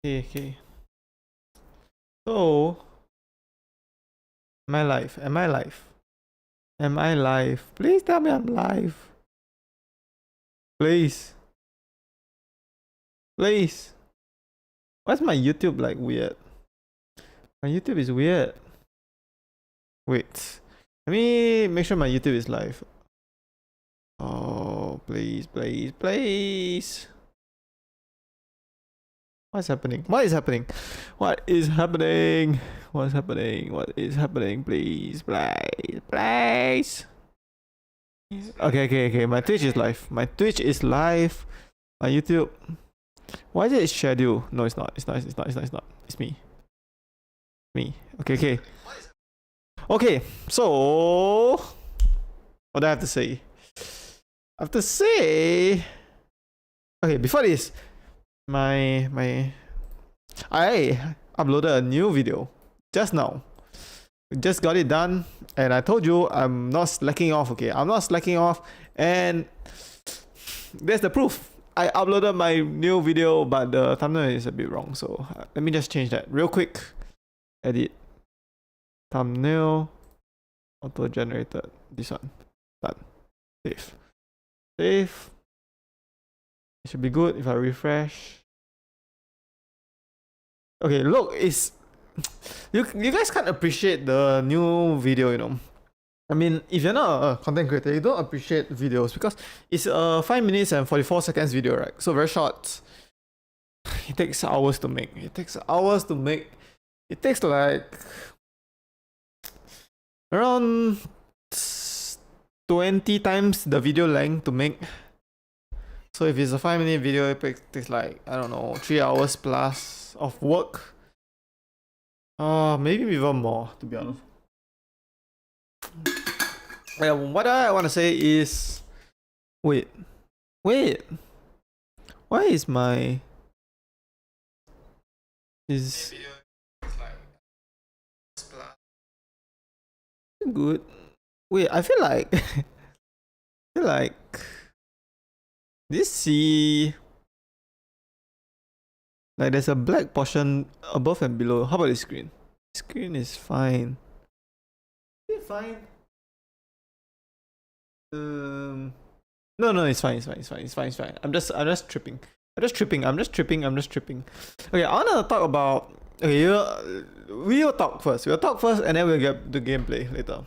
Okay. So, am I live? Am I live? Am I live? Please tell me I'm live. Please. Please. Why's my YouTube like weird? My YouTube is weird. Wait. Let me make sure my YouTube is live. Oh, please, please, please. What's happening? What is happening? What is happening? What's happening? What is happening? Please, please, please. Okay. My Twitch is live. My Twitch is live. My YouTube. Why is it schedule? No, it's not. It's not. It's me. Me. Okay. Okay. So, what do I have to say? I have to say. Okay. Before this, I uploaded a new video just now. Just got it done, and I told you I'm not slacking off. Okay, I'm not slacking off, and there's the proof. I uploaded my new video, but the thumbnail is a bit wrong. So let me just change that real quick. Edit thumbnail, auto generated. This one done. Save. It should be good if I refresh. Okay, look, it's you guys can't appreciate the new video, you know. I mean, if you're not a content creator, you don't appreciate videos because it's a 5 minutes and 44 seconds video, right? So very short. It takes hours to make. It takes like around 20 times the video length to make. So if it's a 5-minute video, it takes like, I don't know, 3 hours plus of work. Maybe even more, to be honest. Yeah, what I want to say is, wait, why is my good? Wait, I feel like this C, like there's a black portion above and below. How about the screen? Screen is fine. Is it fine? No, it's fine. I'm just tripping. Okay, I wanna talk about. Okay, we'll talk first. And then we'll get the gameplay later.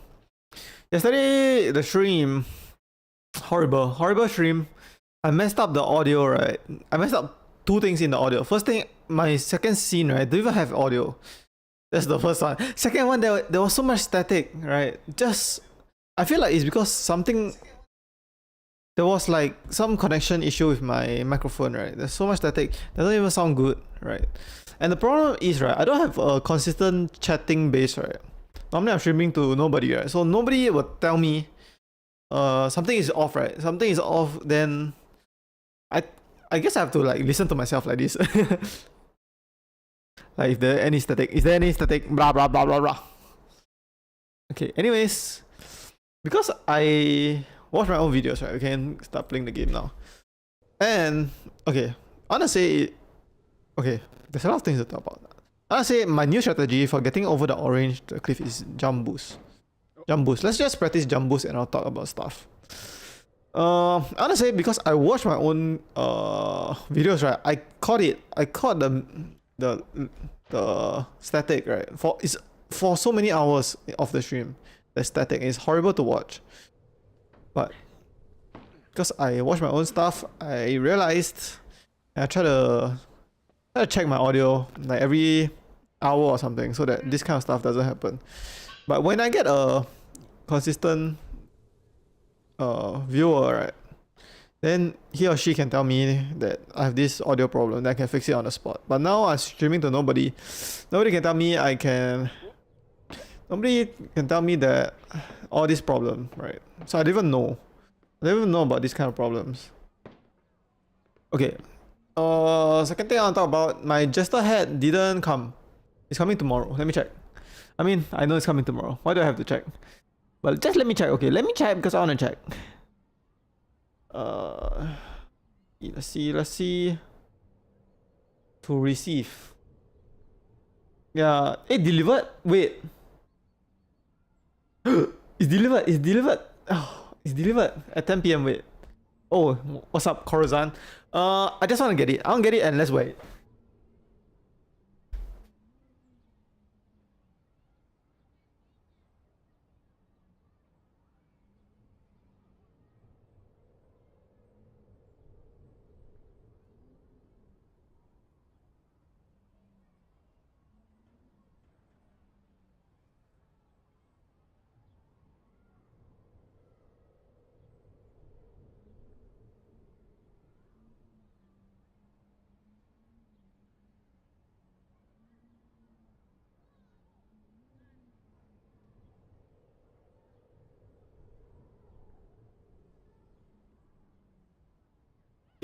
Yesterday, the stream, horrible stream. I messed up the audio, right? I messed up 2 things in the audio. First thing, my second scene, right, don't even have audio. That's the first one. Second one, there was so much static, right? I feel like it's because there was like some connection issue with my microphone, right? There's so much static. That doesn't even sound good, right? And the problem is, right, I don't have a consistent chatting base, right? Normally I'm streaming to nobody, right? So nobody will tell me something is off, right? Something is off, then I guess I have to like listen to myself like this. Like is there any static? Blah blah blah blah blah. Okay, anyways, because I watch my own videos, right? We can start playing the game now. And okay, I wanna say, okay, there's a lot of things to talk about. I wanna say my new strategy for getting over the orange cliff is jump boost. Let's just practice jump boost and I'll talk about stuff. I wanna say because I watch my own videos, right? I caught the static, right? For so many hours of the stream. The static is horrible to watch. But because I watch my own stuff, I realized I try to check my audio like every hour or something so that this kind of stuff doesn't happen. But when I get a consistent viewer, right, then he or she can tell me that I have this audio problem, that I can fix it on the spot. But now I'm streaming to nobody. Nobody can tell me nobody can tell me that all this problem, right? So I don't even know about these kind of problems. Okay. Second thing I want to talk about, my Jester hat didn't come. It's coming tomorrow. Let me check. I mean, I know it's coming tomorrow. Why do I have to check? But just let me check. Okay, let me check because I want to check. Let's see. to receive. Yeah, it delivered. Wait, it's delivered. It's delivered. Oh, it's delivered at 10 p.m. Wait. Oh, what's up, Coruscant? I just want to get it. I want to get it and let's wait.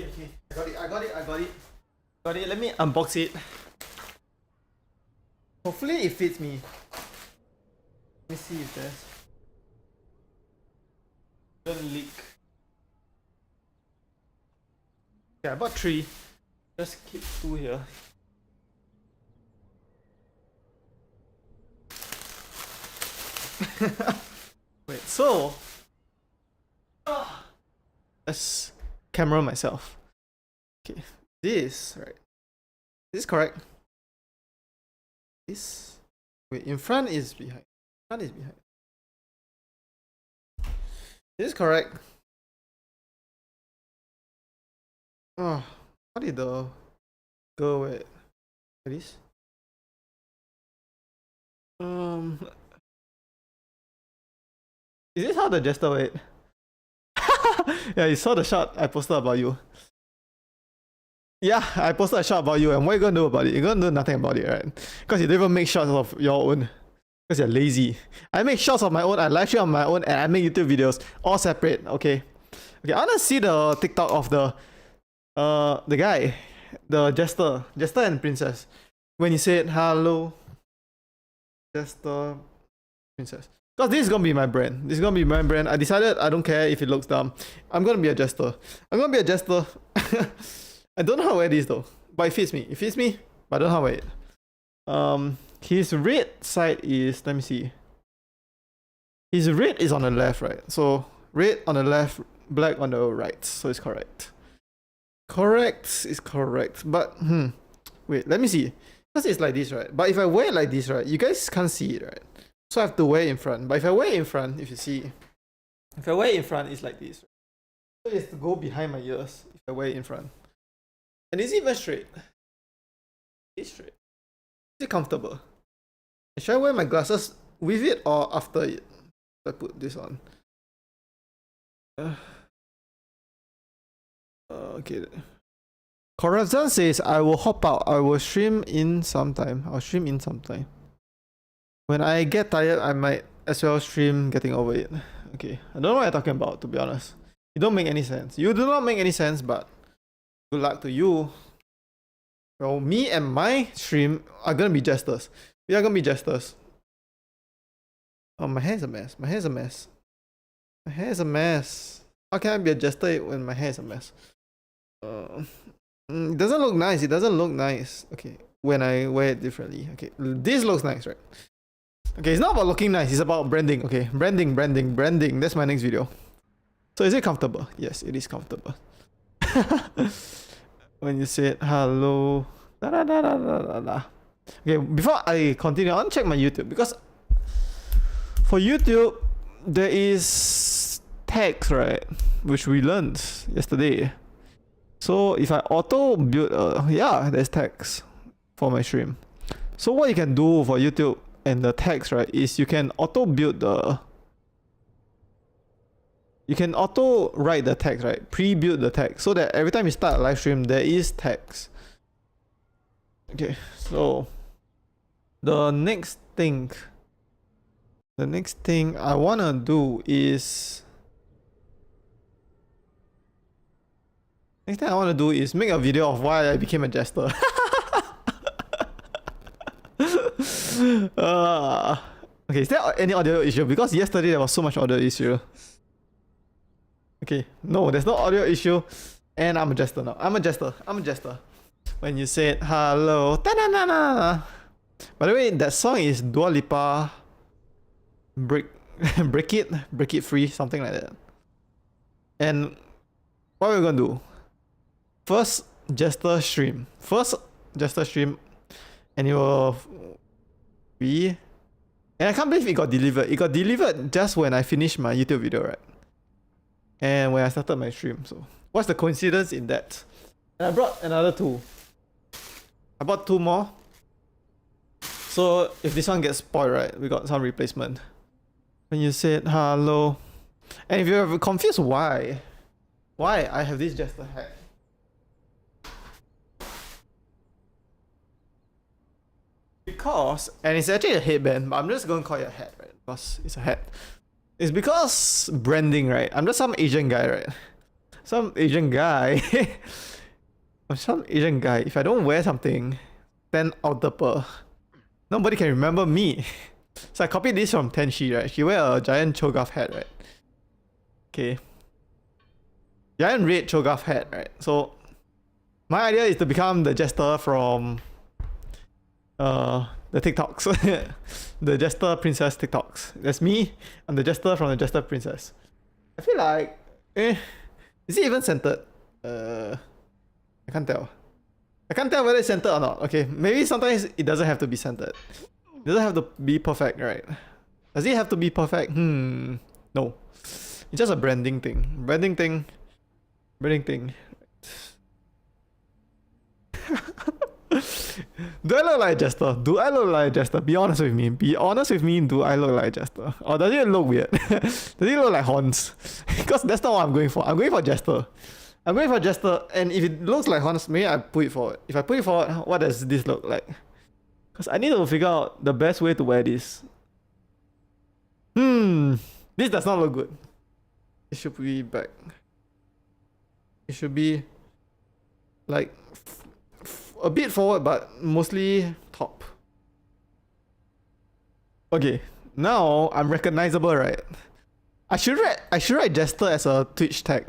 Okay, I got it. Let me unbox it. Hopefully it fits me. Let me see if there's don't leak. Yeah, I bought 3. Just keep 2 here. Wait, so let's camera myself. Okay, this right. Is this correct? This wait, in front is behind. Front is behind. Is this correct? Oh, how did the girl wear it? Like this? Is this how the jester wear it? Yeah, you saw the shot I posted about you. Yeah, I posted a shot about you, and what are you gonna do about it? You're gonna do nothing about it, right? Because you don't even make shots of your own. Because you're lazy. I make shots of my own, I live stream on my own, and I make YouTube videos all separate, okay? Okay, I wanna see the TikTok of the guy, the jester and princess. When he said hello, jester, princess. Because this is gonna be my brand. This is gonna be my brand. I decided I don't care if it looks dumb. I'm gonna be a jester. I'm gonna be a jester. I don't know how to wear this though, but it fits me. It fits me, but I don't know how to wear it. His red side is, let me see. His red is on the left, right? So red on the left, black on the right. So it's correct. Correct is correct. But wait, let me see. Because it's like this, right? But if I wear it like this, right, you guys can't see it, right? So I have to wear it in front. But if I wear it in front, if you see, if I wear it in front, it's like this. So it's to go behind my ears if I wear it in front. And is it even straight? It's straight. Is it comfortable? Should I wear my glasses with it or after it? I put this on. Okay. Corazon says, I will hop out. I will stream in sometime. I'll stream in sometime. When I get tired, I might as well stream getting over it. Okay. I don't know what you're talking about, to be honest. You don't make any sense. You do not make any sense, but good luck to you. Well, me and my stream are gonna be jesters. We are gonna be jesters. Oh, my hair's a mess. My hair's a mess. My hair's a mess. How can I be a jester when my hair's a mess? It doesn't look nice. It doesn't look nice. Okay, when I wear it differently. Okay, this looks nice, right? Okay, it's not about looking nice. It's about branding. Okay, branding. That's my next video. So is it comfortable? Yes, it is comfortable. When you said hello, da da da da da da. Okay, before I continue, I want to check my YouTube because for YouTube there is text, right, which we learned yesterday. So if I auto build, yeah, there's text for my stream. So what you can do for YouTube and the text, right, is you can auto build the. You can auto write the text, right? Pre-build the text so that every time you start a live stream, there is text. Okay, so the next thing I wanna do is make a video of why I became a jester. Okay, is there any audio issue? Because yesterday there was so much audio issue. Okay, no, there's no audio issue, and I'm a jester now. I'm a jester. when you said hello. Ta-na-na-na. By the way, that song is Dua Lipa. Break it free, something like that. And what we're gonna do? First Jester stream, and it will be. And I can't believe it got delivered. It got delivered just when I finished my YouTube video, right? And when I started my stream. So what's the coincidence in that? And I brought another two. I bought two more. So if this one gets spoiled, right, we got some replacement. When you said hello. And if you're confused why I have this Jester hat. Because, and it's actually a headband, but I'm just going to call it a hat, right? Because it's a hat. It's because branding, right? I'm just some Asian guy, right? Some Asian guy. I'm some Asian guy. If I don't wear something, then out the per, nobody can remember me. So I copied this from Tenshi, right? She wear a giant Cho'Gath hat, right? Okay. Giant red Cho'Gath hat, right? So my idea is to become the Jester from the TikToks. The Jester Princess TikToks. That's me. I'm the Jester from the Jester Princess. I feel like is it even centered? I can't tell. I can't tell whether it's centered or not. Okay, maybe sometimes it doesn't have to be centered. It doesn't have to be perfect, right? Does it have to be perfect? No. It's just a branding thing. Branding thing. Do I look like Jester? Do I look like Jester? Be honest with me. Be honest with me. Do I look like Jester? Or does it look weird? Does it look like Hans? Because that's not what I'm going for. I'm going for Jester. And if it looks like Hans, maybe I put it forward. If I put it forward, what does this look like? Because I need to figure out the best way to wear this. This does not look good. It should be back. It should be like a bit forward, but mostly top. Okay, now I'm recognizable, right? I should write Jester as a Twitch tag.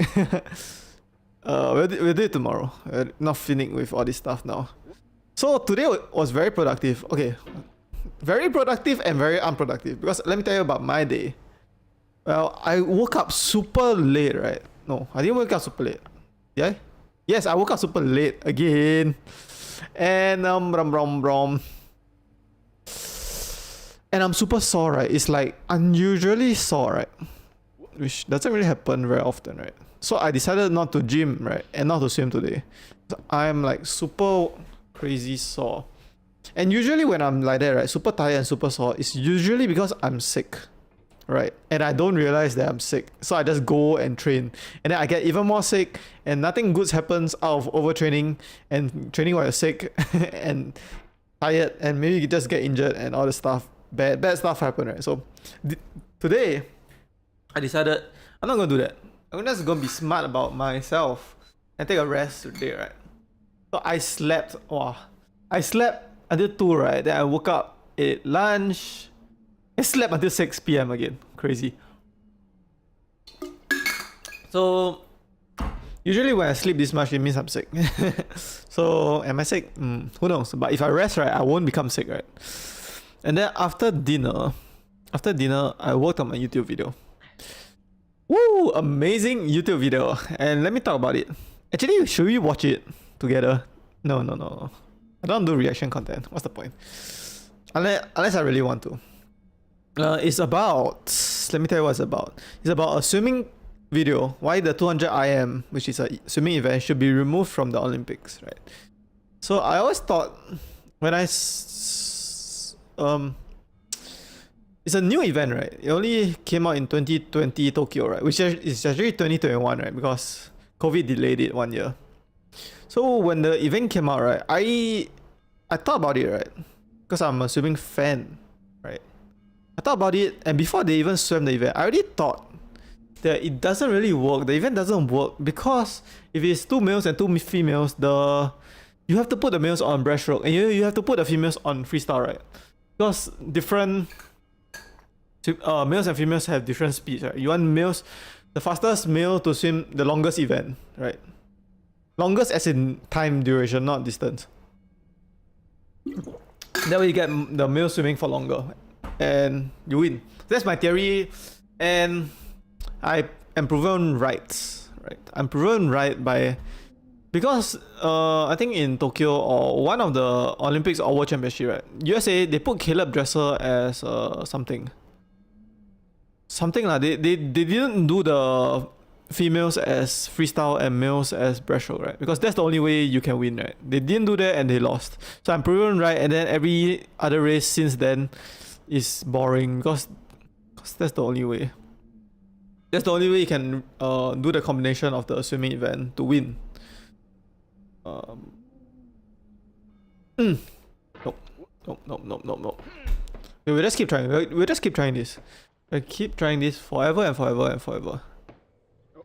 We'll do it tomorrow. Not finishing with all this stuff now. So today was very productive. Okay, very productive and very unproductive. Because let me tell you about my day. Well, I woke up super late, right? No, I didn't wake up super late. Yeah? Yes, I woke up super late again. And and I'm super sore, right? It's like unusually sore, right? Which doesn't really happen very often, right? So I decided not to gym, right? And not to swim today. So I'm like super crazy sore. And usually when I'm like that, right, super tired and super sore, it's usually because I'm sick, right? And I don't realize that I'm sick. So I just go and train. And then I get even more sick and nothing good happens out of overtraining and training while you're sick and tired and maybe you just get injured and all the stuff. Bad stuff happen, right? So today, I decided I'm not gonna do that. I'm just gonna be smart about myself and take a rest today, right? So I slept. Wow. I slept until 2, right? Then I woke up, ate lunch. I slept until 6 p.m. again. Crazy. So usually when I sleep this much, it means I'm sick. So am I sick? Who knows? But if I rest, right, I won't become sick, right? And then after dinner, I worked on my YouTube video. Woo! Amazing YouTube video. And let me talk about it. Actually, should we watch it together? No. I don't do reaction content. What's the point? Unless I really want to. It's about... Let me tell you what it's about. It's about a swimming video. Why the 200 IM, which is a swimming event, should be removed from the Olympics, right? So I always thought when it's a new event, right? It only came out in 2020 Tokyo, right? Which is actually 2021, right? Because COVID delayed it 1 year. So when the event came out, right, I thought about it, right? Because I'm a swimming fan, right? I thought about it, and before they even swam the event, I already thought that it doesn't really work. The event doesn't work because if it's 2 males and 2 females, you have to put the males on breaststroke and you have to put the females on freestyle, right? Because different males and females have different speeds, right? You want males, the fastest male to swim the longest event, right? Longest as in time duration, not distance. That way you get the male swimming for longer, and you win. That's my theory, and I am proven right. Right, I'm proven right by because I think in Tokyo or one of the Olympics or World Championship, right? USA they put Caleb Dresser as something like they didn't do the females as freestyle and males as breaststroke, right? Because that's the only way you can win, right? They didn't do that and they lost. So I'm proven right, and then every other race since then is boring because that's the only way. That's the only way you can do the combination of the swimming event to win. Nope. Okay, we'll just keep trying. We'll just keep trying this. We'll keep trying this forever and forever and forever.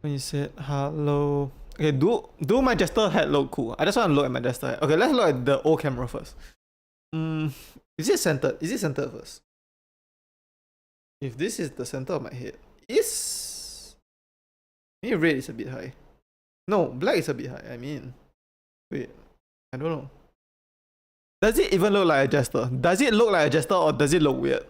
When you said hello. Okay, do my Jester head look cool. I just want to look at my Jester head. Okay, let's look at the old camera first. Is it centered? Is it centered first? If this is the center of my head, maybe red is a bit high. No, black is a bit high. I mean, wait, I don't know. Does it even look like a Jester? Does it look like a Jester or does it look weird?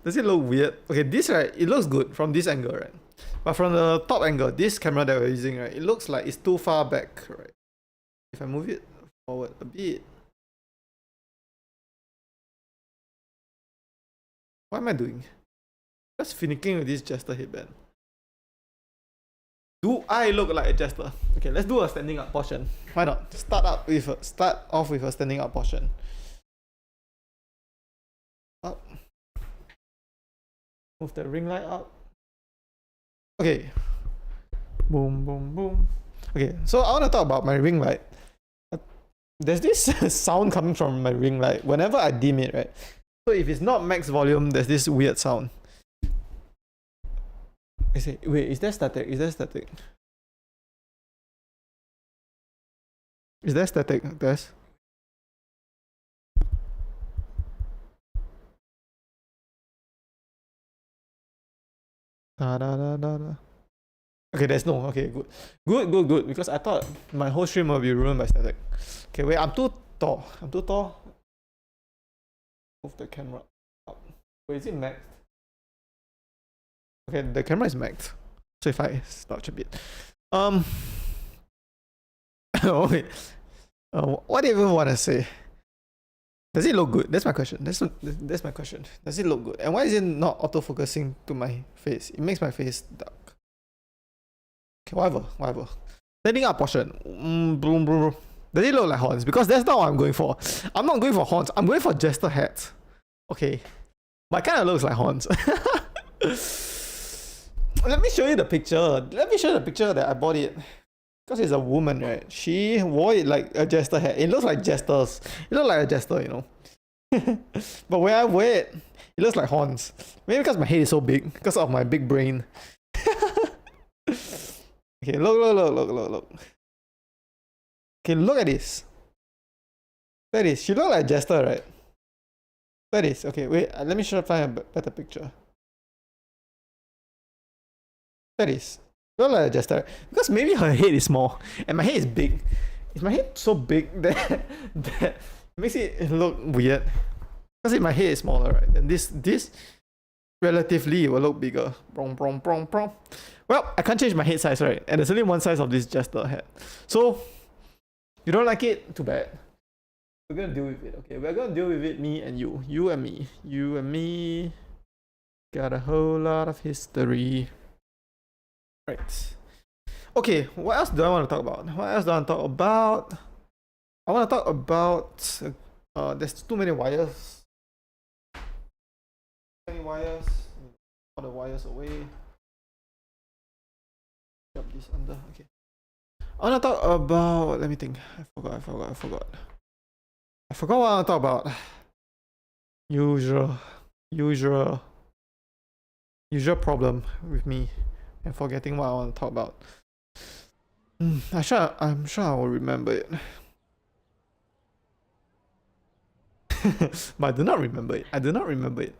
Does it look weird? Okay, this right, it looks good from this angle, right? But from the top angle, this camera that we're using, right, it looks like it's too far back, right? If I move it forward a bit. What am I doing? Just finicking with this Jester headband. Do I look like a Jester? Okay, let's do a standing up portion. Why not? Start off with a standing up portion. Up. Move the ring light up. Okay. Boom, boom, boom. Okay, so I want to talk about my ring light. There's this sound coming from my ring light whenever I dim it, right? So if it's not max volume, there's this weird sound. I say, wait, is that static? Is that static? Is that static? There's. Okay, there's no. Okay, good. Because I thought my whole stream will be ruined by static. Okay, wait, I'm too tall. Move the camera up. Wait, is it maxed? Okay, the camera is maxed. So if I slouch a bit. Oh wait. What do you even want to say? Does it look good? That's my question. That's my question. Does it look good? And why is it not auto-focusing to my face? It makes my face dark. Okay, whatever. Standing up portion. Does it look like horns? Because that's not what I'm going for. I'm not going for horns. I'm going for Jester hats. Okay. But it kind of looks like horns. Let me show you the picture. Let me show you the picture that I bought it. Because it's a woman, right? She wore it like a Jester hat. It looks like Jesters. It looks like a Jester, you know. But when I wear it, it looks like horns. Maybe because my head is so big. Because of my big brain. Okay, look. Okay, look at this. That is. She look like a Jester, right? That is. Okay, wait. Let me find a better picture. That is. Look like a Jester. Because maybe her head is small and my head is big. Is my head so big that makes it look weird? Because if my head is smaller, right, then this relatively will look bigger. Well, I can't change my head size, right? And there's only one size of this Jester head. So, you don't like it? Too bad. We're gonna deal with it, okay? We're gonna deal with it, me and you. You and me. You and me. Got a whole lot of history. Right. Okay, what else do I want to talk about? I want to talk about there's too many wires. All the wires away. Drop this under. Okay. I want to talk about, let me think. I forgot what I want to talk about. Usual problem with me and forgetting what I want to talk about. I'm sure I will remember it. But I do not remember it.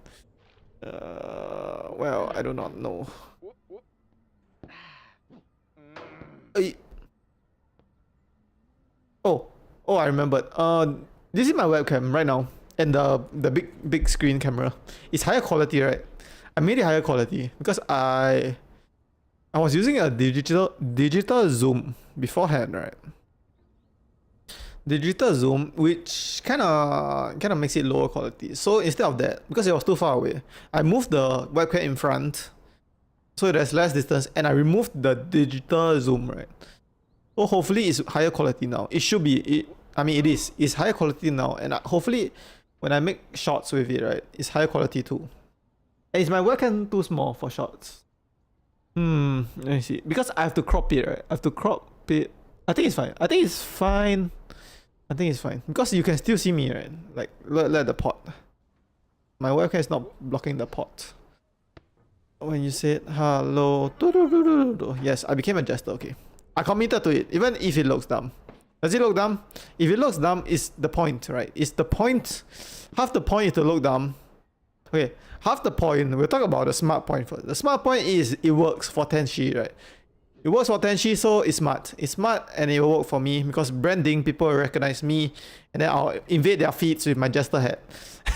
Well, I do not know. Oh, I remembered. This is my webcam right now, and the big screen camera. It's higher quality, right? I made it higher quality because I was using a digital zoom beforehand, right? Digital zoom, which kind of makes it lower quality. So instead of that, because it was too far away, I moved the webcam in front, so there's less distance, and I removed the digital zoom, right? So hopefully it's higher quality now. It should be. I mean, it is. It's higher quality now, and hopefully, when I make shots with it, right, it's higher quality too. And is my webcam too small for shots? Let me see. Because I have to crop it, right? I have to crop it. I think it's fine. I think it's fine because you can still see me, right? Like let the pot. My webcam is not blocking the pot. When you said hello, yes, I became a jester. Okay, I committed to it, even if it looks dumb. Does it look dumb? If it looks dumb, it's the point, right? It's the point. Half the point is to look dumb. Okay, half the point. We'll talk about the smart point first. The smart point is it works for Tenshi, right? It works for Tenshi, so it's smart. It's smart and it will work for me because branding, people will recognize me, and then I'll invade their feeds with my jester hat.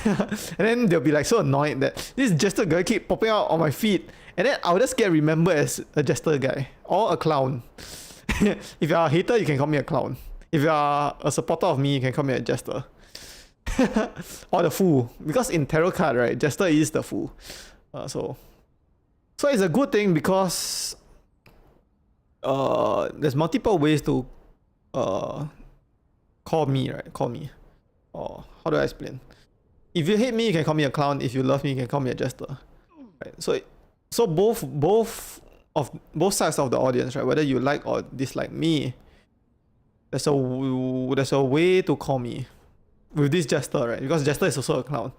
And then they'll be like so annoyed that this jester guy keep popping out on my feed, and then I'll just get remembered as a jester guy or a clown. If you're a hater, you can call me a clown. If you're a supporter of me, you can call me a jester. Or the fool, because in tarot card, right, jester is the fool. So it's a good thing because there's multiple ways to call me, right? Call me. Or how do I explain? If you hate me, you can call me a clown. If you love me, you can call me a jester. Right? So both sides of the audience, right? Whether you like or dislike me, there's a way to call me with this jester, right? Because jester is also a clown.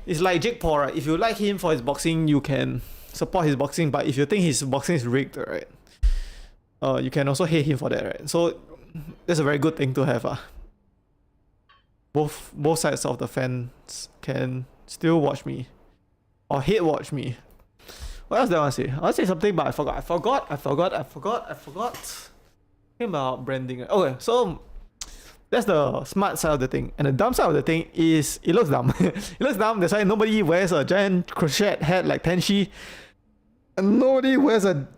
It's like Jake Paul, right? If you like him for his boxing, you can support his boxing. But if you think his boxing is rigged, right? You can also hate him for that, right? So that's a very good thing to have. Both sides of the fans can still watch me or hate watch me. What else did I want to say? I want to say something, but I forgot. Talking about branding. Okay, so that's the smart side of the thing, and the dumb side of the thing is it looks dumb. It looks dumb. That's why nobody wears a giant crochet hat like Tenshi, and nobody wears a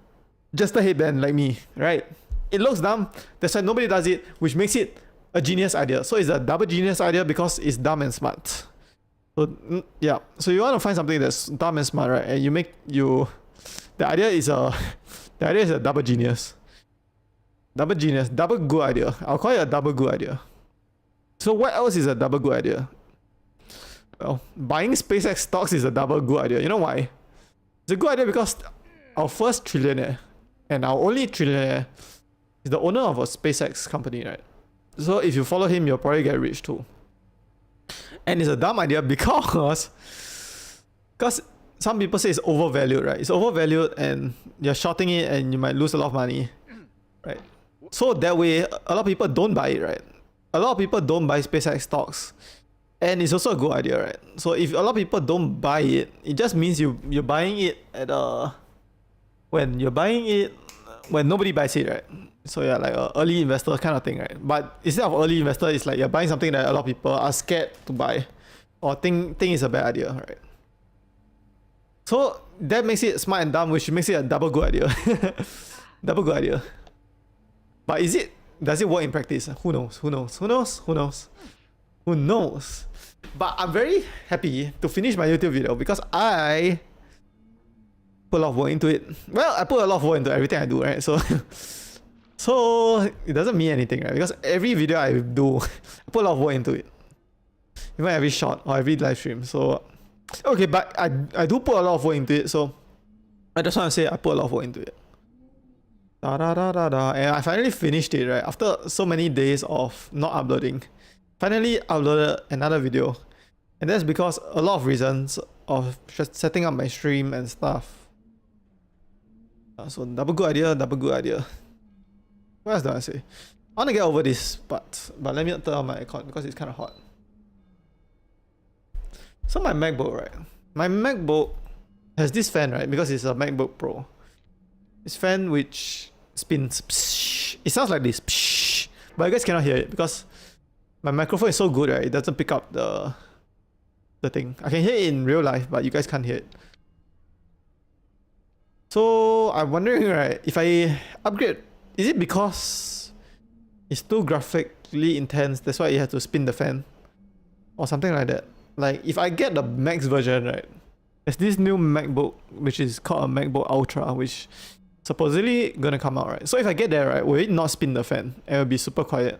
jester headband like me, right? It looks dumb. That's why nobody does it, which makes it a genius idea. So it's a double genius idea because it's dumb and smart. So yeah. So you want to find something that's dumb and smart, right? And the idea is a double genius. Double genius, double good idea. I'll call it a double good idea. So what else is a double good idea? Well, buying SpaceX stocks is a double good idea. You know why? It's a good idea because our first trillionaire and our only trillionaire is the owner of a SpaceX company, right? So if you follow him, you'll probably get rich too. And it's a dumb idea because some people say it's overvalued, right? It's overvalued and you're shorting it and you might lose a lot of money, right? So that way, a lot of people don't buy it, right? A lot of people don't buy SpaceX stocks. And it's also a good idea, right? So if a lot of people don't buy it, it just means you're buying it at when nobody buys it, right? So yeah, like an early investor kind of thing, right? But instead of early investor, it's like you're buying something that a lot of people are scared to buy or think is a bad idea, right? So that makes it smart and dumb, which makes it a double good idea. Double good idea. But does it work in practice? Who knows? But I'm very happy to finish my YouTube video because I put a lot of work into it. Well, I put a lot of work into everything I do, right? So it doesn't mean anything, right? Because every video I do, I put a lot of work into it. Even every shot or every live stream. So okay, but I do put a lot of work into it, so I just want to say I put a lot of work into it. And I finally finished it, right? After so many days of not uploading. Finally uploaded another video. And that's because a lot of reasons of just setting up my stream and stuff. So double good idea. What else do I say? I want to get over this part, but let me turn on my aircon because it's kind of hot. So my MacBook, right? My MacBook has this fan, right? Because it's a MacBook Pro. This fan which spins. Psh. It sounds like this. Psh. But you guys cannot hear it because my microphone is so good, right? It doesn't pick up the thing. I can hear it in real life, but you guys can't hear it. So I'm wondering, right, if I upgrade, is it because it's too graphically intense, that's why you have to spin the fan? Or something like that. Like if I get the max version, right, there's this new MacBook which is called a MacBook Ultra, which supposedly gonna come out, right? So if I get there, right, will it not spin the fan and it will be super quiet?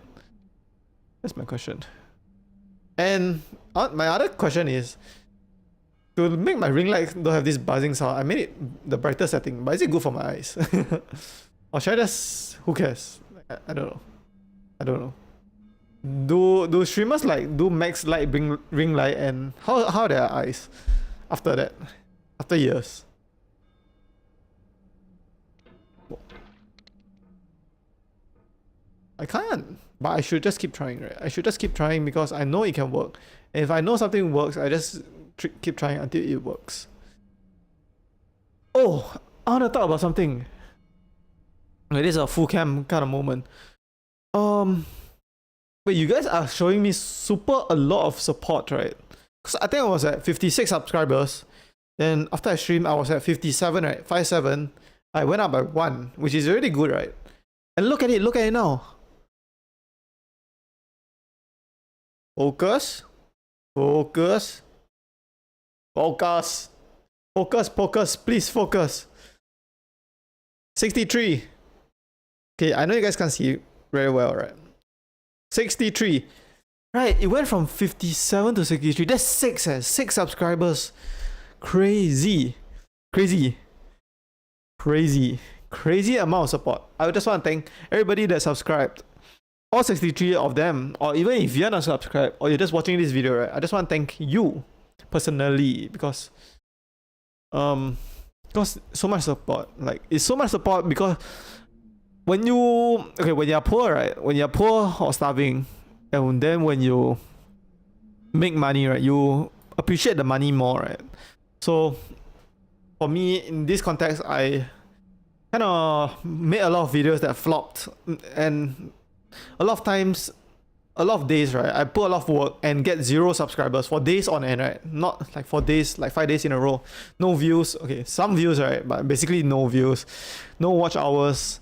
That's my question. And my other question is, to make my ring light don't have this buzzing sound, I made it the brighter setting, but is it good for my eyes? Or should I just, who cares? I don't know. I don't know. Do streamers like do max light ring light, and how are their eyes after that? After years? I can't. But I should just keep trying, right? I should just keep trying because I know it can work. And if I know something works, I just keep trying until it works. Oh, I want to talk about something. It is a full cam kind of moment. But you guys are showing me a lot of support, right? Because I think I was at 56 subscribers. Then after I streamed, I was at 57, right? 57. I went up by 1, which is really good, right? And look at it now. Focus. Focus. Focus. Focus. Please focus. 63. Okay, I know you guys can't see it very well, right? 63. Right, it went from 57 to 63. That's 6 subscribers. Crazy amount of support. I just want to thank everybody that subscribed. All 63 of them, or even if you're not subscribed or you're just watching this video, right? I just want to thank you personally because so much support. Like it's so much support because when you're poor, right? When you're poor or starving, and then when you make money, right, you appreciate the money more, right? So for me, in this context, I kind of made a lot of videos that flopped, and a lot of days, right, I put a lot of work and get 0 subscribers for days on end, right? Not like for days, like 5 days in a row. No views. Okay, some views, right? But basically no views, no watch hours,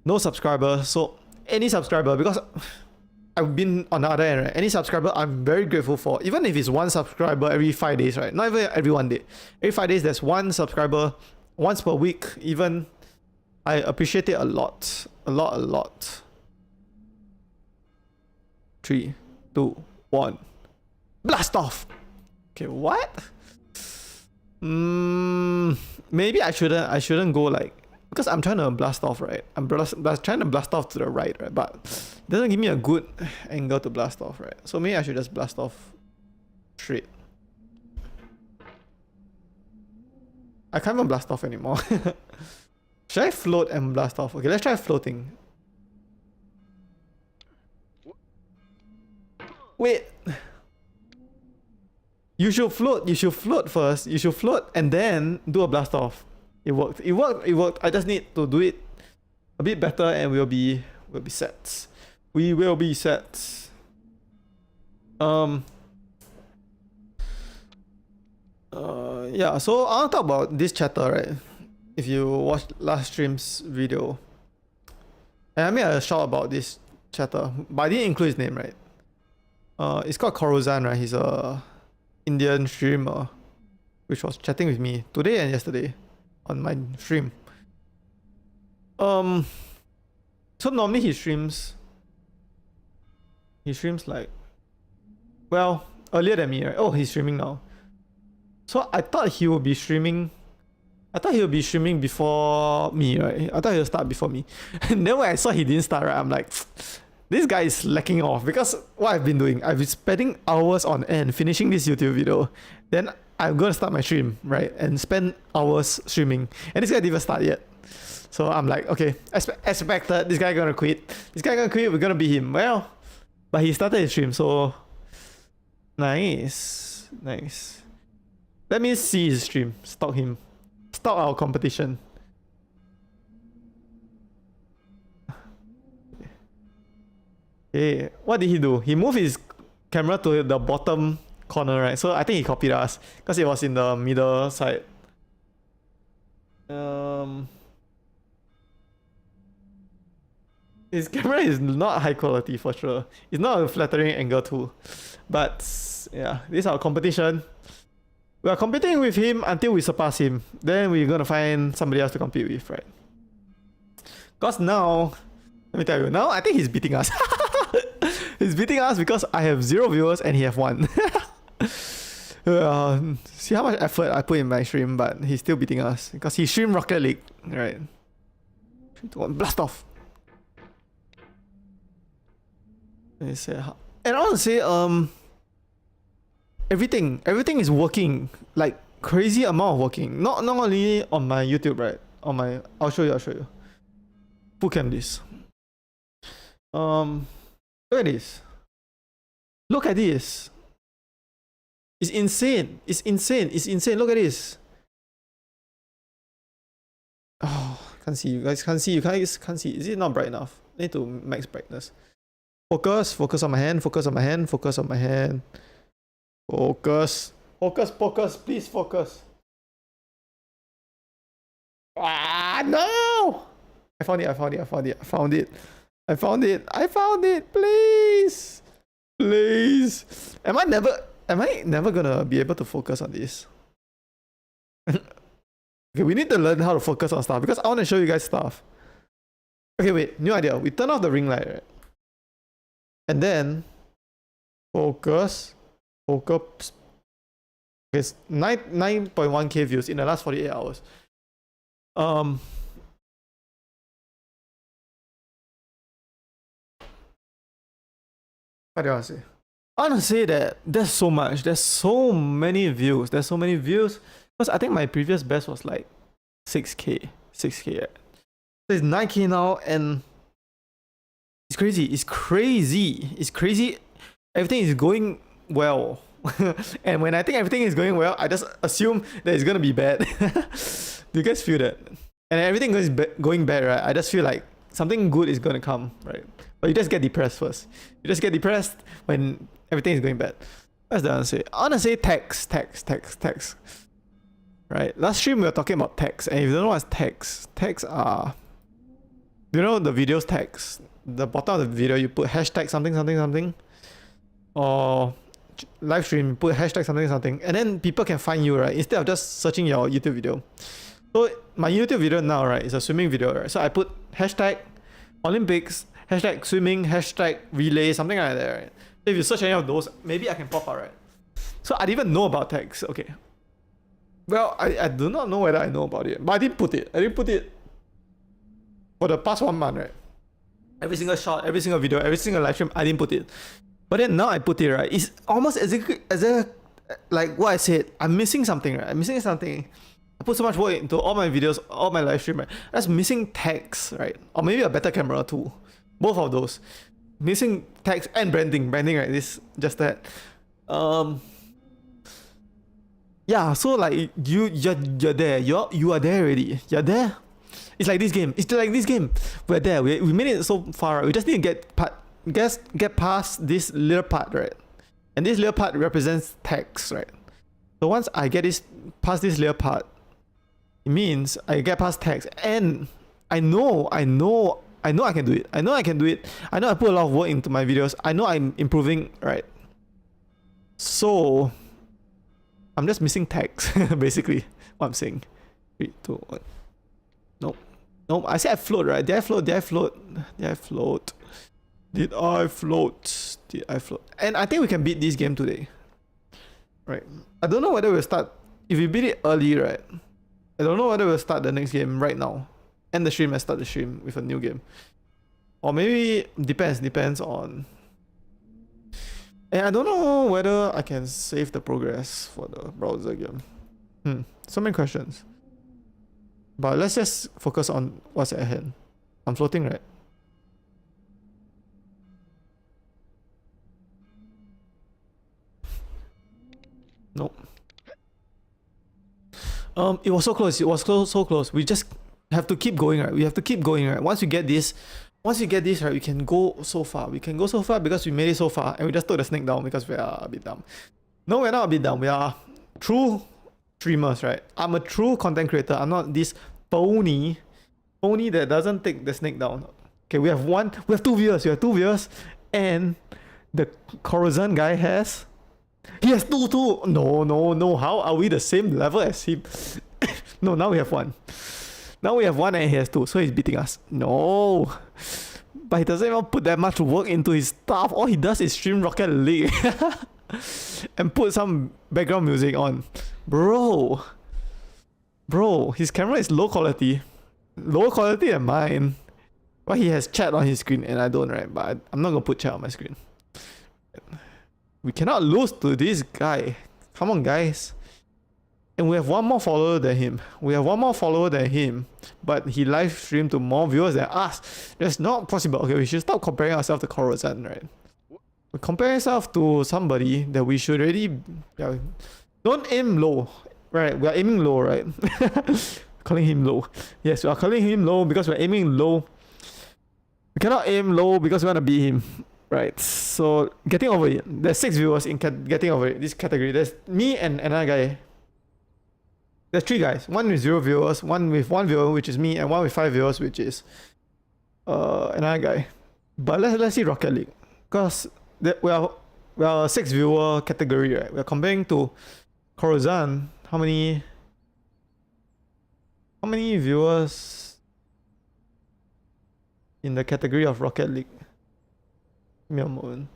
no subscribers. So any subscriber, because I've been on the other end, right? Any subscriber I'm very grateful for. Even if it's 1 subscriber every 5 days, right? Not even every 1 day. Every 5 days there's 1 subscriber, once per week even. I appreciate it a lot. A lot. 3, 2, 1. Blast off! Okay, what? Maybe I shouldn't go like, because I'm trying to blast off, right? I'm trying to blast off to the right, right? But it doesn't give me a good angle to blast off, right? So maybe I should just blast off straight. I can't even blast off anymore. Should I float and blast off? Okay, let's try floating. Wait. You should float first. You should float and then do a blast off. It worked. I just need to do it a bit better and we'll be set. We will be set. Yeah, so I'll talk about this chatter, right? If you watched last stream's video. And I made a shout about this chatter, but I didn't include his name, right? It's called Korozan, right? He's a Indian streamer which was chatting with me today and yesterday on my stream. So normally he streams like, well, earlier than me, right? Oh, he's streaming now. So I thought he would be streaming before me, right? I thought he'll start before me. And then when I saw he didn't start, right, I'm like, this guy is slacking off, because what I've been doing, I've been spending hours on end finishing this YouTube video. Then I'm gonna start my stream, right? And spend hours streaming. And this guy didn't even start yet. So I'm like, okay, expected, this guy gonna quit. We're gonna beat him. Well, but he started his stream, so nice. Let me see his stream. Stalk him. Stalk our competition. Okay, what did he do? He moved his camera to the bottom corner, right? So I think he copied us because it was in the middle side. His camera is not high quality for sure. It's not a flattering angle too. But yeah, this is our competition. We are competing with him until we surpass him. Then we're gonna find somebody else to compete with, right? Because now, let me tell you, now I think he's beating us. He's beating us because I have 0 viewers and he have 1. See how much effort I put in my stream, but he's still beating us because he streamed Rocket League, right? 3, 2, 1, blast off. Let me say how. And I want to say, everything is working, like crazy amount of working. Not only on my YouTube, right? On my, I'll show you. Full cam this. Look at this. Look at this. It's insane. It's insane. Look at this. Oh, can't see. You guys can't see. You guys can't see. Is it not bright enough? I need to max brightness. Focus on my hand. Focus on my hand. Focus, please focus. Ah, no! I found it. Please. Am I never gonna be able to focus on this? Okay, we need to learn how to focus on stuff because I want to show you guys stuff. Okay, wait, new idea. We turn off the ring light, right? And then focus. Okay, 9.1k views in the last 48 hours. What do I want to say? I want to say that there's so many views. Because I think my previous best was like 6k. So it's 9k now, and it's crazy. Everything is going well. And when I think everything is going well, I just assume that it's gonna be bad. Do you guys feel that? And everything is going bad, right? I just feel like something good is gonna come, right? But you just get depressed first. You just get depressed when everything is going bad. That's the answer. I wanna say tax. Right? Last stream we were talking about tax, and if you don't know what's tax are, you know, the video's tags. The bottom of the video you put hashtag something, or live stream put hashtag something, and then people can find you, right? Instead of just searching your YouTube video. So my YouTube video now, right, is a swimming video, right? So I put hashtag Olympics, hashtag swimming, hashtag relay, something like that, right? If you search any of those, maybe I can pop out, right? So I didn't even know about tags. Okay. Well, I do not know whether I know about it, but I didn't put it for the past 1 month, right? Every single shot, every single video, every single live stream, I didn't put it. But then now I put it, right? It's almost as if like what I said, I'm missing something, right? I put so much work into all my videos, all my live stream, right? That's missing tags, right? Or maybe a better camera too. Both of those. Missing tags and branding, right? This just that. Yeah, so like you're there. You are there already. You're there. It's like this game. We're there. We made it so far. Right? We just need to get past this little part, right? And this little part represents tags, right? So once I get past this little part, it means I get past tags, and I know I can do it. I know I put a lot of work into my videos. I know I'm improving, right? So I'm just missing tags, basically. What I'm saying. 3, 2, 1. Nope. I said I float, right? Did I float? And I think we can beat this game today. Right. I don't know whether we'll start. If we beat it early, right? I don't know whether we'll start the next game right now. End the stream and start the stream with a new game. Or maybe depends on. And I don't know whether I can save the progress for the browser game. So many questions. But let's just focus on what's at hand. I'm floating, right? Nope. It was so close. We just have to keep going, right? Once we get once you get this, right, we can go so far. We can go so far because we made it so far and we just took the snake down because we are a bit dumb. No, we're not a bit dumb. We are true streamers, right? I'm a true content creator. I'm not this pony that doesn't take the snake down. Okay, we have two viewers, and the Corazon guy he has two too. No, how are we the same level as him? No, now we have one. Now we have one and he has two, so he's beating us. No. But he doesn't even put that much work into his stuff. All he does is stream Rocket League. And put some background music on. Bro, his camera is low quality. Lower quality than mine. But he has chat on his screen and I don't, right? But I'm not gonna put chat on my screen. We cannot lose to this guy. Come on, guys. And we have one more follower than him. But he live streamed to more viewers than us. That's not possible. Okay, we should stop comparing ourselves to Corazon, right? We compare ourselves to somebody that we should already... Yeah, don't aim low. Right, we are aiming low, right? Calling him low. Yes, we are calling him low because we're aiming low. We cannot aim low because we want to beat him. Right, so getting over it. There's 6 viewers in getting over it, this category. There's me and another guy. There's 3 guys. One with 0 viewers, one with 1 viewer, which is me, and one with 5 viewers, which is another guy. But let's see Rocket League, because we are a 6 viewer category, right? We're comparing to Corazon. How many viewers in the category of Rocket League? Give me a moment.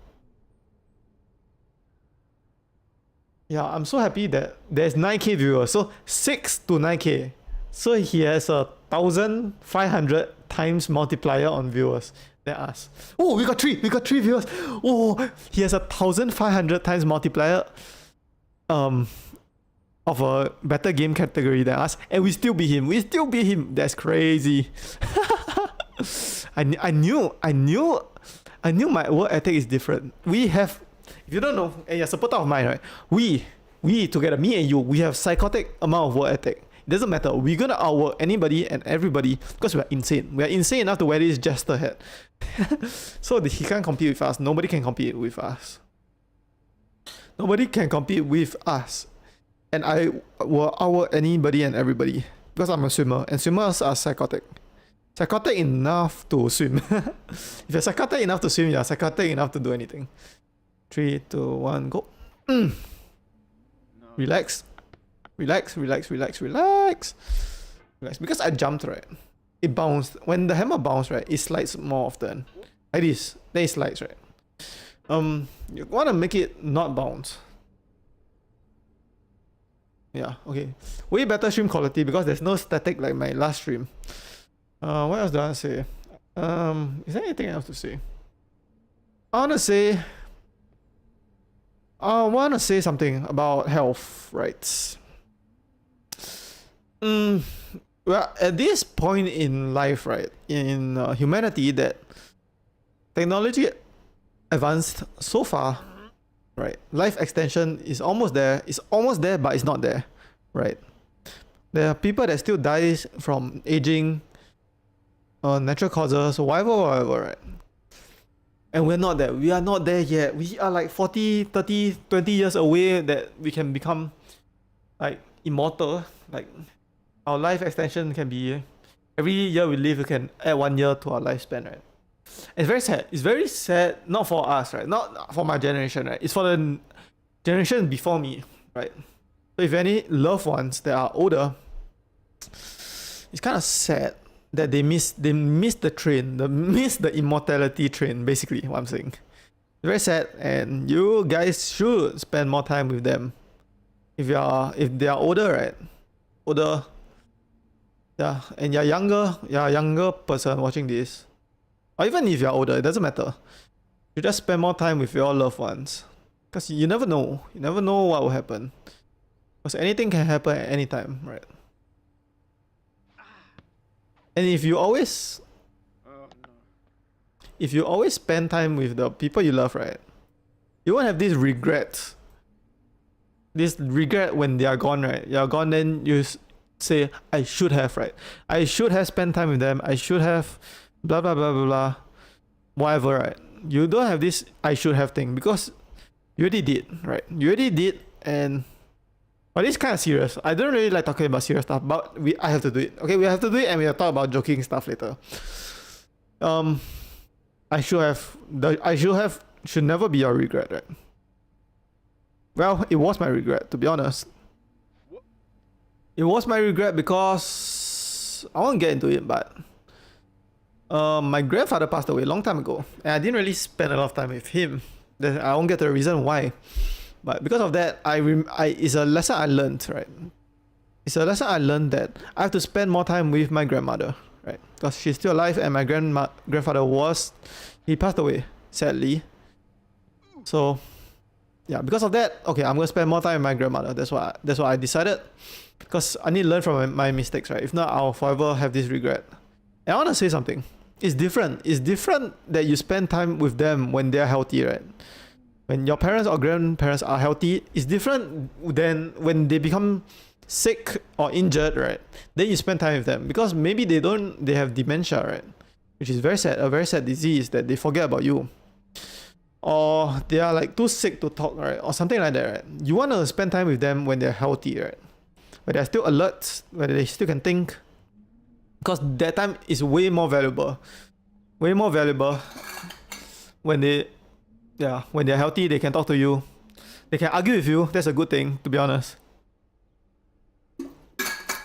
Yeah, I'm so happy that there's 9k viewers. So 6 to 9k. So he has 1,500 times multiplier on viewers than us. Oh, we got 3 viewers. Oh, he has 1,500 times multiplier of a better game category than us, and we still beat him. That's crazy. I knew my work ethic is different. We have, if you don't know, and you're a supporter of mine, right? We together, me and you, we have psychotic amount of work ethic. It doesn't matter. We're gonna outwork anybody and everybody because we're insane. We're insane enough to wear this jester hat. So he can't compete with us. Nobody can compete with us. And I will outwork anybody and everybody because I'm a swimmer, and swimmers are psychotic. Psychotic enough to swim. If you're psychotic enough to swim, you're psychotic enough to do anything. 3, 2, 1, go. No. Relax. Because I jumped, right? It bounced. When the hammer bounced, right, it slides more often. Like this. Then it slides, right? You want to make it not bounce. Yeah, okay. Way better stream quality because there's no static like my last stream. What else do I say? Is there anything else to say? I want to say something about health, right? Well, at this point in life, right, in humanity, that technology advanced so far, right? Life extension is almost there. It's almost there, but it's not there, right? There are people that still die from aging, natural causes, whatever, right? And we're not there. We are not there yet. We are like 40, 30, 20 years away that we can become like immortal. Like our life extension can be every year we live, we can add 1 year to our lifespan, right? It's very sad. It's very sad, not for us, right? Not for my generation, right? It's for the generation before me, right? So if any loved ones that are older, it's kind of sad that they miss the train, miss the immortality train, basically what I'm saying. It's very sad, and you guys should spend more time with them. If they are older, right? Older. Yeah, and you're a younger person watching this. Or even if you're older, it doesn't matter. You just spend more time with your loved ones. Because you never know. You never know what will happen. Because anything can happen at any time, right? And if you always spend time with the people you love, right, you won't have this regret. This regret when they are gone, right? You're gone, then you say, I should have, right? I should have spent time with them. I should have blah blah blah blah blah, whatever, right? You don't have this I should have thing because you already did, right? You already did, and but it's kind of serious. I don't really like talking about serious stuff, but I have to do it. Okay, we have to do it, and we'll talk about joking stuff later. I should never be your regret, right? Well, it was my regret, to be honest. It was my regret because I won't get into it, but my grandfather passed away a long time ago, and I didn't really spend a lot of time with him. Then I won't get to the reason why, but because of that, it's a lesson I learned, right? It's a lesson I learned that I have to spend more time with my grandmother, right? Because she's still alive, and my grandfather he passed away, sadly. So yeah, because of that, okay, I'm gonna spend more time with my grandmother. That's what I decided. Because I need to learn from my mistakes, right? If not, I'll forever have this regret. And I want to say something. It's different. It's different that you spend time with them when they're healthy, right? When your parents or grandparents are healthy, it's different than when they become sick or injured, right? Then you spend time with them because maybe they have dementia, right? Which is very sad, a very sad disease that they forget about you. Or they are like too sick to talk, right? Or something like that, right? You want to spend time with them when they're healthy, right? When they're still alert, when they still can think. Because that time is way more valuable. Way more valuable. When they're healthy, they can talk to you. They can argue with you. That's a good thing, to be honest.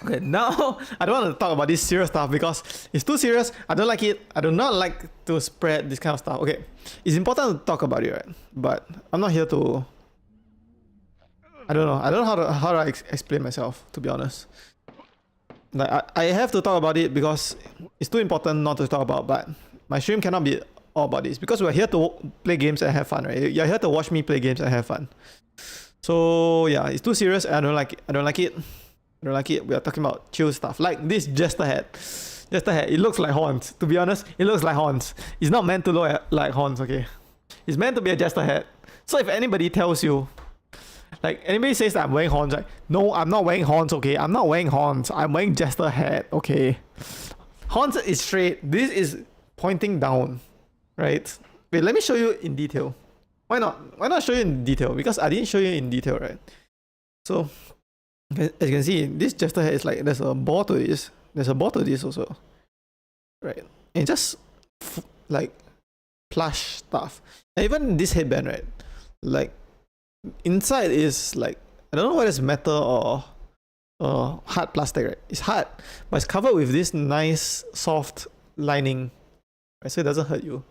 Okay, now I don't want to talk about this serious stuff because it's too serious. I don't like it. I do not like to spread this kind of stuff. Okay, it's important to talk about it, right? But I'm not here to... I don't know how to explain myself, to be honest. Like I have to talk about it because it's too important not to talk about, but my stream cannot be all about this because we're here to play games and have fun, right? You're here to watch me play games and have fun. So yeah, it's too serious and I don't like it. We are talking about chill stuff. Like this Jester hat. It looks like horns. To be honest, it looks like horns. It's not meant to look like horns, okay? It's meant to be a Jester hat. So if anybody tells you, like anybody says that I'm wearing horns, like, no, I'm not wearing horns, okay? I'm not wearing horns. I'm wearing Jester hat, okay? Horns is straight. This is pointing down, right? Wait, let me show you in detail. Why not? Why not show you in detail? Because I didn't show you in detail, right? So, as you can see, this Jester hat is like, there's a ball to this. There's a ball to this also, right? And just like plush stuff. And even this headband, right? Like, inside is like, I don't know whether it's metal or hard plastic, right? It's hard, but it's covered with this nice soft lining, right? So it doesn't hurt you,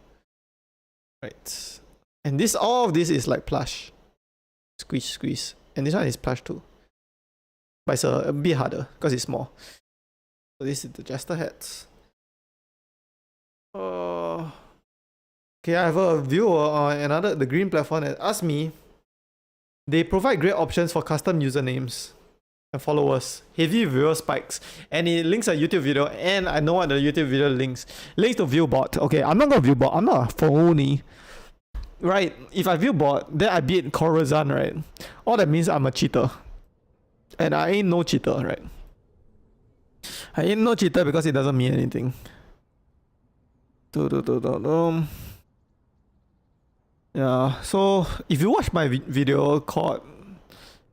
right? And all of this is like plush. Squeeze. And this one is plush too. But it's a bit harder because it's small. So this is the Jester hats. Okay, I have a viewer on the green platform that asked me. They provide great options for custom usernames and followers, heavy viewer spikes, and it links a YouTube video, and I know what the YouTube video links to Viewbot. Okay, I'm not gonna Viewbot, I'm not a phony. Right, if I Viewbot, then I beat Corazon, right? All that means I'm a cheater. And I ain't no cheater, right? I ain't no cheater because it doesn't mean anything. Yeah, so if you watch my video called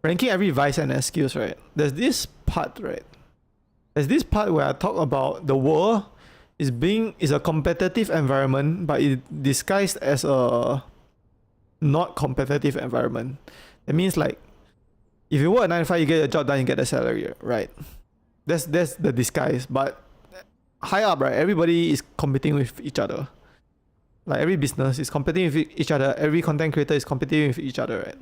ranking every vice and excuse, right? There's this part, right? There's this part where I talk about the world is a competitive environment, but it disguised as a not competitive environment. It means like if you work at 9 to 5, you get your job done, you get the salary, right? That's the disguise. But high up, right? Everybody is competing with each other. Like every business is competing with each other. Every content creator is competing with each other, right?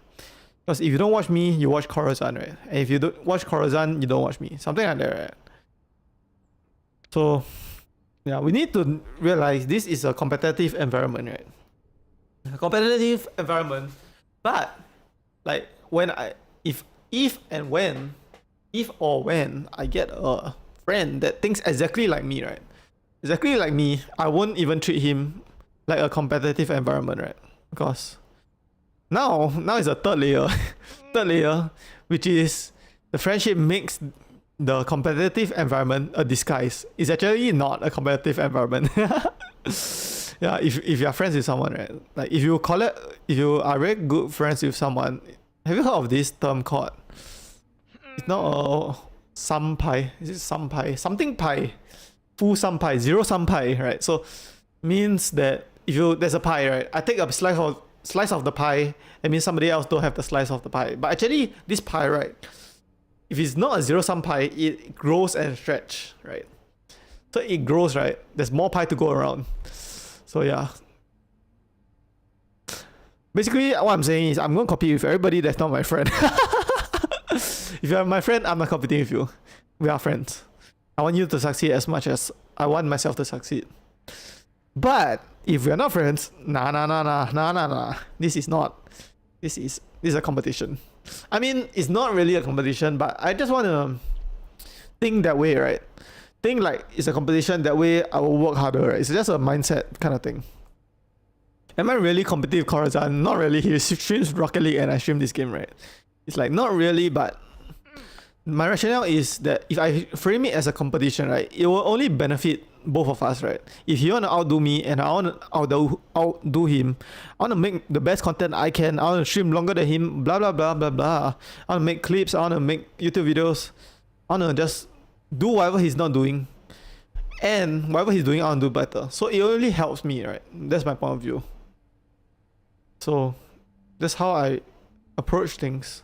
Because if you don't watch me, you watch Corazon, right? And if you don't watch Corazon, you don't watch me. Something like that, right? So, yeah, we need to realize this is a competitive environment, right? A competitive environment. But, like, if or when I get a friend that thinks exactly like me, right? Exactly like me, I won't even treat him like a competitive environment, right? Because now is a third layer, which is the friendship makes the competitive environment a disguise. It's actually not a competitive environment. Yeah, if you're friends with someone, right? Like if you are very good friends with someone, have you heard of this term called? It's not a sampai. Is it sampai? Something pi. Full sum pi, zero sum pi, right? So means that if there's a pie, right? I take a slice of the pie, it means somebody else don't have the slice of the pie. But actually, this pie, right? If it's not a zero sum pie, it grows and stretch, right? So it grows, right? There's more pie to go around. So yeah. Basically, what I'm saying is I'm gonna compete with everybody that's not my friend. If you're my friend, I'm not competing with you. We are friends. I want you to succeed as much as I want myself to succeed. But if we're not friends, nah. This is a competition. I mean, it's not really a competition, but I just want to think that way, right? Think like it's a competition, that way I will work harder, right? It's just a mindset kind of thing. Am I really competitive, Corazon? Not really. He streams Rocket League and I stream this game, right? It's like not really, but my rationale is that if I frame it as a competition, right, it will only benefit both of us, right? If you want to outdo me and I want to outdo him, I want to make the best content I can. I want to stream longer than him, blah blah blah blah blah. I want to make clips. I want to make YouTube videos. I want to just do whatever he's not doing, and whatever he's doing, I want to do better. So it only helps me, right? That's my point of view. So that's how I approach things.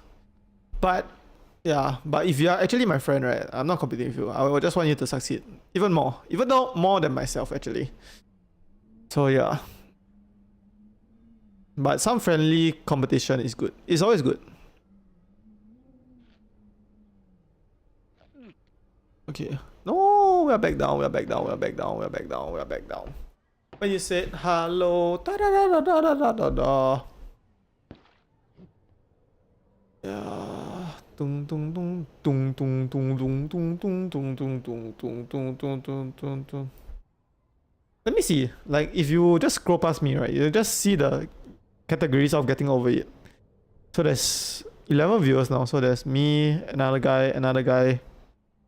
But yeah, but if you are actually my friend, right, I'm not competing with you. I will just want you to succeed even more, even though more than myself actually. So yeah, but some friendly competition is good. It's always good. Okay. No, we are back down. We are back down. We are back down. We are back down. We are back down. When you said hello, da da da da da da da da. Yeah. Tung tung tung tung tung tung tung tung tung tung tung tung tung tung tung tung tung tung. Let me see. Like if you just scroll past me, right, you just see the categories of getting over it. So there's 11 viewers now. So there's me, another guy,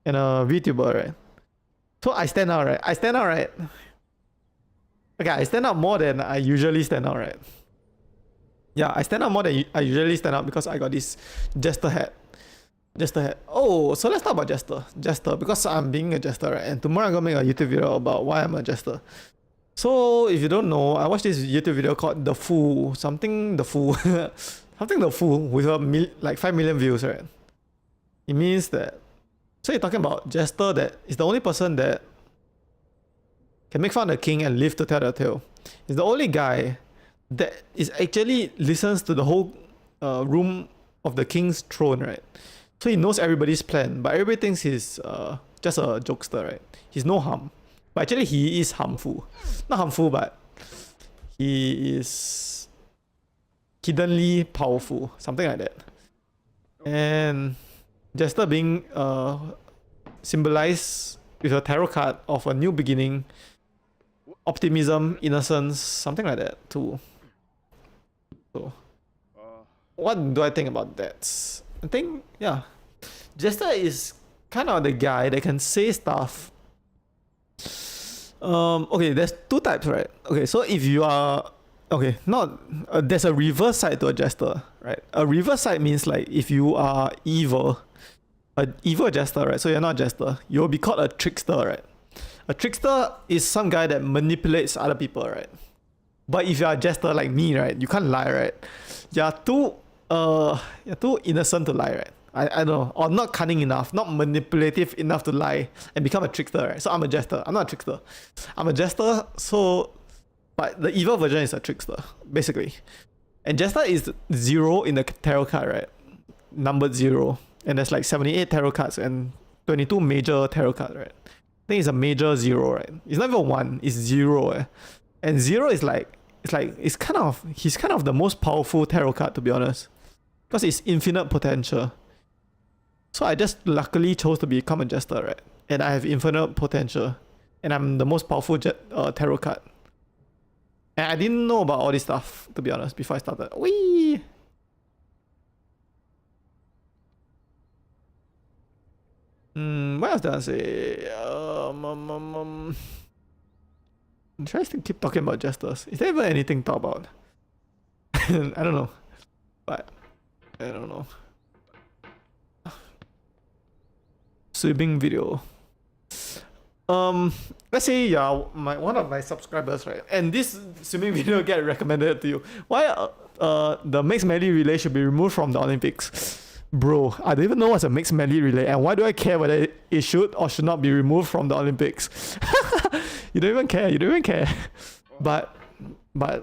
and a VTuber, right? So I stand out, right? Okay, I stand out more than I usually stand out, right? Yeah, I stand out more than I usually stand out because I got this Jester hat. Oh, so let's talk about Jester, because I'm being a Jester, right? And tomorrow I'm gonna make a YouTube video about why I'm a Jester. So if you don't know, I watched this YouTube video called The Fool, something The Fool with like 5 million views, right? It means that, so you're talking about Jester that is the only person that can make fun of the king and live to tell the tale. He's the only guy that is actually listens to the whole room of the king's throne, right? So he knows everybody's plan, but everybody thinks he's just a jokester, right? He's no harm. But actually he is harmful. Not harmful, but he is hiddenly powerful. Something like that. And Jester being symbolized with a tarot card of a new beginning, optimism, innocence, something like that too. So what do I think about that? I think, yeah, Jester is kind of the guy that can say stuff. Okay, there's two types, right? Okay, so if you are, okay, not, there's a reverse side to a Jester, right? A reverse side means like if you are evil, an evil Jester, right? So you're not a Jester, you'll be called a trickster, right? A trickster is some guy that manipulates other people, right? But if you're a Jester like me, right, you can't lie, right? You're too innocent to lie, right? I don't know, or not cunning enough, not manipulative enough to lie and become a trickster, right? So I'm a Jester. I'm not a trickster. I'm a Jester, so, but the evil version is a trickster, basically. And Jester is 0 in the tarot card, right? Numbered 0. And there's like 78 tarot cards and 22 major tarot cards, right? I think it's a major 0, right? It's not even 1, it's 0, eh? And 0 is he's kind of the most powerful tarot card, to be honest. Because it's infinite potential. So I just luckily chose to become a Jester, right? And I have infinite potential. And I'm the most powerful tarot card. And I didn't know about all this stuff, to be honest, before I started. Whee! What else did I say? Should I still keep talking about Jesters? Is there even anything to talk about? I don't know. But I don't know. Swimming video. Let's say you're one of my subscribers, right? And this swimming video get recommended to you. Why the mixed medley relay should be removed from the Olympics? Bro, I don't even know what's a mixed medley relay, and why do I care whether it should or should not be removed from the Olympics? You don't even care. You don't even care. But my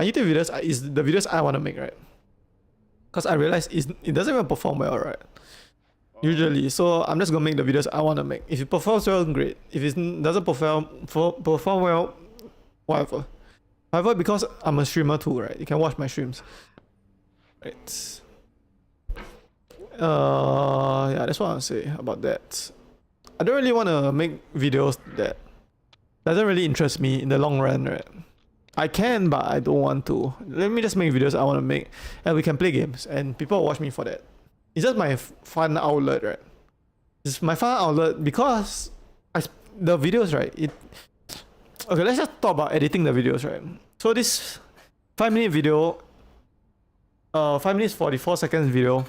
YouTube videos is the videos I want to make, right? Because I realize it doesn't even perform well, right? Usually, so I'm just gonna make the videos I want to make. If it performs well, great. If it doesn't perform well, whatever. However, because I'm a streamer too, right? You can watch my streams, right? Yeah, that's what I'll say about that. I don't really want to make videos that doesn't really interest me in the long run, right? I can, but I don't want to. Let me just make videos I want to make, and we can play games, and people watch me for that. It's just my fun outlet, right? It's my fun outlet because the videos, right? Okay, let's just talk about editing the videos, right? So this 5-minute video, 5 minutes 44 seconds video,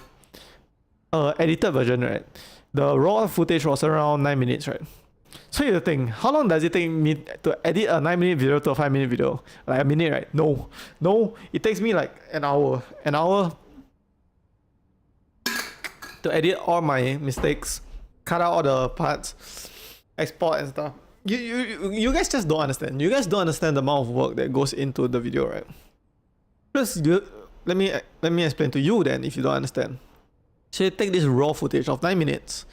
edited version, right? The raw footage was around 9 minutes, right? So here's the thing, how long does it take me to edit a 9-minute video to a 5-minute video? Like a minute, right? No, it takes me like an hour to edit all my mistakes, cut out all the parts, export and stuff. You guys just don't understand. You guys don't understand the amount of work that goes into the video, right? Plus, let me explain to you then if you don't understand. So you take this raw footage of 9 minutes,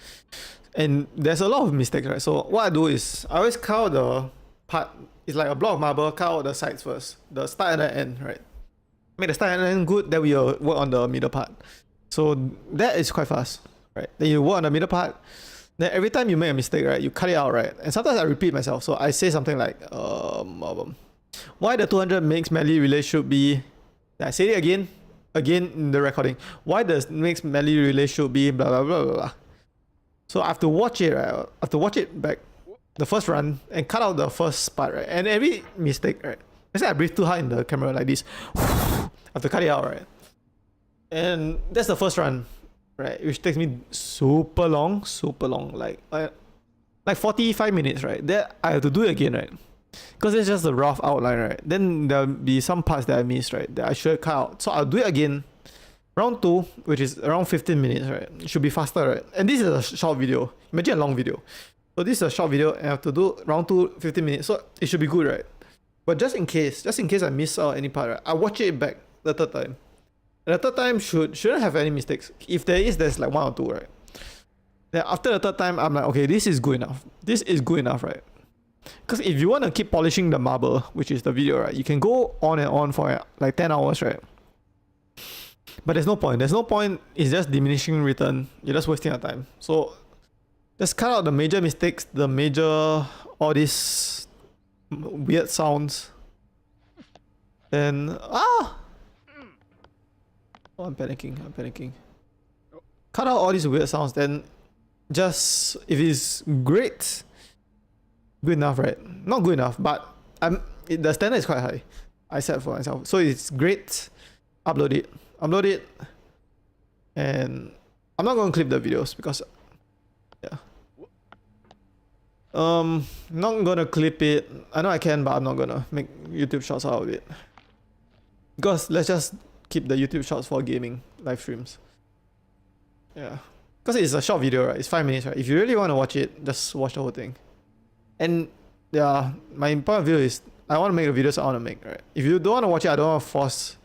and there's a lot of mistakes, right? So what I do is I always cut out the part. It's like a block of marble. Cut out the sides first, the start and the end, right? Make the start and the end good. Then we work on the middle part. So that is quite fast, right? Then you work on the middle part. Then every time you make a mistake, right, you cut it out, right? And sometimes I repeat myself. So I say something like, why the 200 mixed medley relay should be. Then I say it again in the recording. Why the mixed medley relay should be blah blah blah blah blah. So I have to watch it, right? I have to watch it back, the first run, and cut out the first part, right? And every mistake, right? Let's say I breathe too hard in the camera like this. I have to cut it out, right? And that's the first run, right? Which takes me super long, like 45 minutes, right? Then I have to do it again, right? Because it's just a rough outline, right? Then there'll be some parts that I missed, right? That I should cut out. So I'll do it again. Round 2, which is around 15 minutes, right? It should be faster, right? And this is a short video. Imagine a long video. So this is a short video and I have to do round 2, 15 minutes. So it should be good, right? But just in case I miss out any part, right? I watch it back the third time. And the third time shouldn't have any mistakes. If there is, there's like 1 or 2, right? Then after the third time, I'm like, okay, this is good enough. This is good enough, right? Because if you want to keep polishing the marble, which is the video, right? You can go on and on for like 10 hours, right? But there's no point. There's no point. It's just diminishing return. You're just wasting your time. So just cut out the major mistakes, all these weird sounds. And oh, I'm panicking. Cut out all these weird sounds. Then just if it's great, good enough, right? Not good enough, but the standard is quite high. I set for myself. So it's great. Upload it, and I'm not gonna clip the videos because yeah, not gonna clip it. I know I can, but I'm not gonna make YouTube shorts out of it because let's just keep the YouTube shorts for gaming live streams. Yeah, because it's a short video, right? It's 5 minutes, right? If you really want to watch it, just watch the whole thing. And yeah, my point of view is I want to make the videos I want to make, right? If you don't want to watch it, I don't want to force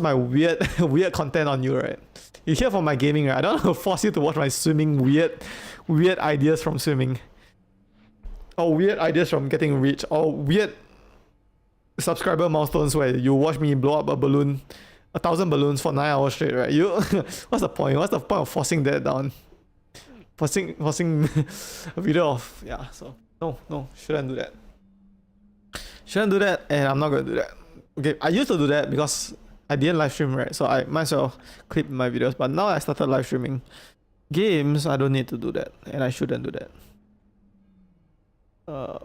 my weird content on you, right? You hear from my gaming, right? I don't want to force you to watch my swimming weird ideas from swimming, or weird ideas from getting rich, or weird subscriber milestones where you watch me blow up a balloon, 1,000 balloons for 9 hours straight, right? What's the point? What's the point of forcing that down? Forcing a video of, yeah. So no, shouldn't do that, and I'm not gonna do that. Okay, I used to do that because I didn't live stream, right? So I might as well clip my videos. But now I started live streaming. Games, I don't need to do that, and I shouldn't do that.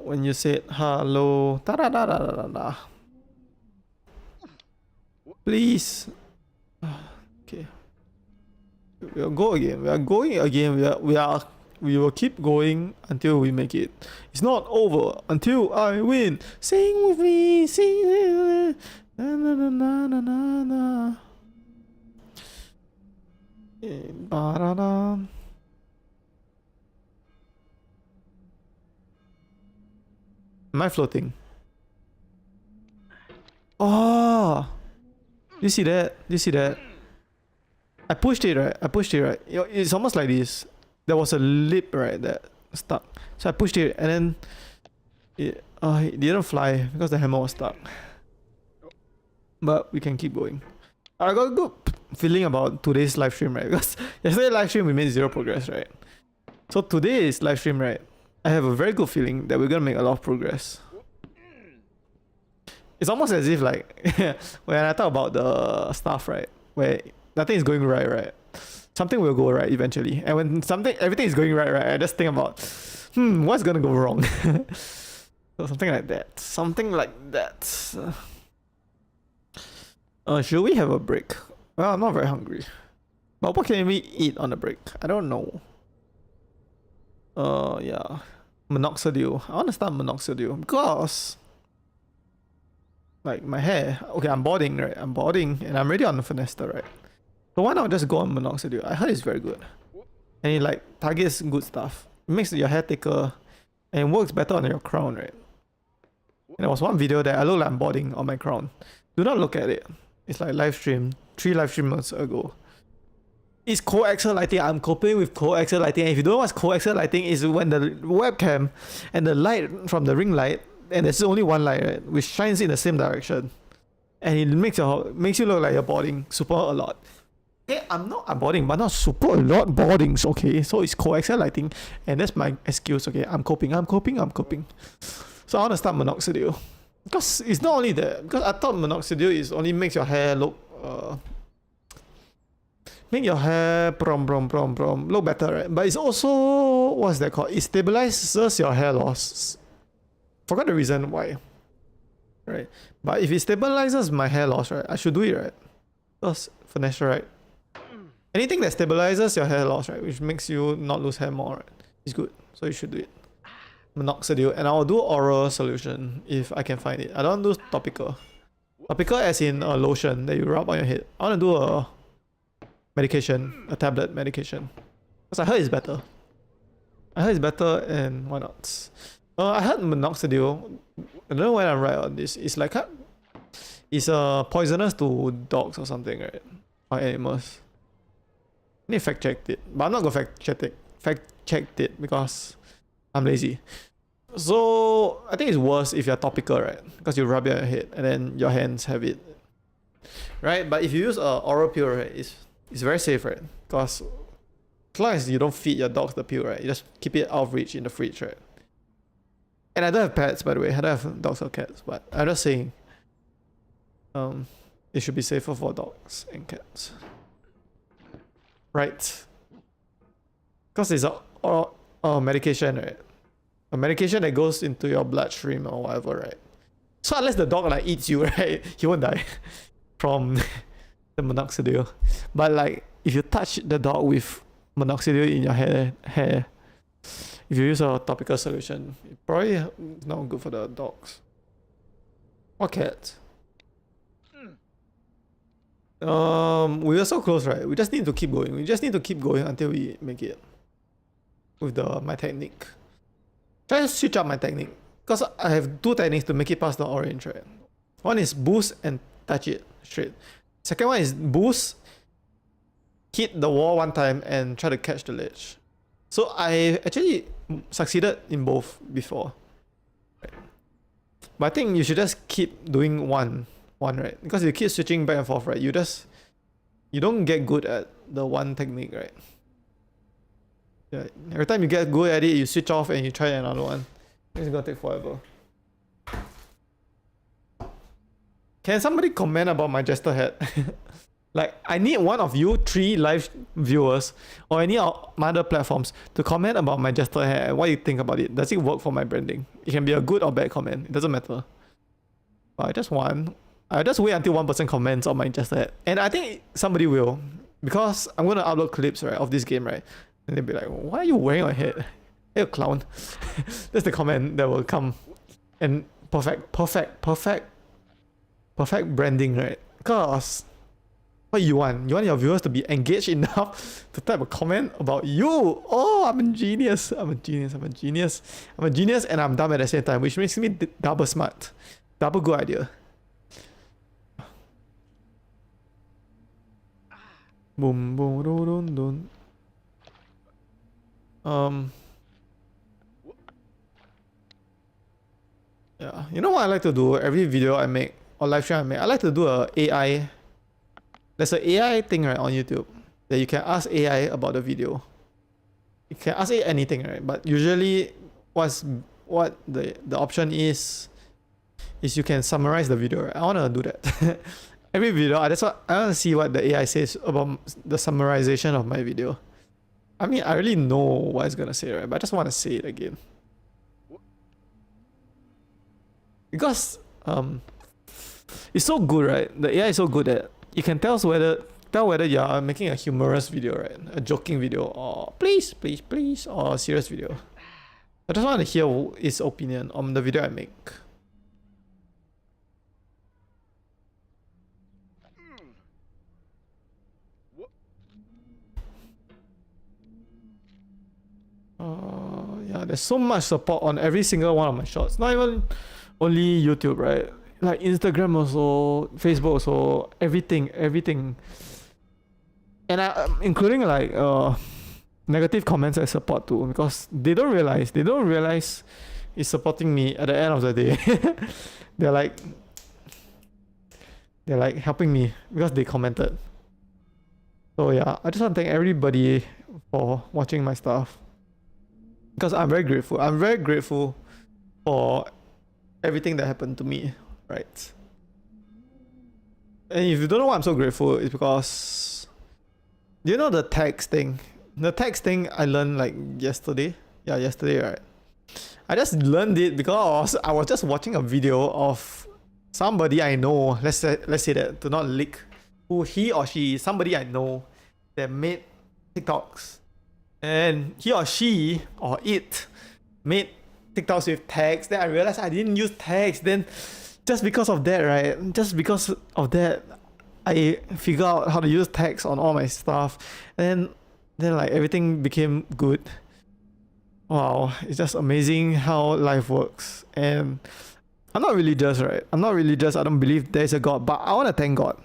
When you said hello, da da da da da da. Please. Okay. We'll go again. We are going again. We will keep going until we make it. It's not over until I win. Sing with me, sing. Na na na na na na na. Ba-da-da. Am I floating? Oh, you see that? You see that? I pushed it, right? I pushed it, right? It's almost like this. There was a lip, right, that stuck. So I pushed it, and then it didn't fly because the hammer was stuck. But we can keep going. I got a good feeling about today's live stream, right? Because yesterday live stream we made 0 progress, right? So today's live stream, right? I have a very good feeling that we're gonna make a lot of progress. It's almost as if like when I talk about the stuff, right, where nothing is going right, right? Something will go right eventually. And when everything is going right, right, I just think about, what's gonna go wrong? So something like that. Something like that. Should we have a break? Well, I'm not very hungry. But what can we eat on the break? I don't know. Yeah. Minoxidil. I want to start minoxidil because like my hair. Okay, I'm balding, right? I'm balding and I'm already on the Finesta, right? So why not just go on minoxidil? I heard it's very good. And it like targets good stuff. It makes your hair thicker and it works better on your crown, right? And there was one video that I look like I'm balding on my crown. Do not look at it. It's like live stream. 3 live streamers ago. It's coaxial lighting. I'm coping with coaxial lighting. And if you don't know what's coaxial lighting, is when the webcam and the light from the ring light, and there's only one light, right, which shines in the same direction, and it makes you look like you're balding super a lot. Okay, I'm balding, but not super a lot baldings. Okay, so it's coaxial lighting, and that's my excuse. Okay, I'm coping. So I want to start minoxidil because it's not only that. Because I thought minoxidil is only makes your hair look make your hair look better, right? But it's also, what's that called? It stabilizes your hair loss. Forgot the reason why, right? But if it stabilizes my hair loss, right, I should do it, right? Because Finesta, right? Anything that stabilizes your hair loss, right, which makes you not lose hair more, right, is good. So you should do it. Minoxidil, and I'll do oral solution if I can find it. I don't do topical. Topical as in a lotion that you rub on your head. I want to do a medication, a tablet medication. Because I heard it's better. And why not? I heard minoxidil. I don't know when I'm right on this. It's like it's poisonous to dogs or something, right? Or animals. I need to fact check it, but I'm not gonna fact check it because I'm lazy. So I think it's worse if you're topical, right? Because you rub it on your head and then your hands have it, right? But if you use a oral pill, right, it's very safe, right? Because as long as you don't feed your dogs the pill, right, you just keep it out of reach in the fridge, right? And I don't have pets, by the way. I don't have dogs or cats, but I'm just saying, it should be safer for dogs and cats, right? Because it's a medication, right? A medication that goes into your bloodstream or whatever, right? So unless the dog like eats you, right, he won't die from the minoxidil. But like if you touch the dog with minoxidil in your hair, if you use a topical solution, it's probably not good for the dogs or cats. We are so close, right? We just need to keep going. We just need to keep going until we make it with my technique. Try to switch up my technique because I have 2 techniques to make it past the orange, right? One is boost and touch it straight. Second one is boost, hit the wall 1 time and try to catch the ledge. So I actually succeeded in both before, right? But I think you should just keep doing one, right? Because if you keep switching back and forth, right, you don't get good at the one technique, right? Yeah, every time you get good at it, you switch off and you try another one. It's gonna take forever. Can somebody comment about my jester hat? Like, I need one of you 3 live viewers or any other platforms to comment about my Jester hair and what you think about it. Does it work for my branding? It can be a good or bad comment. It doesn't matter. But I just wait until one person comments on my Jester hair. And I think somebody will. Because I'm going to upload clips, right, of this game, right? And they'll be like, why are you wearing a head? Hey, a clown. That's the comment that will come. And perfect branding, right? Because what you want? You want your viewers to be engaged enough to type a comment about you. Oh, I'm a genius. I'm a genius and I'm dumb at the same time, which makes me double smart. Double good idea. Boom, boom, dun, dun, dun. Yeah, you know what I like to do every video I make or live stream I make? I like to do a AI. There's an AI thing, right, on YouTube that you can ask AI about the video. You can ask it anything, right? But usually, what the option is you can summarize the video. Right? I wanna do that. Every video, I wanna see what the AI says about the summarization of my video. I mean, I already know what it's gonna say, right? But I just wanna say it again. Because it's so good, right? The AI is so good that you can tell whether you are making a humorous video, right? A joking video, or please, or a serious video. I just want to hear his opinion on the video I make. Yeah, there's so much support on every single one of my shots. Not even only YouTube, right? Like Instagram also, Facebook also, everything. And including like negative comments I support too, because they don't realize it's supporting me at the end of the day. they're like helping me because they commented. So yeah, I just want to thank everybody for watching my stuff, because I'm very grateful for everything that happened to me, right? And if you don't know why I'm so grateful, it's because, do you know the tags thing? The tags thing I learned like yesterday. Yeah, yesterday, right? I just learned it because I was just watching a video of somebody I know. Let's say that, to not leak who he or she is. Somebody I know that made TikToks, and he or she or it made TikToks with tags. Then I realized I didn't use tags. Then just because of that, right? I figured out how to use tags on all my stuff, and then like everything became good. Wow, it's just amazing how life works. And I'm not religious, right? I don't believe there's a God, but I want to thank God.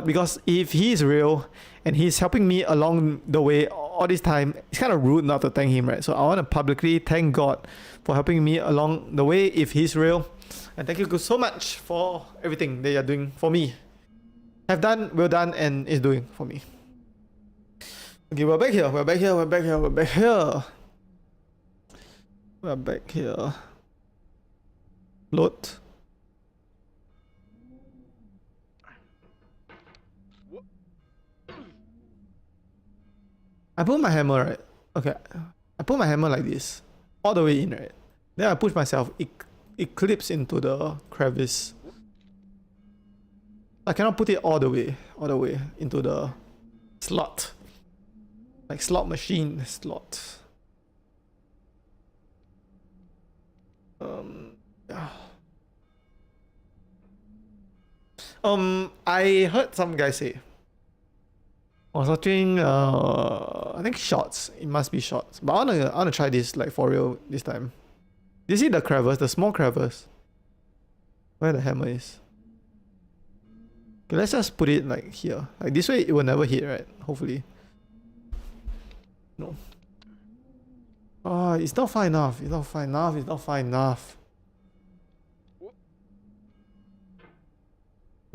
Because if He is real and He's helping me along the way all this time, it's kind of rude not to thank Him, right? So I want to publicly thank God for helping me along the way if He's real. And thank you so much for everything that you're doing for me. Have done, will done, and is doing for me. Okay, we're back here. Load. I put my hammer, right? Okay. I put my hammer like this, all the way in, right? Then I push myself. It clips into the crevice. I cannot put it all the way into the slot. Like slot machine slot. I heard some guy say, I was watching I think shots. It must be shots. But I wanna try this like for real this time. Do you see the crevice, the small crevice? Where the hammer is? Okay, let's just put it like here. Like this way it will never hit, right? Hopefully. No. Oh, it's not far enough.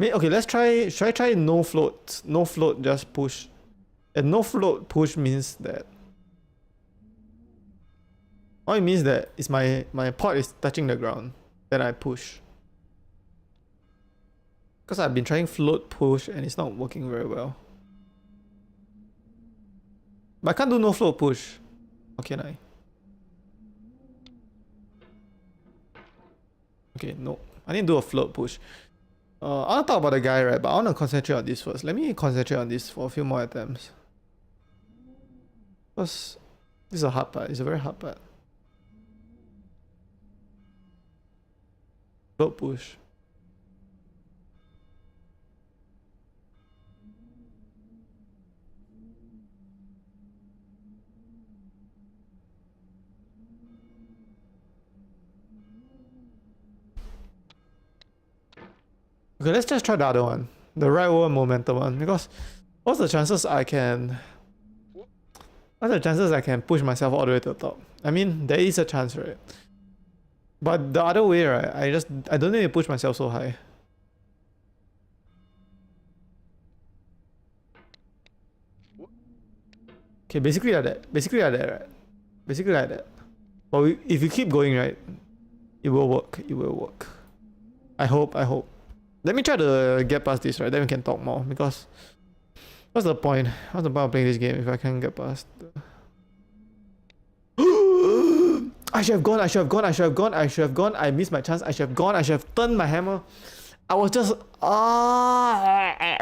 Okay, let's try. Should I try no float? No float, just push. And no float push means that. Oh, it means that it's my pot is touching the ground. Then I push. Because I've been trying float push and it's not working very well. But I can't do no float push. How can I? Okay, no. I need to do a float push. I want to talk about the guy, right? But I want to concentrate on this first. Let me concentrate on this for a few more attempts. Because this is a hard part. It's a very hard part. Float push. Okay, let's just try the other one. The right one momentum one. Because what's the chances I can push myself all the way to the top? I mean, there is a chance, right? But the other way, right? I don't need to push myself so high. Okay, basically like that. Basically like that, right? Basically like that. But if you keep going, right, it will work. It will work. I hope. Let me try to get past this, right? Then we can talk more. Because what's the point? What's the point of playing this game if I can't get past? I should have gone. I missed my chance. I should have turned my hammer. I was just I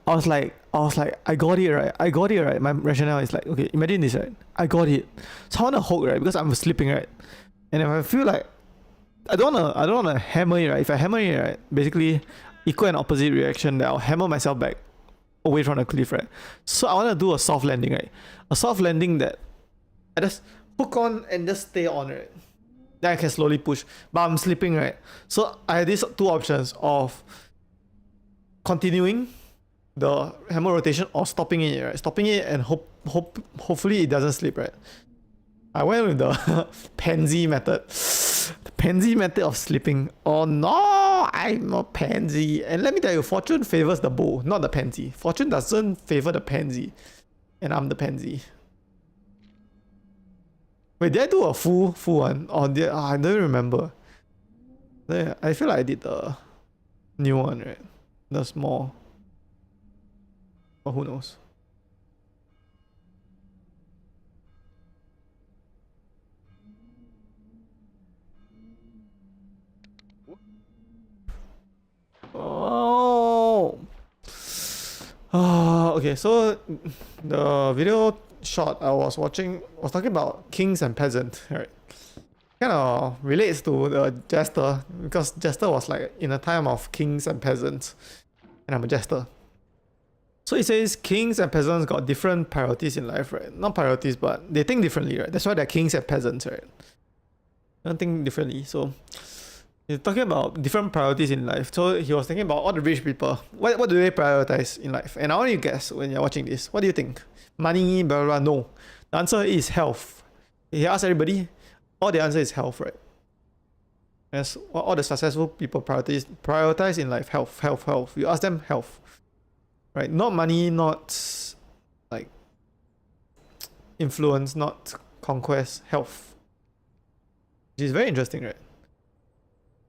was like, I got it right. My rationale is like, okay, imagine this, right? I got it. So I want to hook, right? Because I'm sleeping, right? And if I feel like I don't wanna hammer it, right? If I hammer it, right, basically equal and opposite reaction that I'll hammer myself back away from the cliff, right? So I wanna do a soft landing, right? A soft landing that I just hook on and just stay on, right? Then I can slowly push. But I'm sleeping, right? So I had these two options of continuing the hammer rotation or stopping it, right? Stopping it and hopefully it doesn't slip, right? I went with the pansy method. The pansy method of sleeping. Oh no, I'm a pansy. And let me tell you, fortune favors the bow, not the pansy. Fortune doesn't favor the pansy. And I'm the pansy. Wait, did I do a full one? Or I don't remember. I feel like I did the new one, right? The small. But who knows? Oh. Okay, so the video shot I was watching was talking about kings and peasants, right? Kind of relates to the jester because jester was like in a time of kings and peasants, and I'm a jester. So it says kings and peasants got different priorities in life, right? Not priorities, but they think differently, right? That's why they're kings and peasants, right? They don't think differently. So he's talking about different priorities in life. So he was thinking about all the rich people. What do they prioritize in life? And I want you to guess when you're watching this. What do you think? Money, blah, blah, blah. No. The answer is health. He asked everybody, all the answer is health, right? Yes, all the successful people prioritize in life health. You ask them health, right? Not money, not like influence, not conquest, health. Which is very interesting, right?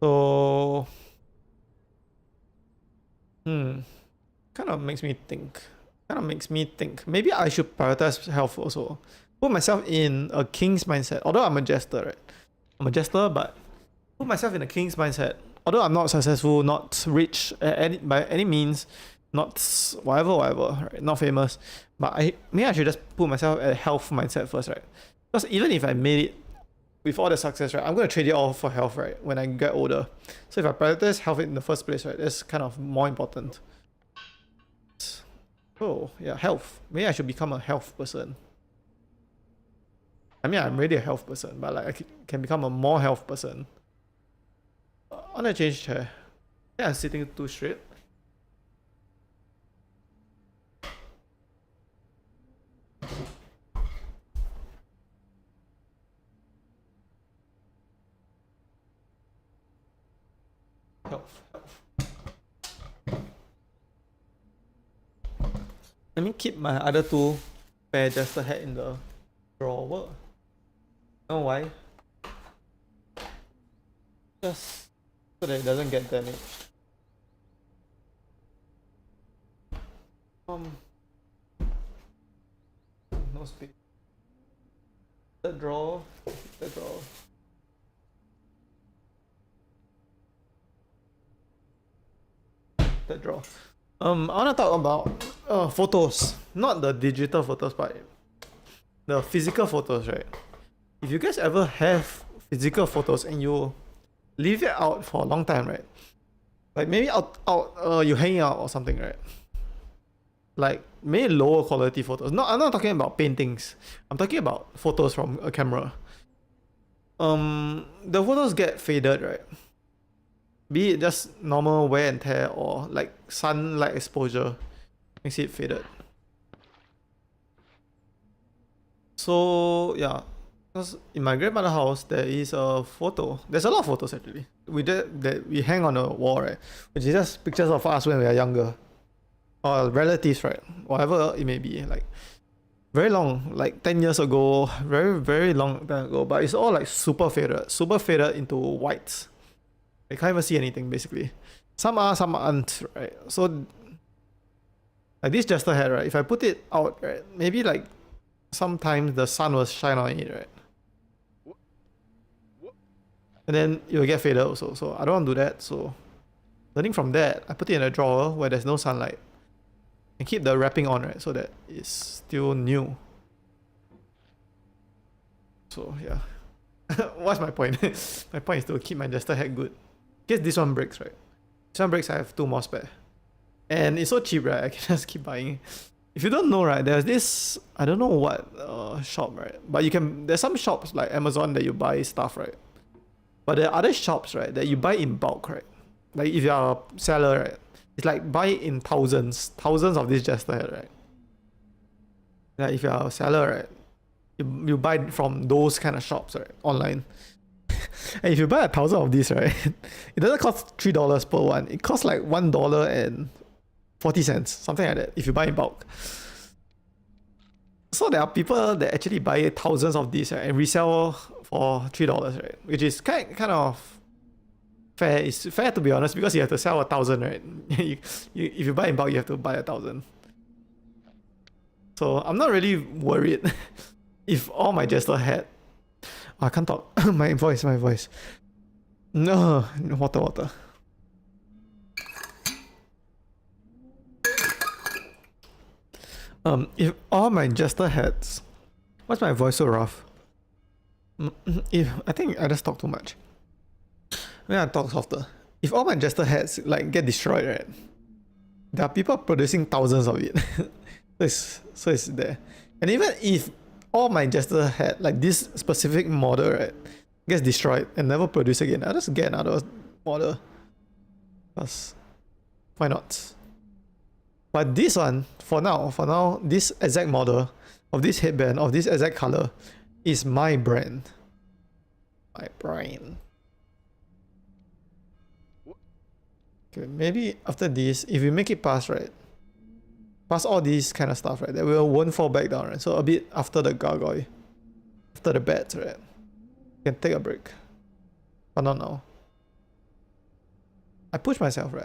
So, kind of makes me think. Maybe I should prioritize health also. Put myself in a king's mindset. Although I'm a jester, right? I'm a jester, but put myself in a king's mindset. Although I'm not successful, not rich by any means, not whatever, right? Not famous. But maybe I should just put myself at a health mindset first, right? Because even if I made it with all the success, right, I'm going to trade it all for health, right, when I get older. So if I prioritize health in the first place, right, that's kind of more important. Oh, yeah, health. Maybe I should become a health person. I mean, I'm already a health person, but like I can become a more health person. I want to change chair. Yeah, I'm sitting too straight. Health. Let me keep my other two pair jester hat in the drawer. Know why? Just so that it doesn't get damaged. No speed. The draw. The draw. The draw. I wanna talk about photos. Not the digital photos, but the physical photos, right? If you guys ever have physical photos and you leave it out for a long time, right? Like maybe you hang it out or something, right? Like maybe lower quality photos. No, I'm not talking about paintings. I'm talking about photos from a camera. The photos get faded, right? Be it just normal wear and tear or like sunlight exposure makes it faded. So yeah, because in my grandmother's house there is a photo. There's a lot of photos actually. That we hang on the wall, right? Which is just pictures of us when we are younger, or relatives, right? Whatever it may be, like very long, like 10 years ago, very long time ago. But it's all like super faded into whites. I can't even see anything basically. Some are, some aren't, right? So like this Jester hat, right? If I put it out, right, maybe like sometimes the sun will shine on it, right? And then it will get faded also. So I don't want to do that. So learning from that, I put it in a drawer where there's no sunlight. And keep the wrapping on, right? So that it's still new. So yeah. What's my point? My point is to keep my Jester hat good. In case this one breaks, right? This one breaks, I have 2 more spare. And it's so cheap, right? I can just keep buying. If you don't know, right, there's this, I don't know what shop, right? But there's some shops like Amazon that you buy stuff, right? But there are other shops, right, that you buy in bulk, right? Like if you're a seller, right? It's like buy in thousands of this Jester hat, right? Like if you're a seller, right? You buy from those kind of shops, right? Online. And if you buy 1,000 of these, right? It doesn't cost $3 per one. It costs like $1.40, something like that, if you buy in bulk. So there are people that actually buy thousands of these, right, and resell for $3, right? Which is kind of fair. It's fair to be honest because you have to sell 1,000, right? If you buy in bulk, you have to buy 1,000. So I'm not really worried if all my Jester had. Oh, I can't talk. my voice. No, water. If all my Jester hats, why's my voice so rough? If I think I just talk too much. When I talk softer. If all my Jester hats like get destroyed, right? There are people producing thousands of it. so it's there. And even if all my Jester hat, like this specific model, right, gets destroyed and never produced again, I'll just get another model. Because why not? But this one, for now, this exact model of this headband, of this exact color, is my brand. My brand. Okay, maybe after this, if we make it past, right? Past all these kind of stuff, right? That we won't fall back down, right? So a bit after the gargoyle. After the bats, right? You can take a break. But not now. I push myself, right?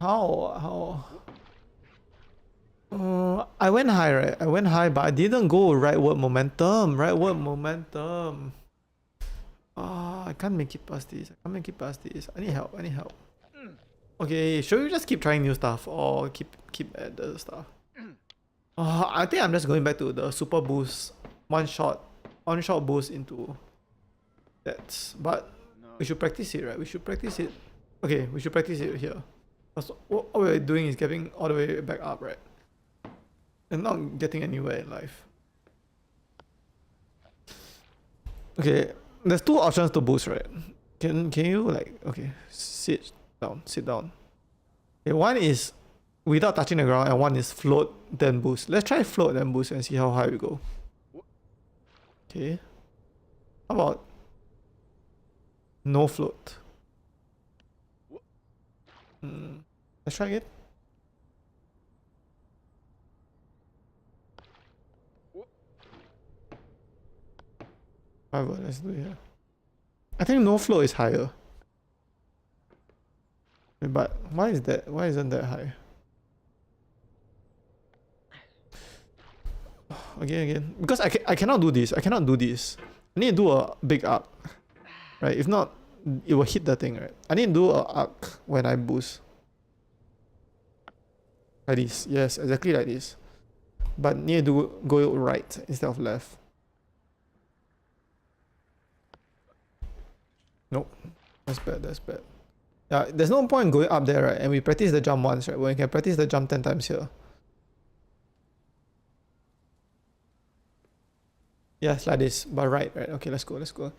How? I went high, right? I went high, but I didn't go rightward momentum. I can't make it past this. I need help. Okay, should we just keep trying new stuff or keep at the stuff? I think I'm just going back to the super boost, one shot boost into that. But we should practice it, right? Okay, we should practice it here. Because what we're doing is getting all the way back up, right? And not getting anywhere in life. Okay, there's 2 options to boost, right? Can you like, okay, sit down. Okay, one is without touching the ground and one is float then boost. Let's try float then boost and see how high we go. Okay. How about no float? Let's try it. Whatever, let's do it here. I think no flow is higher. But why is that? Why isn't that high? Again. Because I cannot do this. I cannot do this. I need to do a big arc. Right? If not, it will hit the thing, right? I need to do a arc when I boost. Like this. Yes, exactly like this. But need to go right instead of left. Nope. That's bad, that's bad. Yeah, there's no point going up there, right? And we practice the jump once, right? When we can practice the jump 10 times here. Yeah, it's like this. But right. Okay, let's go.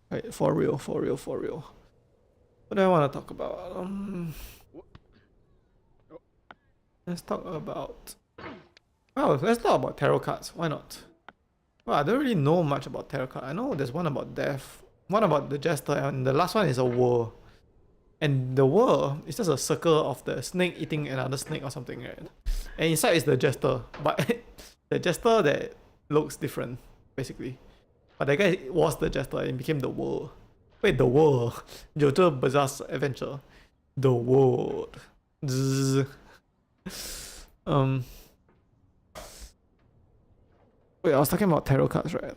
Right, for real. What do I want to talk about? Let's talk about... Oh, let's talk about tarot cards. Why not? Well, I don't really know much about tarot cards. I know there's one about death, one about the jester, and the last one is a whirl. And the whirl is just a circle of the snake eating another snake or something, right? And inside is the jester, but the jester that looks different, basically. But that guy was the jester and became the whirl. Wait, the whirl. JoJo Bizarre Adventure. The world. Wait, I was talking about tarot cards, right?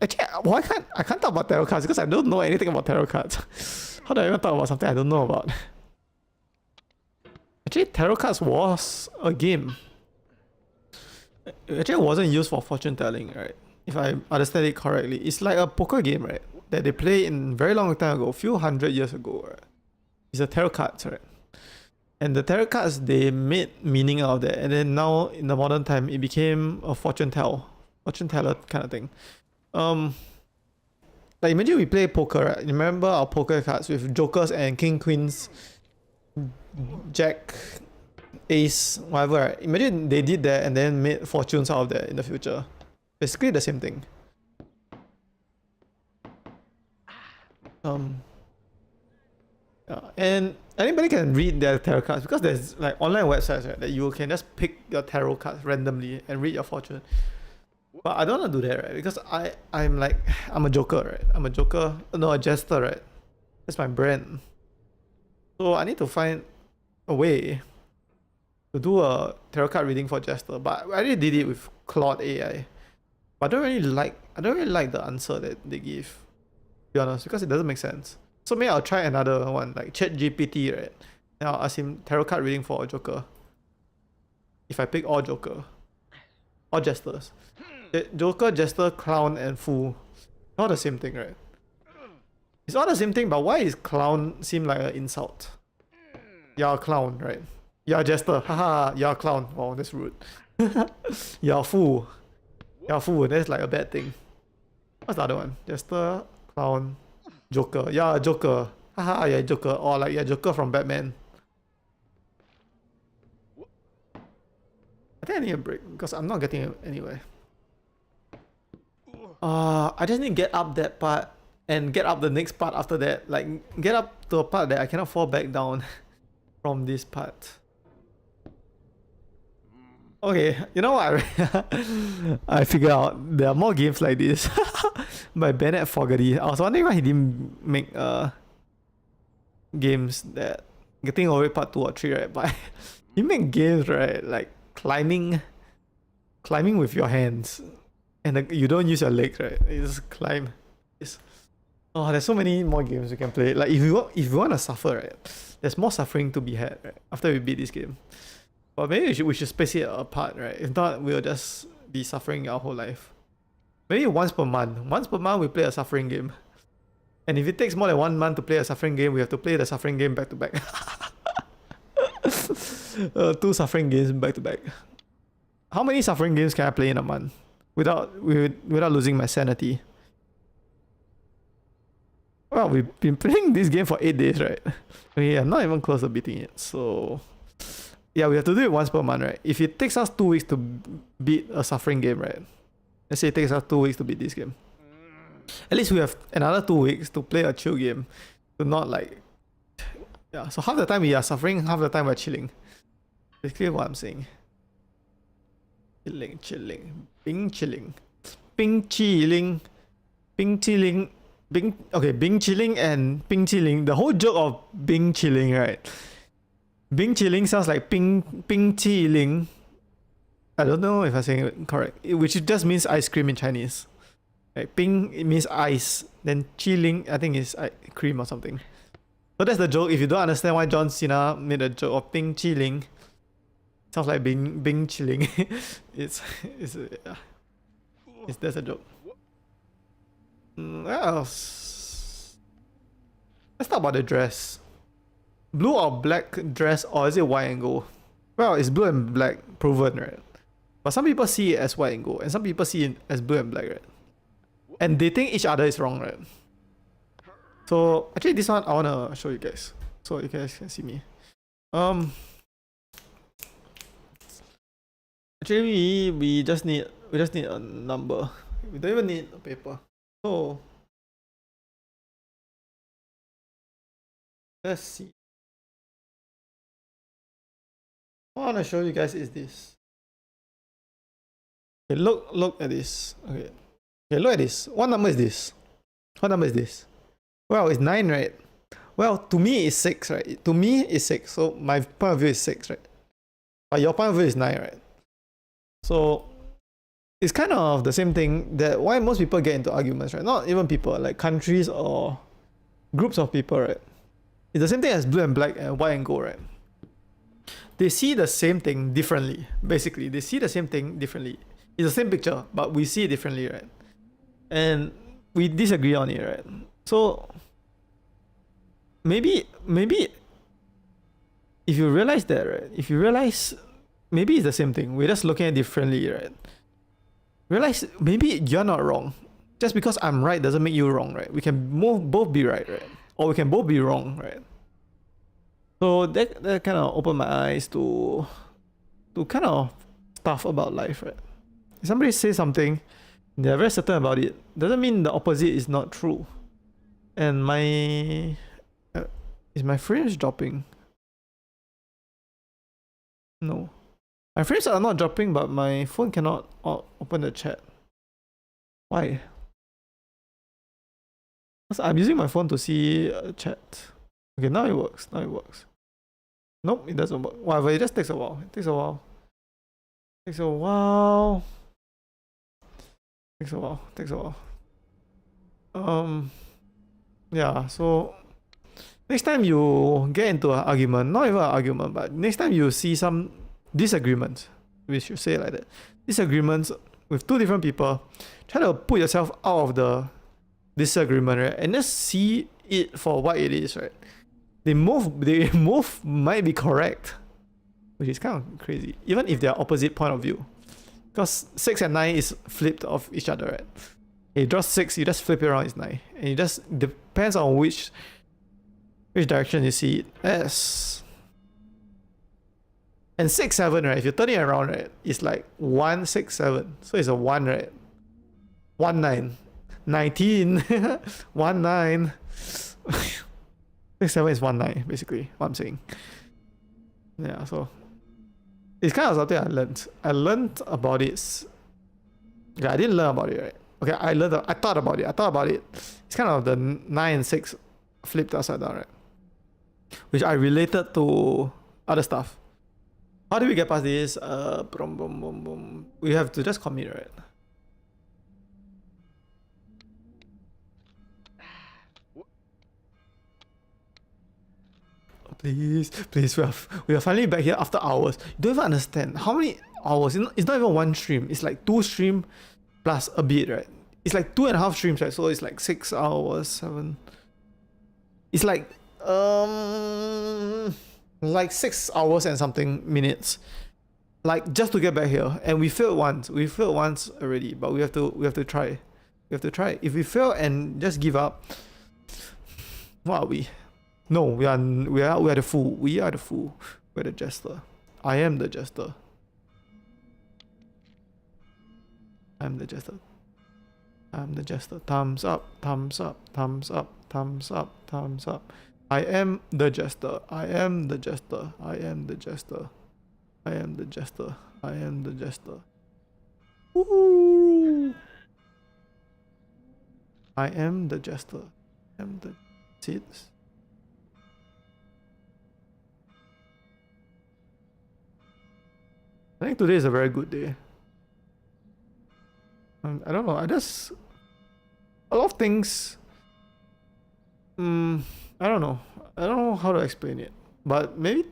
Actually, why can't I can't talk about tarot cards because I don't know anything about tarot cards. How do I even talk about something I don't know about? Actually, tarot cards was a game. Actually, it wasn't used for fortune telling, right? If I understand it correctly, it's like a poker game, right? That they play in very long time ago, a few hundred years ago, right? It's a tarot cards, right? And the tarot cards, they made meaning out of that. And then now, in the modern time, it became a fortune teller kind of thing. Like imagine we play poker, right? Remember our poker cards with jokers and king, queens, jack, ace, whatever, right? Imagine they did that and then made fortunes out of that in the future. Basically the same thing. And anybody can read their tarot cards because there's like online websites, right, that you can just pick your tarot cards randomly and read your fortune. But I don't want to do that, right? Because I'm a joker, right? I'm a joker. No, a jester, right? That's my brand. So I need to find a way to do a tarot card reading for jester. But I already did it with Claude AI. But I don't really like the answer that they give, to be honest, because it doesn't make sense. So maybe I'll try another one, like ChatGPT, right? And I'll ask him tarot card reading for a joker. If I pick all joker. All jesters. Joker, jester, clown, and fool. All the same thing, right? It's all the same thing, but why is clown seem like an insult? You're a clown, right? You're a jester. Haha, you're a clown. Wow, that's rude. You're a fool. You're a fool. That's like a bad thing. What's the other one? Jester, clown, joker. You're a joker. Haha, you're a joker. Or like you're a joker from Batman. I think I need a break because I'm not getting anywhere. I just need to get up that part and get up the next part after that. Like, get up to a part that I cannot fall back down from this part. Okay, you know what? I figured out there are more games like this by Bennett Fogarty. I was wondering why he didn't make games that Getting Over It Part 2 or 3, right? But he made games, right? Like climbing with your hands. And you don't use your legs, right? You just climb. Oh, there's so many more games you can play. Like if you want to suffer, right? There's more suffering to be had, right? After we beat this game. But maybe we should space it apart, right? If not, we'll just be suffering our whole life. Maybe once per month. Once per month we play a suffering game. And if it takes more than 1 month to play a suffering game, we have to play the suffering game back to back. 2 suffering games back to back. How many suffering games can I play in a month without losing my sanity? Well, we've been playing this game for 8 days, right? Okay, I'm not even close to beating it. So yeah, we have to do it once per month, right? If it takes us 2 weeks to beat a suffering game, right? Let's say it takes us 2 weeks to beat this game. At least we have another 2 weeks to play a chill game. To not like... Yeah, so half the time we are suffering, half the time we're chilling. Basically what I'm saying. Chilling. Bing chilling. Bing chilling. Bing chilling. Bing chilling and ping chilling. The whole joke of Bing chilling, right? Bing chilling sounds like ping chilling. I don't know if I'm saying it correct, which just means ice cream in Chinese. Like ping, it means ice. Then chilling, I think is cream or something. So that's the joke. If you don't understand why John Cena made a joke of ping chilling, sounds like Bing chilling. it's that's a joke. What else? Let's talk about the dress. Blue or black dress, or is it white and gold? Well, it's blue and black, proven, right? But some people see it as white and gold, and some people see it as blue and black, right? And they think each other is wrong, right? So actually, this one I wanna show you guys, so you guys can see me. Actually, we just need a number. We don't even need a paper. So let's see. What I want to show you guys is this. Okay, look at this. Okay, look at this. What number is this? What number is this? Well, it's 9, right? Well, to me it's 6, right? To me it's 6. So my point of view is 6, right? But your point of view is 9, right? So it's kind of the same thing that why most people get into arguments, right? Not even people, like countries or groups of people, right? It's the same thing as blue and black and white and gold, right? They see the same thing differently. Basically, they see the same thing differently. It's the same picture, but we see it differently, right? And we disagree on it, right? So maybe if you realize that, right? If you realize maybe it's the same thing, we're just looking at it differently, right? Realize maybe you're not wrong. Just because I'm right doesn't make you wrong, right? We can both be right, right? Or we can both be wrong, right? So that kind of opened my eyes to kind of stuff about life, right? If somebody says something, they're very certain about it, doesn't mean the opposite is not true. And my is my frames dropping? No, my frames are not dropping, but my phone cannot open the chat. Why? I'm using my phone to see chat. Okay, now it works. Nope, it doesn't work. Whatever, it just takes a while. Takes a while. Yeah, so next time you get into an argument, not even an argument, but next time you see some disagreements, we should say it like that, disagreements with two different people, try to put yourself out of the disagreement, right? And just see it for what it is, right? They both might be correct, which is kind of crazy, even if they're opposite point of view. Because 6 and 9 is flipped of each other, right? You draw 6, you just flip it around, it's 9. And it just depends on which direction you see it as. And 6, 7, right? If you turn it around, right, it's like 1, 6, 7. So it's a 1, right? 1, 9. 19. 1, 9. 6, 7 is 1, 9, basically, what I'm saying. Yeah, so it's kind of something I learned. I learned about it. Okay, I didn't learn about it, right? Okay, I thought about it. It's kind of the 9 and 6 flipped upside down, right? Which I related to other stuff. How do we get past this? We have to just commit, right? Please, we are finally back here after hours. You don't even understand how many hours. It's not even one stream. It's like 2 streams plus a bit, right? It's like 2.5 streams, right? So it's like 6 hours, 7. It's like 6 hours and something minutes, like just to get back here. And we failed once. Already, but we have to try. If we fail and just give up, what are we? No, we are the fool. We are the fool. We're the jester. I am the jester. I'm the jester. Thumbs up. I am the jester. Woo! I am the jester. I am the seeds. I think today is a very good day. I don't know. I just a lot of things. I don't know. I don't know how to explain it, but maybe.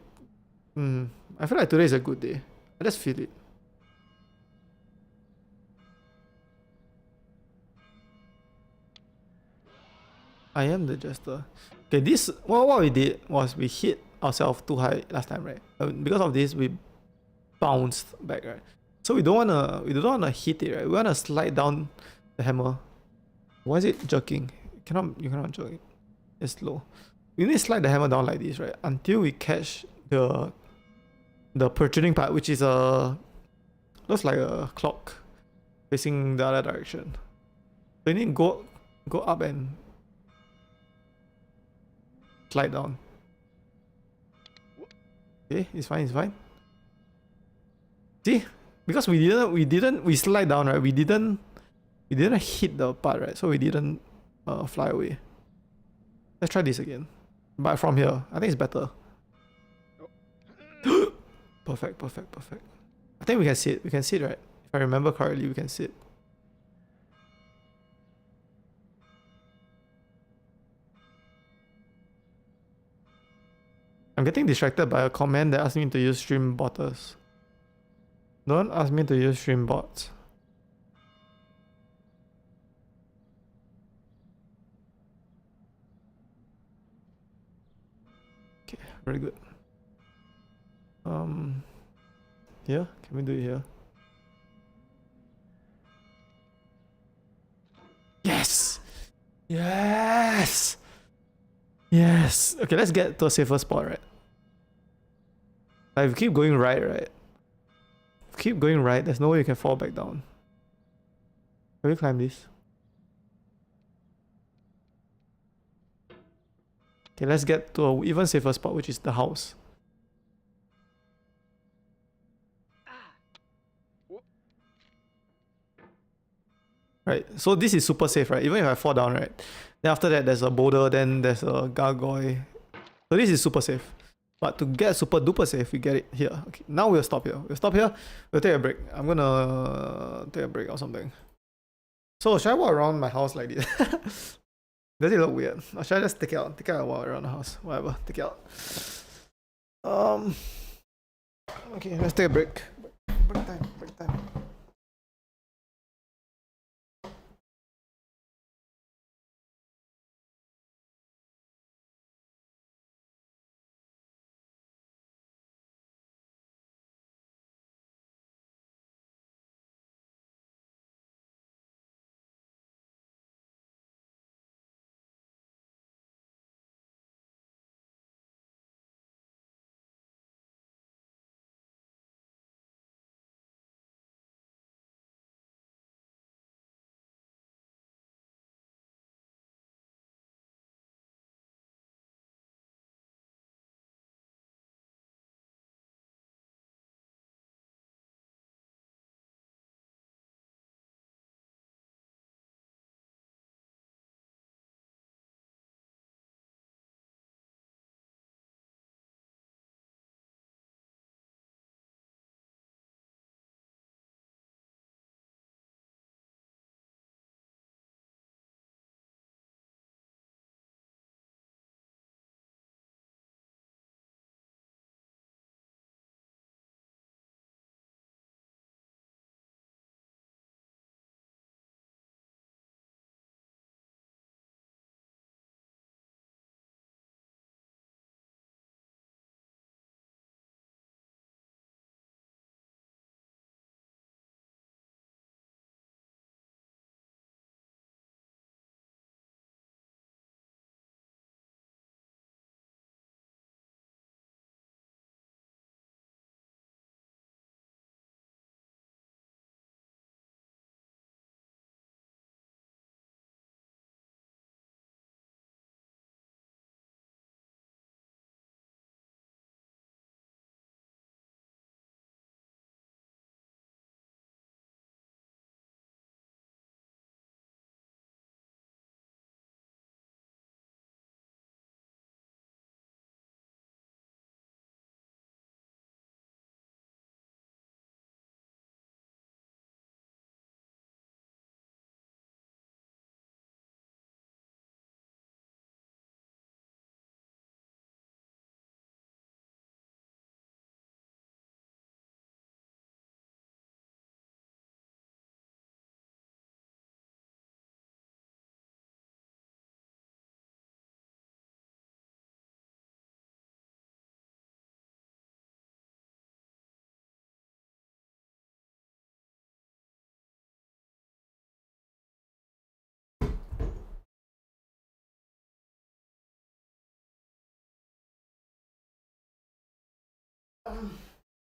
I feel like today is a good day. I just feel it. I am the jester. Okay, this what we did was we hit ourselves too high last time, right? Because of this, we bounced back, right? So we don't wanna hit it, right? We wanna slide down the hammer. Why is it jerking? You cannot jerk it. It's slow. We need to slide the hammer down like this, right? Until we catch the protruding part, which is looks like a clock facing the other direction. So you need to go up and slide down. Okay, it's fine, it's fine. See? Because we slide down, right? We didn't hit the part, right? So we didn't fly away. Let's try this again. But from here, I think it's better. Perfect, perfect, perfect. I think we can sit. We can sit, right? If I remember correctly, we can sit. I'm getting distracted by a comment that asked me to use stream botters. Don't ask me to use stream bots. Okay, very good. Here? Can we do it here? Yes! Yes! Yes! Okay, let's get to a safer spot, right? Like, if we keep going right, right? If we keep going right, there's no way you can fall back down. Can we climb this? Okay, let's get to an even safer spot, which is the house. Right, so this is super safe, right? Even if I fall down, right? Then after that, there's a boulder, then there's a gargoyle. So this is super safe. But to get super duper safe, we get it here. Okay, now we'll stop here. We'll stop here. We'll take a break. I'm gonna take a break or something. So should I walk around my house like this? Does it look weird? Or should I just take out a walk around the house? Whatever, take it out. Okay, let's take a break. Break time.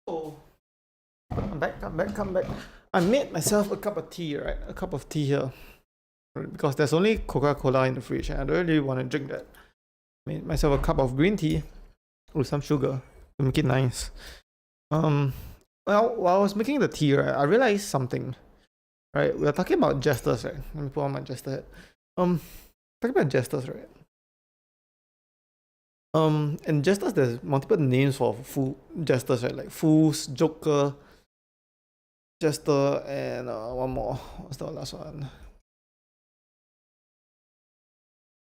Oh, come back. I made myself a cup of tea, right? A cup of tea here. Because there's only Coca-Cola in the fridge and I don't really want to drink that. Made myself a cup of green tea with some sugar to make it nice. Well, while I was making the tea, right, I realized something. Right, we are talking about jesters, right? Let me put on my jester hat. Talking about jesters, right? And jesters, there's multiple names for jesters, right? Like fools, joker, jester, and one more. What's the last one?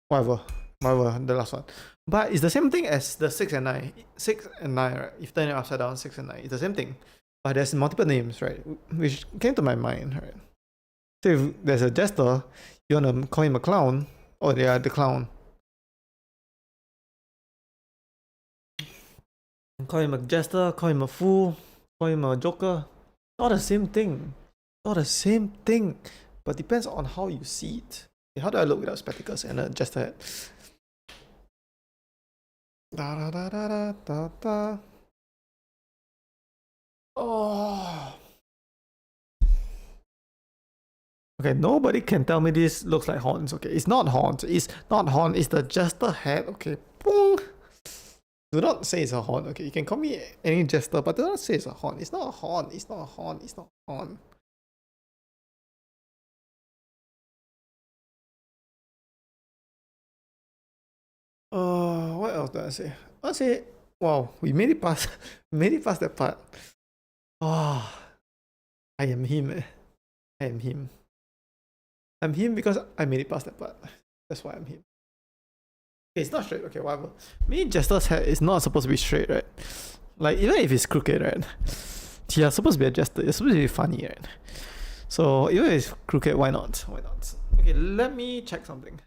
Whatever, the last one. But it's the same thing as the 6 and 9. 6 and 9, right? If turn it upside down, 6 and 9. It's the same thing. But there's multiple names, right? Which came to my mind, right? So if there's a jester, you want to call him a clown, or they are the clown. Call him a jester, call him a fool, call him a joker. Not the same thing. Not the same thing. But depends on how you see it. Okay, how do I look without spectacles and a jester hat? Da da da da da da da. Oh. Okay, nobody can tell me this looks like horns. Okay, it's not horns. It's not horn. It's the jester hat. Okay, boom. Do not say it's a horn. Okay, you can call me any jester, but do not say it's a horn. It's not a horn. It's not a horn. It's not a horn. What else do I say? I say, wow, we made it past, made it past that part. Oh, I am him. I am him. I'm him because I made it past that part. That's why I'm him. Okay, it's not straight. Okay, whatever. Me, Jester's hat is not supposed to be straight, right? Like, even if it's crooked, right? You're supposed to be a jester. You're supposed to be funny, right? So, even if it's crooked, why not? Why not? Okay, let me check something.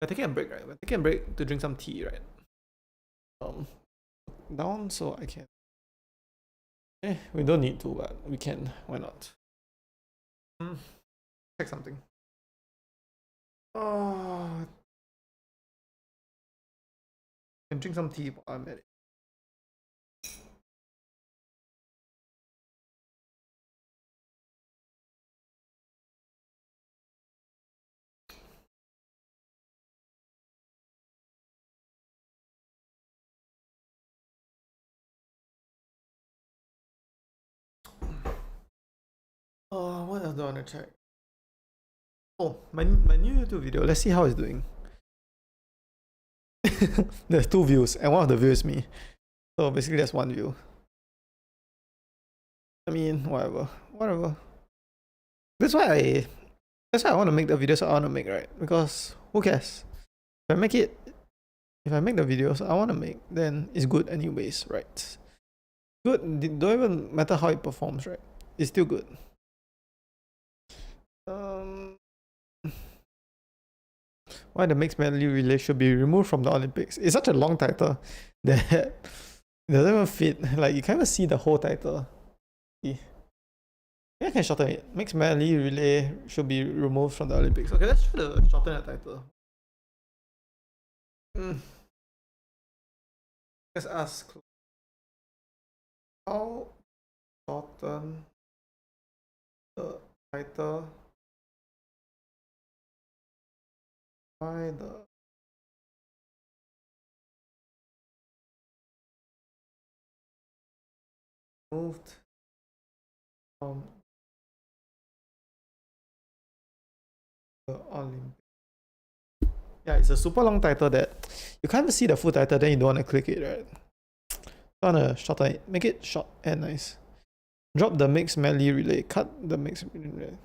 We're taking a break, right? We're taking a break to drink some tea, right? Down so I can. We don't need to, but we can. Why not? Check something. Oh, can drink some tea while I'm at it. Oh, what else do I want to check? Oh, my new YouTube video. Let's see how it's doing. There's 2 views, and one of the views is me. So basically, that's 1 view. I mean, whatever. That's why I want to make the videos I want to make, right? Because who cares? If I make the videos I want to make, then it's good anyways, right? Good. Don't even matter how it performs, right? It's still good. Why the mixed medley relay should be removed from the Olympics? It's such a long title that it doesn't even fit. Like, you can't even see the whole title. See? Yeah, I can shorten it. Mixed medley relay should be removed from the Olympics. Okay, let's try to shorten that title. Let's ask how shorten the title by the moved from the Olympics. Yeah, it's a super long title that you can't even see the full title, then you don't want to click it, right? I want to shorten it, make it short and nice. Drop the mixed medley relay, cut the mixed relay.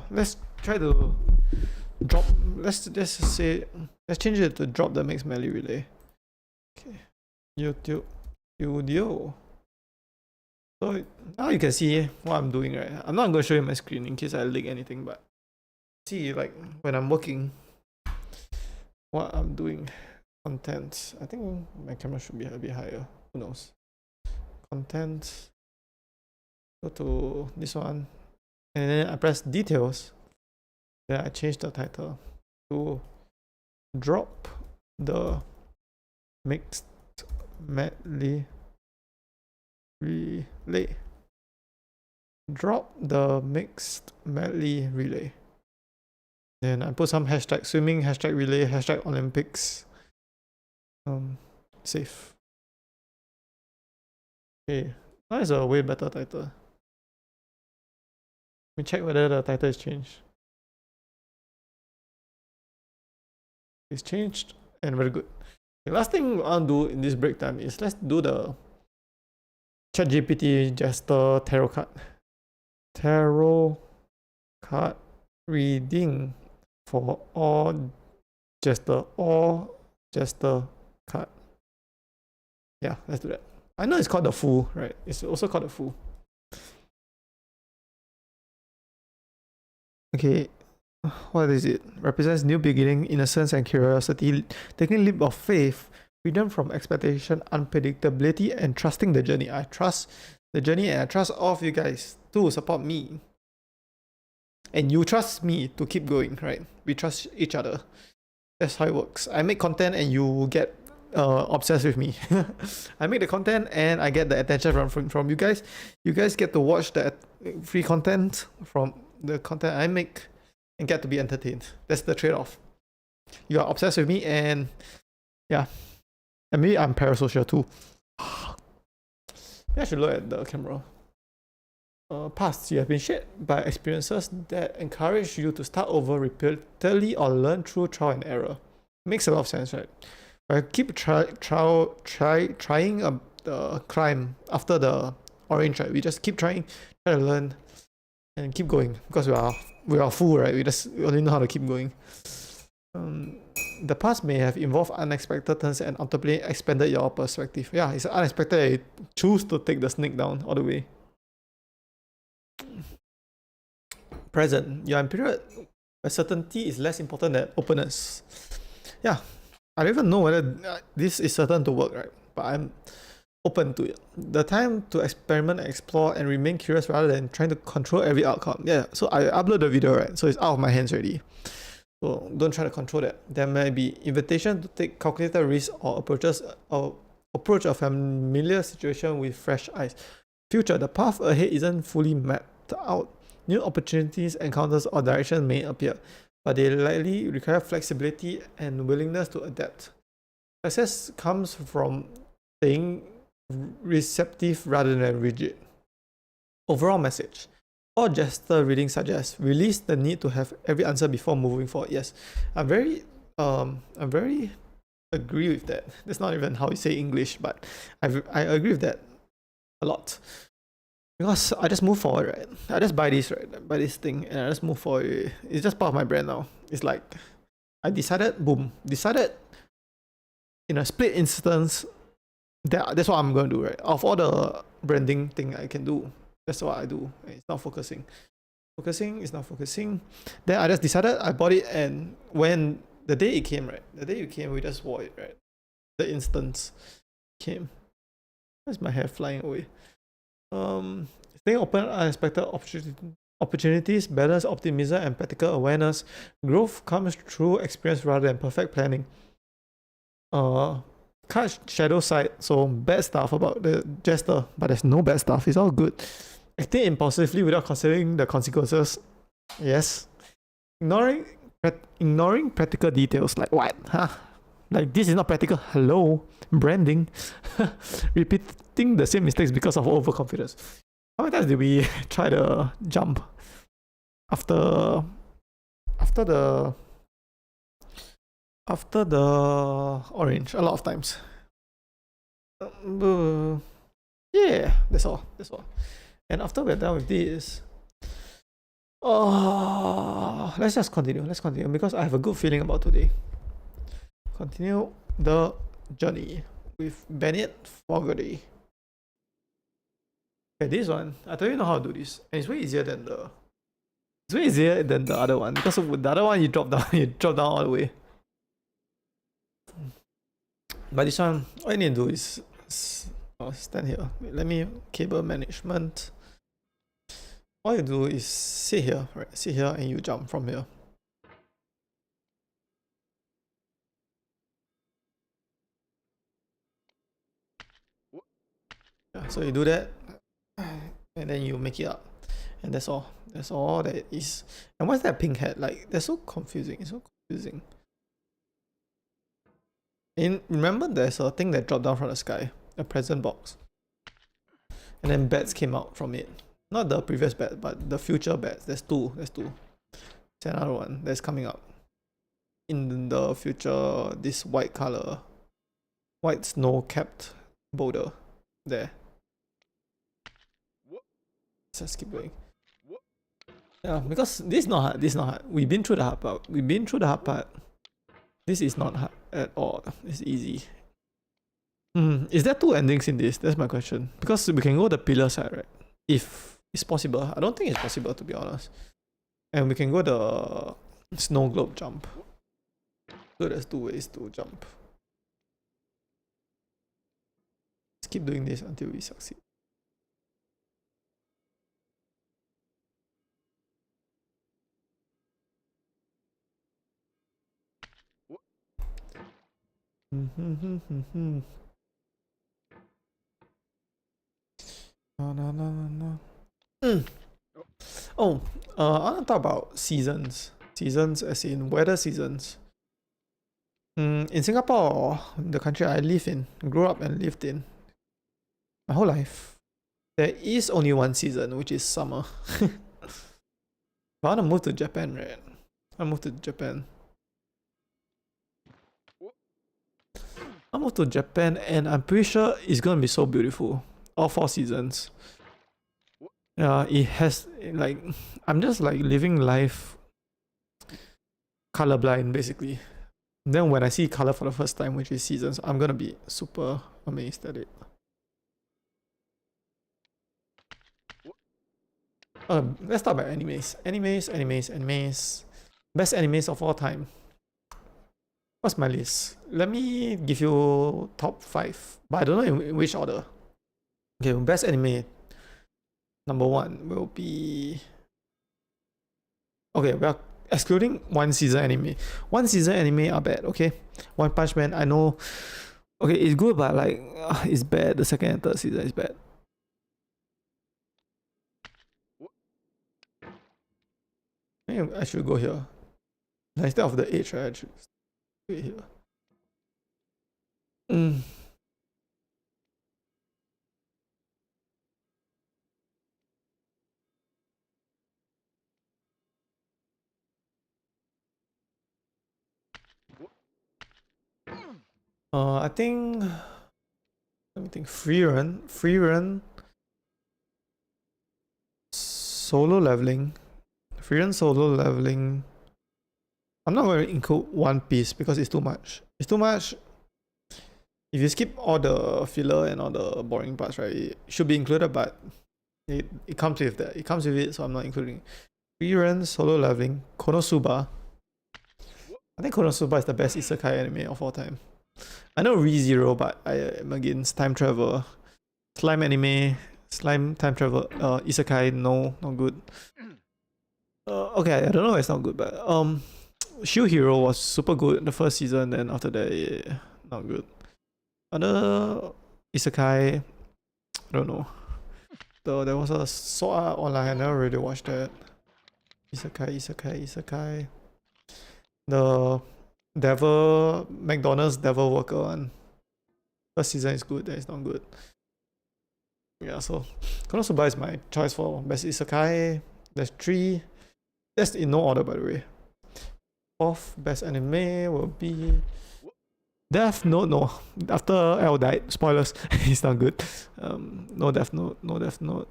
Let's try to drop. Let's change it to drop the mixed medley relay. Okay, YouTube Studio. So now you can see what I'm doing, right? I'm not going to show you my screen in case I leak anything, but see, like, when I'm working, what I'm doing. Content. I think my camera should be a bit higher. Who knows? Content. Go to this one, and then I press details. Then I change the title to drop the mixed medley relay. Drop the mixed medley relay. Then I put some hashtag swimming, hashtag relay, hashtag Olympics. Save. Okay, that is a way better title. Let me check whether the title is changed. It's changed and very good. The last thing I'll do in this break time is let's do the ChatGPT Jester tarot card. Tarot card reading for all Jester card. Yeah, let's do that. I know it's called the Fool, right? It's also called the Fool. Okay, what is it? Represents new beginning, innocence and curiosity, taking leap of faith, freedom from expectation, unpredictability, and trusting the journey. I trust the journey and I trust all of you guys to support me. And you trust me to keep going, right? We trust each other. That's how it works. I make content and you get obsessed with me. I make the content and I get the attention from you guys. You guys get to watch the free content from the content I make and get to be entertained. That's the trade-off. You are obsessed with me and yeah. And maybe I'm parasocial too. Maybe I should look at the camera. Past, you have been shaped by experiences that encourage you to start over repeatedly or learn through trial and error. Makes a lot of sense, right? I keep trying the climb after the orange, right? We just keep try to learn and keep going because we are full, right? We only know how to keep going. The past may have involved unexpected turns and ultimately expanded your perspective. Yeah, it's unexpected. I choose to take the snake down all the way. Present, you're in a period where certainty is less important than openness. Yeah, I don't even know whether this is certain to work, right? But I'm open to it. The time to experiment, explore, and remain curious rather than trying to control every outcome. Yeah, so I upload the video, right? So it's out of my hands already. So don't try to control that. There may be invitation to take calculated risks or approach a familiar situation with fresh eyes. Future, the path ahead isn't fully mapped out. New opportunities, encounters, or directions may appear, but they likely require flexibility and willingness to adapt. Success comes from staying receptive rather than rigid. Overall message. All Jester reading suggests release the need to have every answer before moving forward. Yes, I'm very agree with that. That's not even how you say English, but I agree with that a lot. Because I just move forward, right? I just buy this, right? Buy this thing and I just move forward. It's just part of my brand now. It's like I decided in a split instance that's what I'm going to do, right? Of all the branding thing I can do, that's what I do. It's not focusing. It's not focusing. Then I just decided, I bought it, and when the day it came, right? The day it came, we just wore it, right? The instance came. Where's my hair flying away? Staying open to unexpected opportunities, balance optimism and practical awareness. Growth comes through experience rather than perfect planning. Cut shadow side, so bad stuff about the Jester, but there's no bad stuff. It's all good. Acting impulsively without considering the consequences. Yes. Ignoring practical details. Like what? Huh? Like this is not practical. Hello, branding. Repeating the same mistakes because of overconfidence. How many times did we try to jump after the orange? A lot of times. Yeah, that's all. And after we're done with this, let's just continue. Let's continue because I have a good feeling about today. Continue the journey with Bennett Fogarty. Okay, this one, I don't even know how to do this. And it's way easier than the other one. Because of the other one you drop down all the way. But this one, all you need to do is stand here. Wait, let me cable management. All you do is sit here, right? Sit here and you jump from here. So you do that, and then you make it up, and that's all. That's all that it is. And what's that pink hat? Like, they're so confusing. It's so confusing. Remember, there's a thing that dropped down from the sky, a present box, and then bats came out from it. Not the previous bat, but the future bats. There's two. There's two. There's another one that's coming up in the future. This white color, white snow-capped boulder there. Let's keep going. Yeah, because this is not hard. This is not hard. We've been through the hard part. We've been through the hard part. This is not hard at all. It's easy. Is there two endings in this? That's my question. Because we can go the pillar side, right? If it's possible. I don't think it's possible, to be honest. And we can go the snow globe jump. So there's two ways to jump. Let's keep doing this until we succeed. No. Oh, I want to talk about seasons. Seasons as in weather seasons. In Singapore, the country I live in, grew up and lived in my whole life, there is only one season, which is summer. But I want to move to Japan, right? I moved to Japan. I moved to Japan and I'm pretty sure it's gonna be so beautiful. All 4 seasons. Yeah, it has, like, I'm just like living life colorblind basically. Then when I see color for the first time, which is seasons, I'm gonna be super amazed at it. Let's talk about animes. Animes. Best animes of all time. What's my list? Let me give you top 5, but I don't know in which order. Okay, best anime. Number 1 will be... Okay, we are excluding one season anime. One season anime are bad, okay? One Punch Man, I know. Okay, it's good, but like, it's bad. The second and third season is bad. Maybe I should go here. Instead of the age, right? I should do it here. I think... Let me think. Free Run. Solo Leveling. Free Run Solo Leveling. I'm not going to include One Piece because it's too much. It's too much. If you skip all the filler and all the boring parts, right, it should be included, but it comes with that. It comes with it, so I'm not including. Free Run, Solo Leveling, Konosuba. I think Konosuba is the best isekai anime of all time. I know ReZero, but I am against time travel. Slime anime, slime time travel, isekai, no, not good. Okay, I don't know why it's not good, but Shield Hero was super good the first season, then after that, yeah, not good. Other isekai, I don't know. Though there was a Sword Art Online, I never really watched that. Isekai. The McDonald's Devil Worker one. First season is good, then it's not good. Yeah, so Konosuba is my choice for best isekai. There's 3. That's in no order, by the way. 4th best anime will be Death Note. No, after L died. Spoilers. It's not good. No Death Note.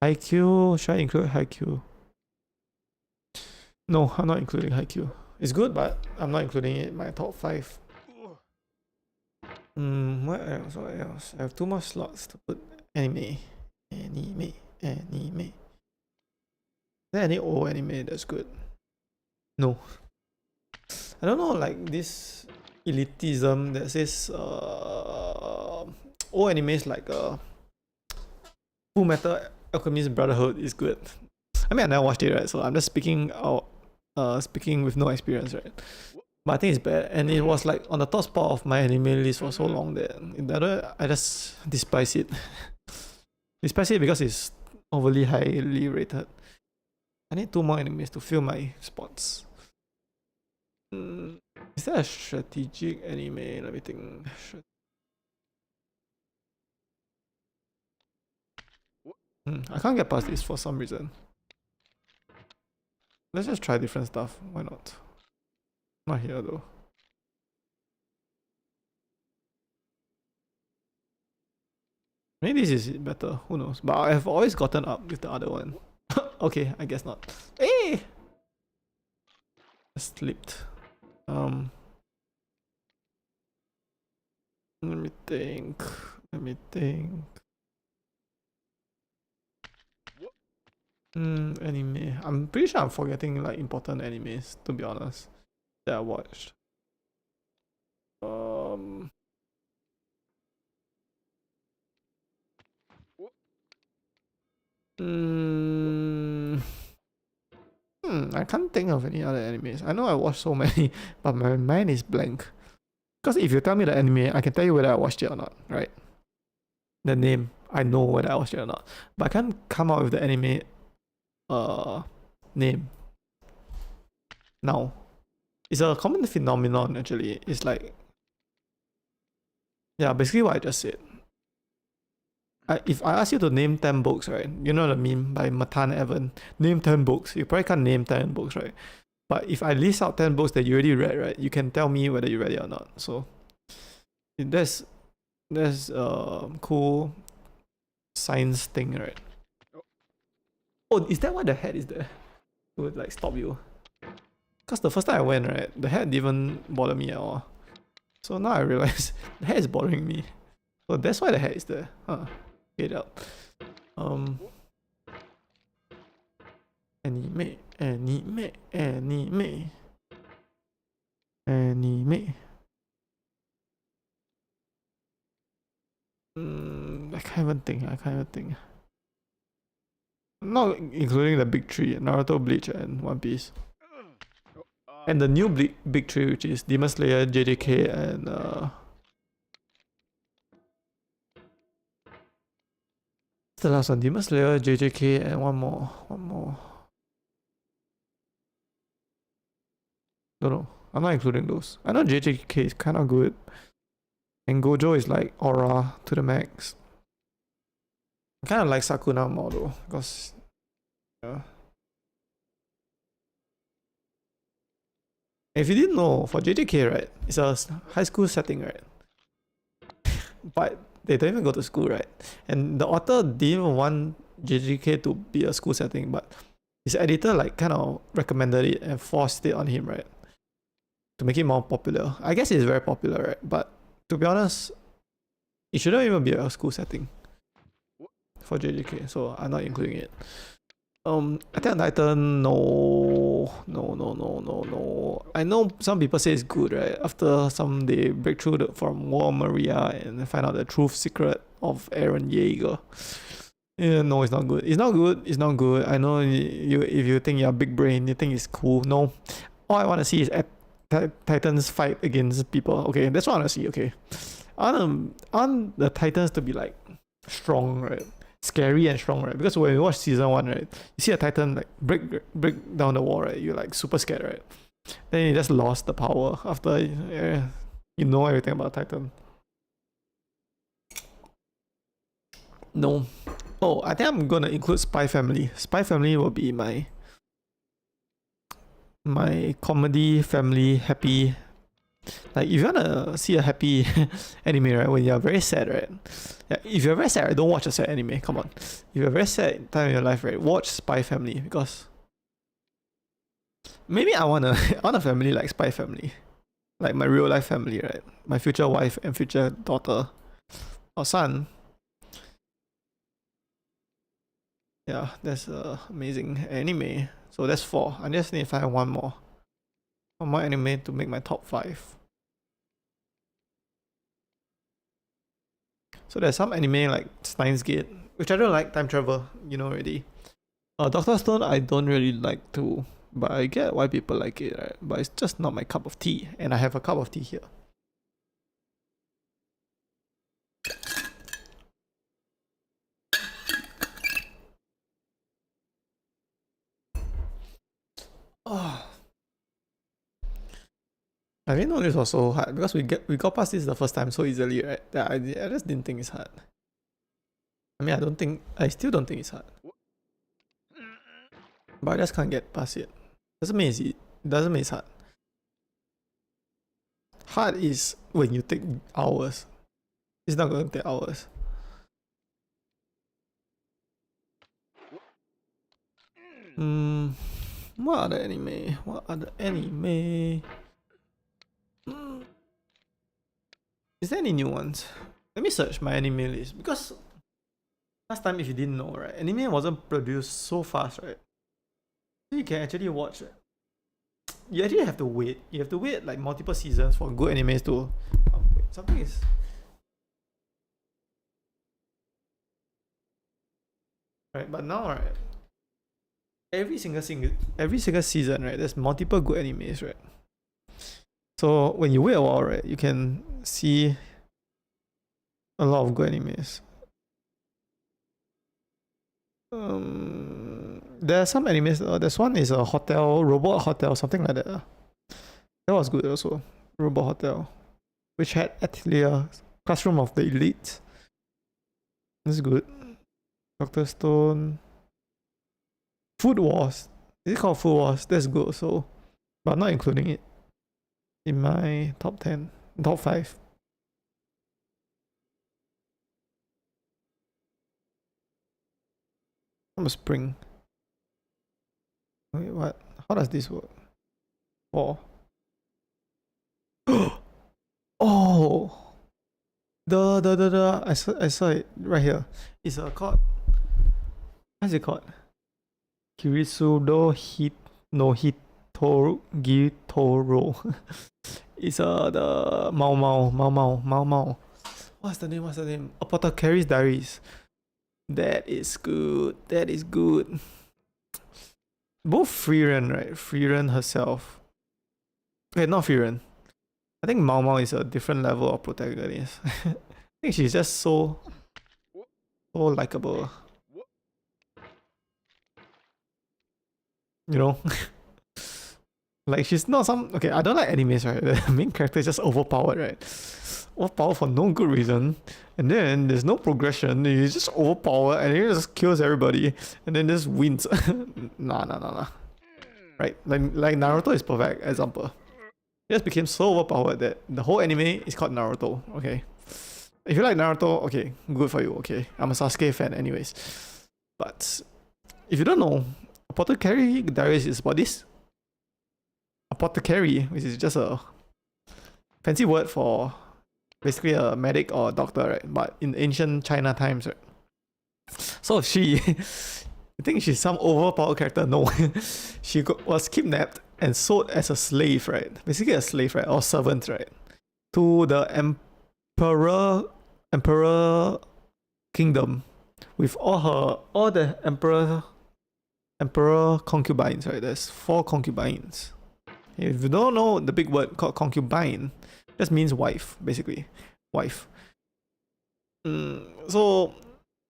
Haikyuu. Should I include Haikyuu? No, I'm not including Haikyuu. It's good, but I'm not including it in my top 5. What else? I have 2 more slots to put anime. Is there any old anime that's good? No. I don't know, like this elitism that says old animes like Full Metal Alchemist Brotherhood is good. I mean, I never watched it, right? So I'm just speaking out, speaking with no experience, right? But I think it's bad, and it was like on the top spot of my anime list for so long that I just despise it. Despise it because it's overly highly rated. I need 2 more animes to fill my spots. Is there a strategic anime? Let me think. I can't get past this for some reason. Let's just try different stuff. Why not? Not here though. Maybe this is better. Who knows? But I have always gotten up with the other one. Okay, I guess not. Hey! I slipped. Let me think. Let me think. Anime. I'm pretty sure I'm forgetting like important animes, to be honest, that I watched. I can't think of any other animes. I know I watched so many, but my mind is blank. Because if you tell me the anime, I can tell you whether I watched it or not, right? The name, I know whether I watched it or not. But I can't come out with the anime name now. It's a common phenomenon actually. It's like, yeah, basically what I just said. If I ask you to name 10 books, right? You know the meme by Matan Evan. Name 10 books. You probably can't name 10 books, right? But if I list out 10 books that you already read, right? You can tell me whether you read it or not. So that's cool science thing, right? Oh, is that why the head is there? It would like stop you. Because the first time I went, right, the head didn't bother me at all. So now I realize the head is bothering me. So that's why the head is there. Huh. Get out. Anime. I can't even think. Not including the big three, Naruto, Bleach, and One Piece. And the new big three, which is Demon Slayer, JJK, and what's the last one? Demon Slayer, JJK, and one more. Don't know. I'm not including those. I know JJK is kind of good. And Gojo is like aura to the max. I kind of like Sakuna more though, because yeah. If you didn't know, for JJK, right, it's a high school setting, right? But they don't even go to school, right? And the author didn't even want JJK to be a school setting, but his editor like kind of recommended it and forced it on him, right? To make it more popular. I guess it's very popular, right? But to be honest, it shouldn't even be a school setting for JJK, so I'm not including it. Attack on Titan, no. I know some people say it's good, right? After they break through from War Maria and find out the truth secret of Eren Yeager. Yeah, no, it's not good. It's not good. I know if you think you're big brain, you think it's cool. No. All I want to see is Titans fight against people. Okay, that's what I want to see, okay. I want the Titans to be like strong, right? Scary and strong, right? Because when you watch season 1, right, you see a Titan like break down the wall, right? You're like super scared, right? Then you just lost the power after you know everything about Titan. No. Oh, I think I'm gonna include Spy Family. Spy Family will be my comedy family happy. Like if you wanna see a happy anime, right, when you're very sad, right? Yeah, if you're very sad, right, don't watch a sad anime. Come on. If you're very sad time in your life, right, watch Spy Family, because maybe I want a family like Spy Family, like my real life family, right? My future wife and future daughter or son. Yeah, that's amazing anime. So that's 4. I just need to find one more anime to make my top 5. So there's some anime like Steins Gate, which I don't like, time travel, you know already. Doctor Stone I don't really like too, But I get why people like it, right? But it's just not my cup of tea, and I have a cup of tea here. Oh. I didn't know this was so hard because we got past this the first time so easily, right? That I just didn't think it's hard. I mean, I still don't think it's hard. But I just can't get past it. Doesn't mean it's hard. Hard is when you take hours. It's not going to take hours. What other anime? Is there any new ones? Let me search my anime list because last time, if you didn't know, right, anime wasn't produced so fast, right? So you can actually watch it. You actually have to wait. You have to wait like multiple seasons for good animes to. Oh, wait, something is. Right, but now, right, every single season, right, there's multiple good animes, right? So when you wait a while, right, you can see a lot of good animes. There are some animes. There's one is a hotel, robot hotel, something like that. That was good also. Robot Hotel, which had Atelier, Classroom of the Elite. That's good. Doctor Stone. Food Wars. Is it called Food Wars? That's good also, but not including it in my top 10, top 5. I'm a spring. Wait, what? How does this work? 4. Oh, I saw it right here. It's called. What's it called? Kirisudo Hitoru Gitoro. It's the Mao. What's the name? Apothecary's Diaries. That is good. Both Frieren, right? Frieren herself. Wait, not Frieren. I think Mao is a different level of protagonist. I think she's just so likable. You know? Like she's not some. Okay, I don't like animes, right? The main character is just overpowered, right? Overpowered for no good reason. And then there's no progression. He's just overpowered and he just kills everybody. And then just wins. Nah. Right? Like Naruto is perfect example. He just became so overpowered that the whole anime is called Naruto. Okay. If you like Naruto, okay, good for you. Okay. I'm a Sasuke fan anyways. But if you don't know, Apothecary Diaries is about this. Apothecary, which is just a fancy word for basically a medic or a doctor, right? But in ancient China times, right? So she, you think she's some overpowered character? No, she was kidnapped and sold as a slave, right? Basically a slave, right, or servant, right, to the emperor kingdom with all the emperor concubines, right? There's 4 concubines. If you don't know the big word called concubine, just means wife, basically. Wife. So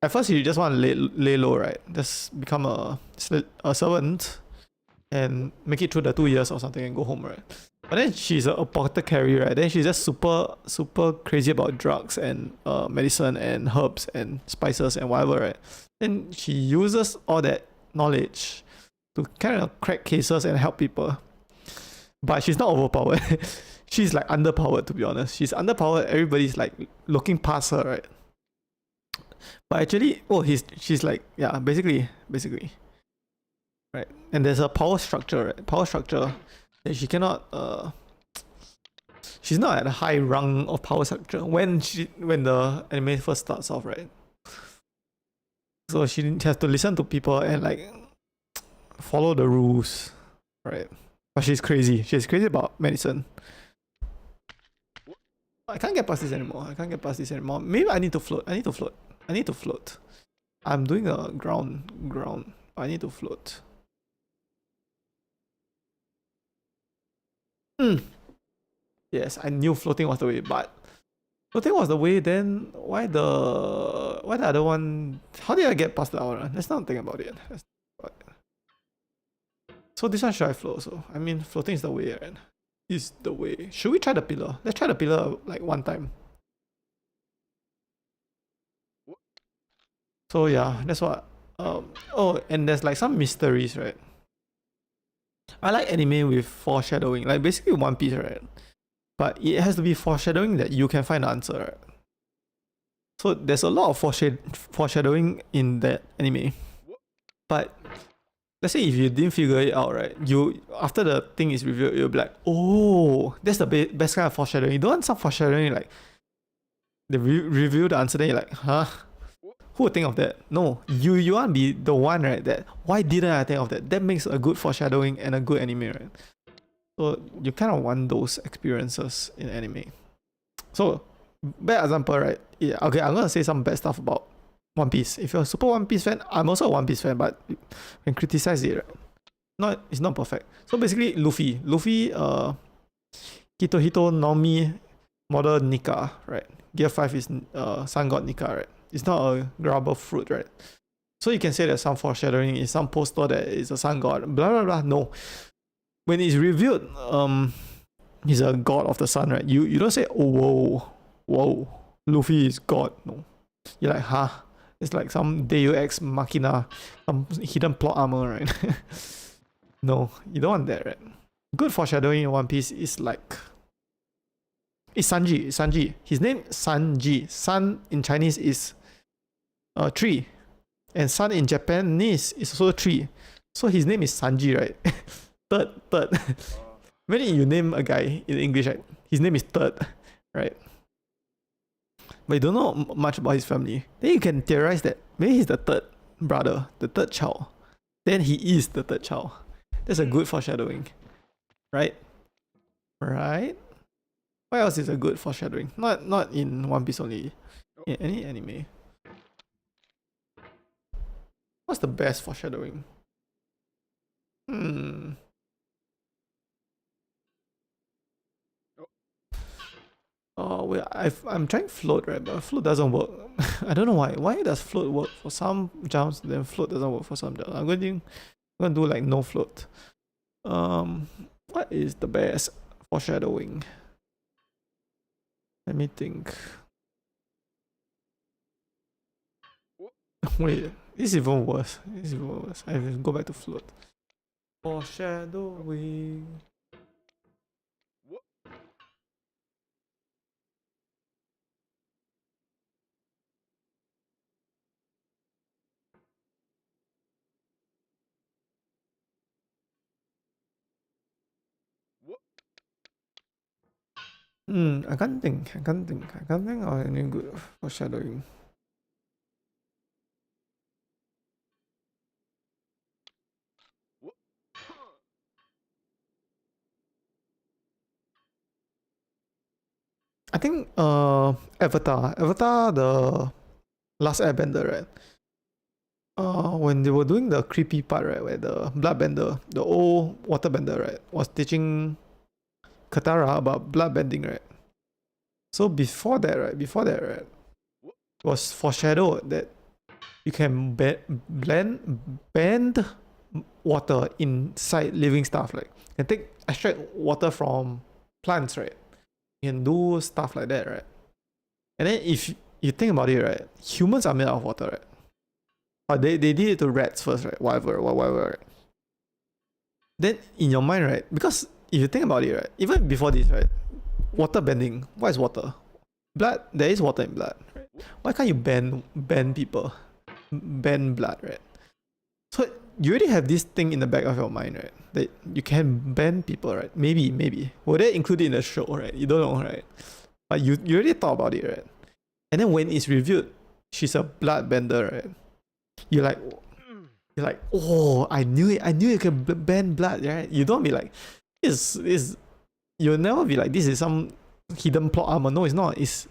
at first you just want to lay low, right? Just become a servant and make it through the 2 years or something and go home, right? But then she's an apothecary, right? Then she's just super crazy about drugs and medicine and herbs and spices and whatever, right? Then she uses all that knowledge to kind of crack cases and help people. But she's not overpowered. She's like underpowered, to be honest. She's underpowered. Everybody's like looking past her, right? But actually, she's like, yeah, basically, right? And there's a power structure, right? Power structure that she cannot. She's not at a high rung of power structure when the anime first starts off, right? So she has to listen to people and like follow the rules, right? But she's crazy. She's crazy about medicine. I can't get past this anymore. Maybe I need to float. I'm doing a ground. I need to float. Yes, I knew floating was the way, but floating was the way. Then why the other one? How did I get past the hour? Let's not think about it. So this one should I float? So I mean, floating is the way, right? Is the way. Should we try the pillar? Let's try the pillar like one time. So yeah, that's what. Oh, and there's like some mysteries, right? I like anime with foreshadowing, like basically One Piece, right? But it has to be foreshadowing that you can find the answer, right? So there's a lot of foreshadowing in that anime. But let's say if you didn't figure it out, right? You after the thing is revealed, you'll be like, oh, that's the best kind of foreshadowing. You don't want some foreshadowing like they reveal the answer, then you're like, huh? Who would think of that? No, you want to be the one, right? That why didn't I think of that? That makes a good foreshadowing and a good anime, right? So you kind of want those experiences in anime. So bad example, right? Yeah, okay, I'm gonna say some bad stuff about One Piece. If you're a super One Piece fan, I'm also a One Piece fan, but you can criticize it, right? It's not perfect. So basically, Luffy, Hitohito Naomi model Nika, right? Gear 5 is Sun God Nika, right? It's not a grabber fruit, right? So you can say there's some foreshadowing in some poster that is a sun god, blah blah blah. No. When it's revealed, he's a god of the sun, right? You don't say, oh whoa, Luffy is god. No. You're like, huh? It's like some Deus Ex Machina, some hidden plot armor, right? No, you don't want that, right? Good foreshadowing in One Piece is like, it's Sanji. His name Sanji. Sun in Chinese is tree, and sun in Japanese is also tree. So his name is Sanji, right? Third. When you name a guy in English, right? His name is Third, right? But you don't know much about his family. Then you can theorize that maybe he's the third brother, the third child. Then he is the third child. That's a good foreshadowing, right? Right? What else is a good foreshadowing? Not in One Piece only. In any anime. What's the best foreshadowing? Oh wait, I'm trying float, right? But float doesn't work. I don't know why. Why does float work for some jumps, then float doesn't work for some jumps? I'm going to do like no float. What is the best foreshadowing? Let me think. Wait, this is even worse. I have to go back to float. Foreshadowing. I can't think of any good foreshadowing. I think Avatar the last airbender, right? When they were doing the creepy part, right, where the bloodbender, the old waterbender, right, was teaching Katara about bloodbending, right? So before that, right, it was foreshadowed that you can bend water inside living stuff, like you can extract water from plants, right? You can do stuff like that, right? And then if you think about it, right, humans are made out of water, right? But they did it to rats first, right? Whatever, right? Then in your mind, right? Because if you think about it, right, even before this, right, water bending. What is water? Blood. There is water in blood, right? Why can't you bend people, bend blood, right? So you already have this thing in the back of your mind, right? That you can bend people, right? Maybe. Will they include it in the show, right? You don't know, right? But you already thought about it, right? And then when it's revealed, she's a blood bender, right? You're like, oh, I knew it. I knew you can bend blood, right? You don't be like, you'll never be like, this is some hidden plot armor. No, it's not. It's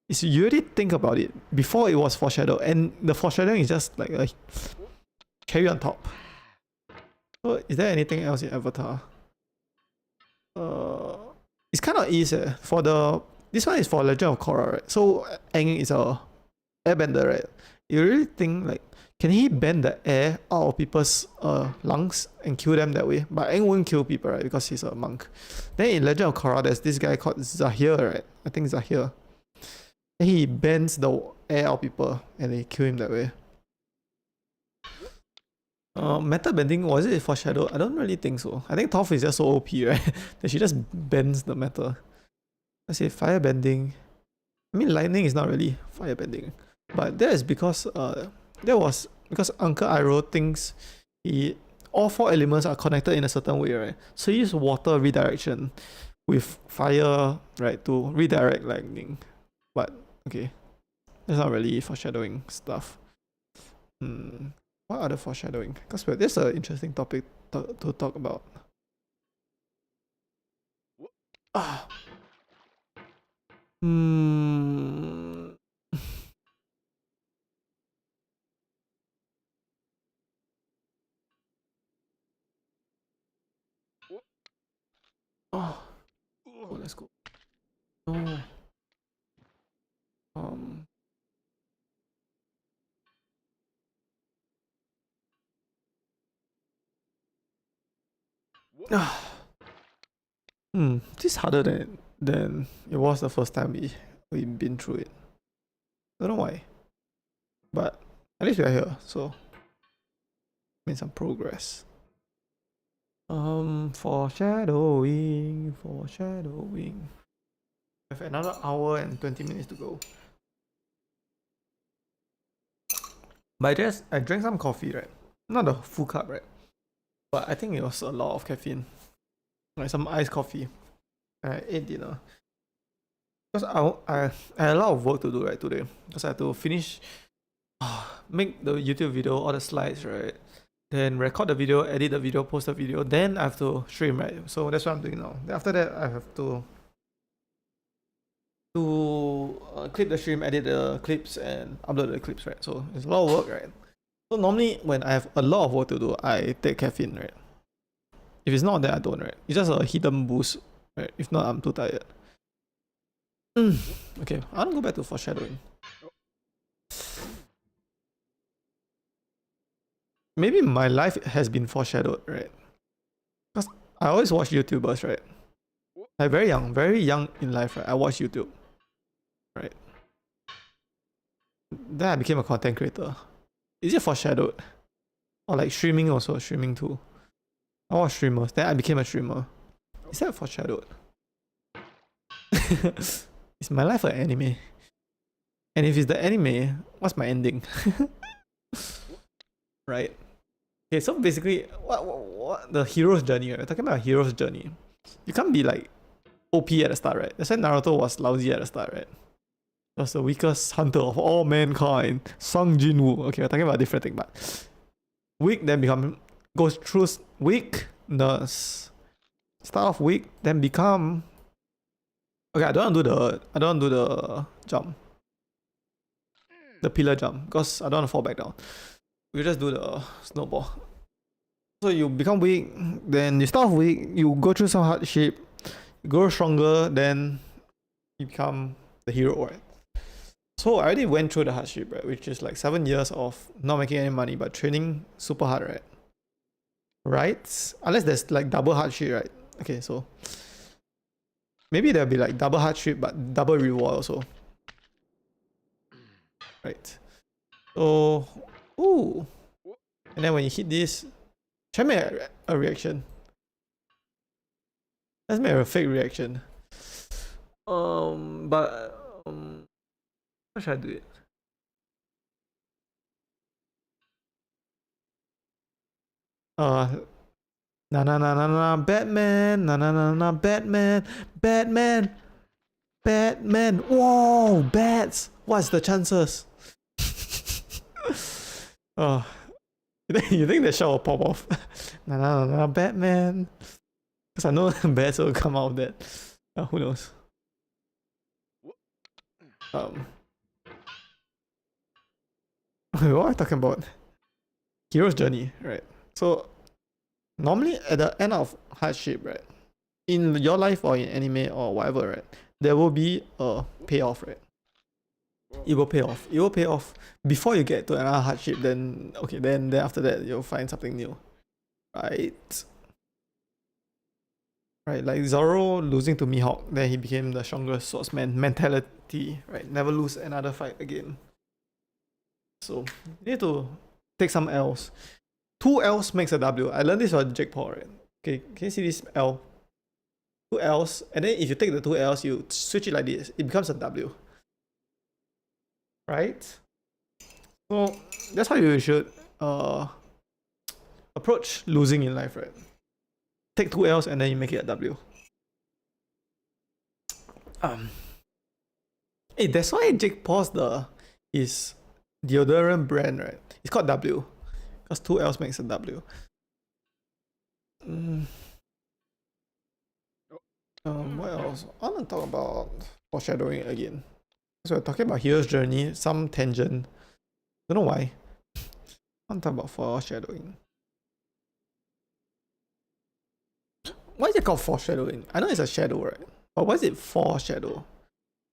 you already think about it before it was foreshadowed, and the foreshadowing is just like a cherry on top. So, is there anything else in Avatar? it's kind of easy for the. This one is for Legend of Korra, right? So Aang is a airbender, right? You really think like, can he bend the air out of people's lungs and kill them that way? But Aang won't kill people, right? Because he's a monk. Then in Legend of Korra, there's this guy called Zahir, right? I think Zahir. And he bends the air out of people and they kill him that way. Meta bending, was it foreshadow? I don't really think so. I think Toph is just so OP, right? that she just bends the metal. Let's say fire bending. I mean, lightning is not really fire bending, but that is because that was because Uncle Iroh thinks all four elements are connected in a certain way, right? So he used water redirection with fire, right, to redirect lightning. But okay, that's not really foreshadowing stuff. What other foreshadowing? Because this is an interesting topic to talk about. Ah. Oh, let's go. Oh. This is harder than it was the first time we've been through it. I don't know why, but at least we are here, so made some progress. Foreshadowing. We have another hour and 20 minutes to go. But I drank some coffee, right? Not a full cup, right? But I think it was a lot of caffeine. Like some iced coffee. And I ate dinner. Because I had a lot of work to do, right, today. Because I had to finish, make the YouTube video, all the slides, right? Then record the video, edit the video, post the video. Then I have to stream, right? So that's what I'm doing now. Then after that, I have to clip the stream, edit the clips, and upload the clips, right? So it's a lot of work, right? So normally when I have a lot of work to do, I take caffeine, right? If it's not that, I don't, right? It's just a hidden boost, right? If not, I'm too tired. Okay, I want to go back to foreshadowing. Maybe my life has been foreshadowed, right? Because I always watch YouTubers, right? Like very young in life, right? I watch YouTube, right? Then I became a content creator. Is it foreshadowed? Or like streaming also, streaming too. I watch streamers, then I became a streamer. Is that foreshadowed? Is my life an anime? And if it's the anime, what's my ending? Right? Okay, so basically, what the hero's journey, right? We're talking about hero's journey. You can't be like OP at the start, right? That's why Naruto was lousy at the start, right? He was the weakest hunter of all mankind. Sung Jinwoo. Okay, we're talking about a different thing, but weak, then goes through weakness. Start off weak, then become. Okay, I don't want to do the jump. The pillar jump, because I don't want to fall back down. We just do the snowball. So you become weak, then you start off weak, you go through some hardship, you grow stronger, then you become the hero, right? So I already went through the hardship, right? Which is like 7 years of not making any money, but training super hard, right? Right? Unless there's like double hardship, right? Okay, so maybe there'll be like double hardship, but double reward also. Right. So, ooh. And then when you hit this, try make a reaction. Let's make a fake reaction. But how should I do it? Na na na na na Batman, na na na na Batman, Batman, Batman. Whoa, bats! What's the chances? Oh, you think the shot will pop off? Na na na na Batman. Because I know bats will come out of that. Who knows? What am I talking about? Hero's journey, right? So normally at the end of hardship, right? in your life or in anime or whatever, right, there will be a payoff, right? It will pay off. It will pay off before you get to another hardship. Then okay, then after that you'll find something new, right? Right, like Zoro losing to Mihawk, then he became the strongest swordsman mentality, right? Never lose another fight again. So you need to take some L's. 2 L's makes a W. I learned this from Jake Paul, right? Okay, can you see this L? 2 L's, and then if you take the 2 L's, you switch it like this, it becomes a W. Right? So that's how you should approach losing in life, right? Take 2 L's and then you make it a W. Hey, that's why Jake Paul's his deodorant brand, right? It's called W. Because 2 L's makes a W. What else? I want to talk about foreshadowing again. So we're talking about Hero's Journey, some tangent. Don't know why. I want to talk about foreshadowing. Why is it called foreshadowing? I know it's a shadow, right? But why is it foreshadow?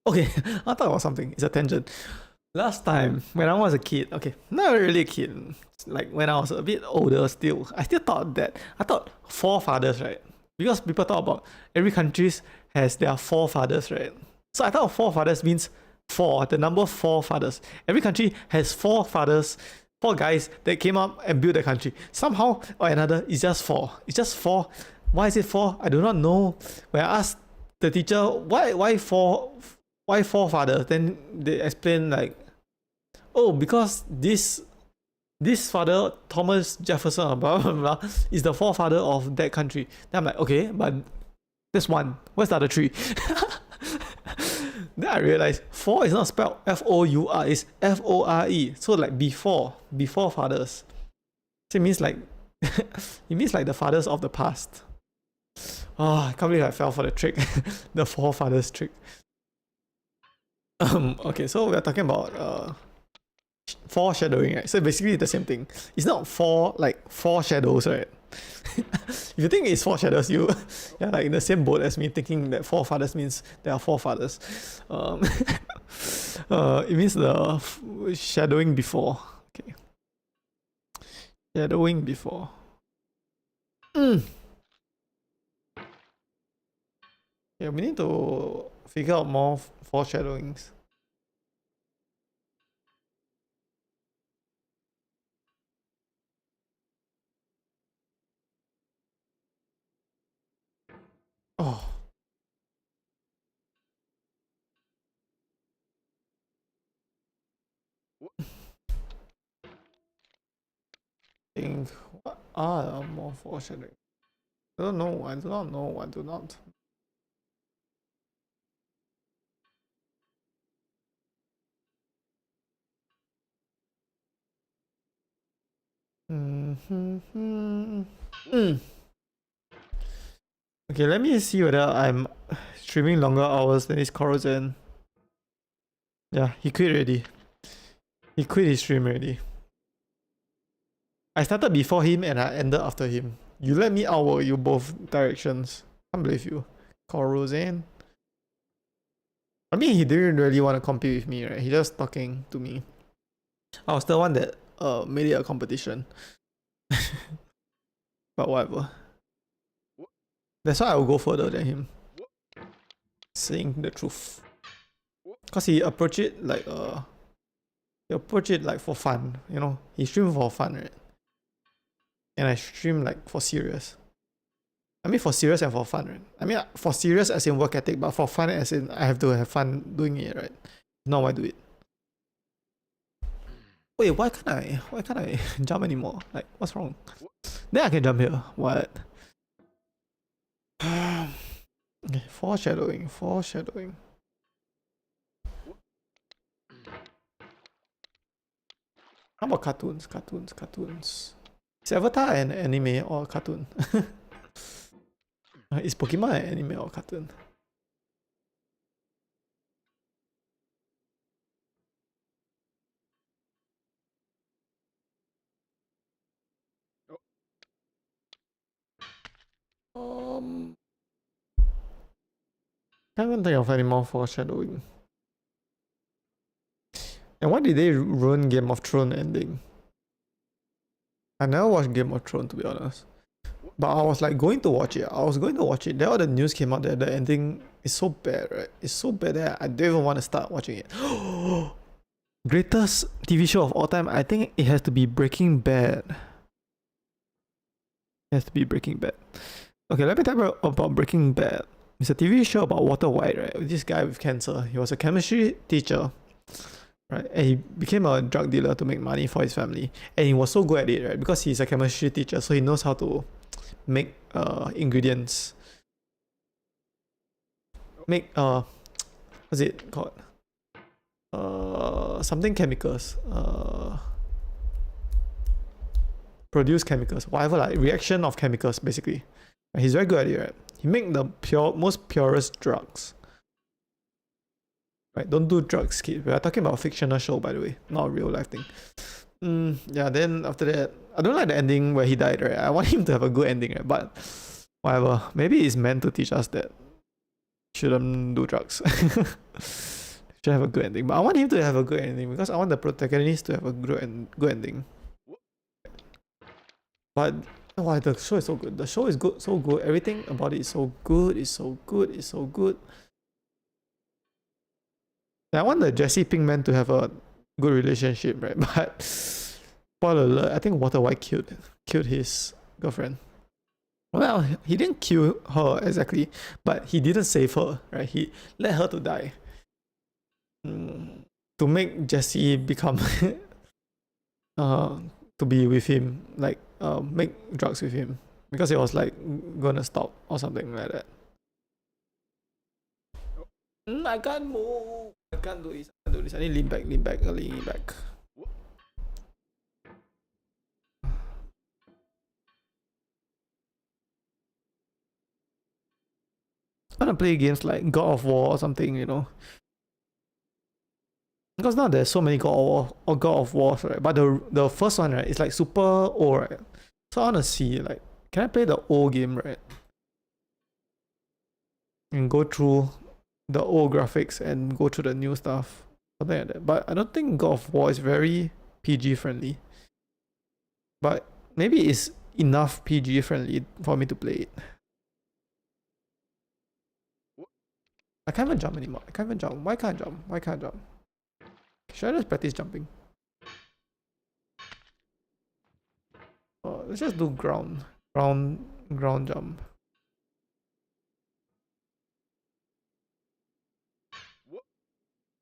Okay, I'll talk about something. It's a tangent. Last time, when I was a kid, okay, not really a kid, like when I was a bit older still, I still thought that, I thought forefathers, right? Because people talk about every country has their forefathers, right? So I thought forefathers means four, the number four fathers. Every country has four fathers, four guys that came up and built the country. Somehow or another, it's just four. It's just four. Why is it four? I do not know. When I asked the teacher, why four fathers? Then they explain like, oh, because this father, Thomas Jefferson, blah blah blah, is the forefather of that country. Then I'm like, okay, but there's one. Where's the other three? Then I realized four is not spelled F-O-U-R, it's F-O-R-E. So like before fathers. So it means like it means like the fathers of the past. Oh, I can't believe I fell for the trick. The forefathers trick. Okay, so we're talking about foreshadowing, right? So basically the same thing. It's not four like four shadows, right? If you think it's four shadows, you're like in the same boat as me, thinking that forefathers means there are forefathers. It means the shadowing before. Okay, shadowing before. Yeah, we need to figure out more foreshadowings. Oh. Think what are more foreshadowing? I don't know. I do not know. I do not. Okay, let me see whether I'm streaming longer hours than his Corozan. Yeah, he quit already. He quit his stream already. I started before him and I ended after him. You let me outwork you both directions. Can't believe you. Corozan. I mean, he didn't really want to compete with me, right? He just talking to me. I was the one that made it a competition. But whatever. That's why I will go further than him. Saying the truth. Cause he approach it like for fun, you know. He stream for fun, right? And I stream like for serious. I mean for serious and for fun, right? I mean for serious as in work ethic, but for fun as in I have to have fun doing it, right? Not why do it. Wait, why can't I jump anymore? Like what's wrong? Then I can jump here. What? Okay, foreshadowing. How about cartoons? Is Avatar an anime or a cartoon? Is Pokemon an anime or cartoon? Um, Can't even think of any more foreshadowing. And why did they ruin Game of Thrones ending? I never watched Game of Thrones, to be honest. But I was like going to watch it. I was going to watch it. Then all the news came out that the ending is so bad, right? It's so bad that I don't even want to start watching it. Greatest TV show of all time, I think it has to be Breaking Bad. It has to be Breaking Bad. Okay, let me tell you about Breaking Bad. It's a TV show about Walter White, right? This guy with cancer. He was a chemistry teacher, right? And he became a drug dealer to make money for his family. And he was so good at it, right? Because he's a chemistry teacher, so he knows how to make ingredients. Make what's it called? Something chemicals. Produce chemicals. Whatever, like reaction of chemicals, basically. He's very good at it, right? He make the most purest drugs. Right? Don't do drugs, kid. We are talking about a fictional show, by the way, not a real life thing. Yeah, then after that, I don't like the ending where he died, right? I want him to have a good ending, right? But whatever. Maybe it's meant to teach us that shouldn't do drugs. Should have a good ending. But I want him to have a good ending because I want the protagonist to have a good ending. But why the show is so good. The show is good, so good. Everything about it is so good. It's so good. It's so good. I want the Jesse Pinkman to have a good relationship, right? But spoiler alert, I think Walter White killed his girlfriend. Well, he didn't kill her exactly, but he didn't save her, right? He let her to die. To make Jesse become to be with him, like make drugs with him, because he was like gonna stop or something like that. I can't move. I can't do this. I can't do this. I need lean back, lean back. I want to play games like God of War or something, you know. Because now there's so many God of Wars, right? But the first one, right, is like super old, right? So I want to see, like, can I play the old game, right? And go through the old graphics and go through the new stuff, something like that. But I don't think God of War is very PG friendly. But maybe it's enough PG friendly for me to play it. I can't even jump anymore. I can't even jump. Why can't I jump? Why can't I jump? Should I just practice jumping? Let's just do ground jump.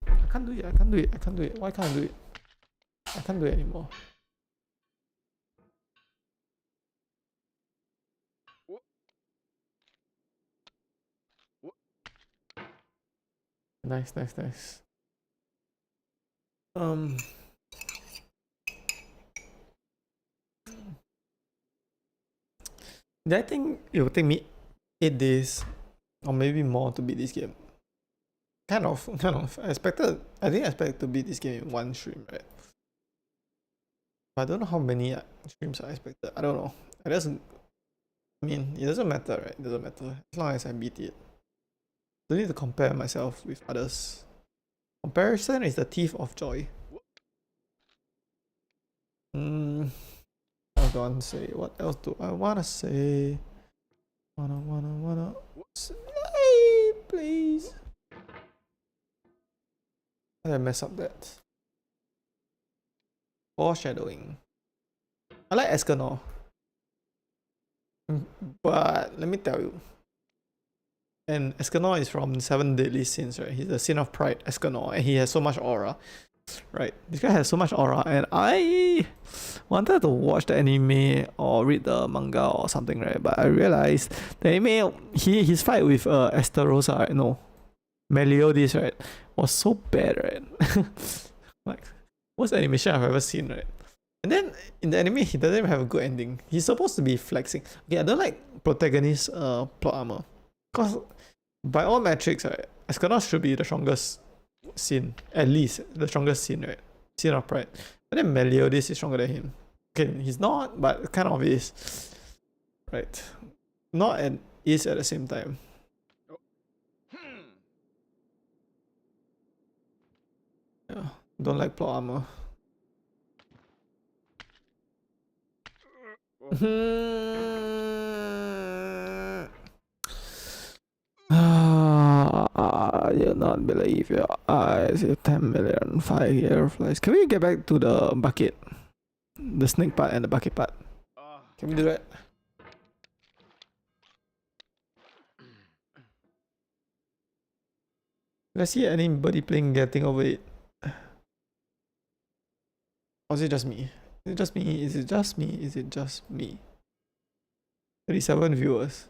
I can't do it. I can't do it. I can't do it. Why can't I do it? I can't do it anymore. Nice. I think it will take me 8 days or maybe more to beat this game. Kind of. I didn't expect to beat this game in one stream, right? But I don't know how many streams I expected. I don't know. I mean, it doesn't matter, right? It doesn't matter as long as I beat it. Don't need to compare myself with others. Comparison is the thief of joy. What else do I want to say? What else do I want to say? Wanna say, please. How did I mess up that? Foreshadowing. I like Escanor. But let me tell you. And Escanor is from Seven Deadly Sins, right? He's the Sin of Pride, Escanor, and he has so much aura. Right, this guy has so much aura, and I wanted to watch the anime or read the manga or something, right? But I realized the anime, his fight with Esterosa, right? No, Meliodas, right, was so bad, right? Like, worst animation I've ever seen, right? And then in the anime, he doesn't even have a good ending. He's supposed to be flexing. Okay, I don't like protagonist plot armor, cause by all metrics, right, Escanor should be the strongest Sin, at least the strongest Sin, right? Sin of Pride. But then Meliodas is stronger than him. Okay, he's not, but kind of is. Right. Not and is at the same time. Yeah. Don't like plot armor. You'll not believe your eyes. You 10 million 5-year flies. Can we get back to the bucket? The snake part and the bucket part. Can we do that? Let's see anybody playing getting over it. Or is it just me? Is it just me? Is it just me? Is it just me? 37 viewers.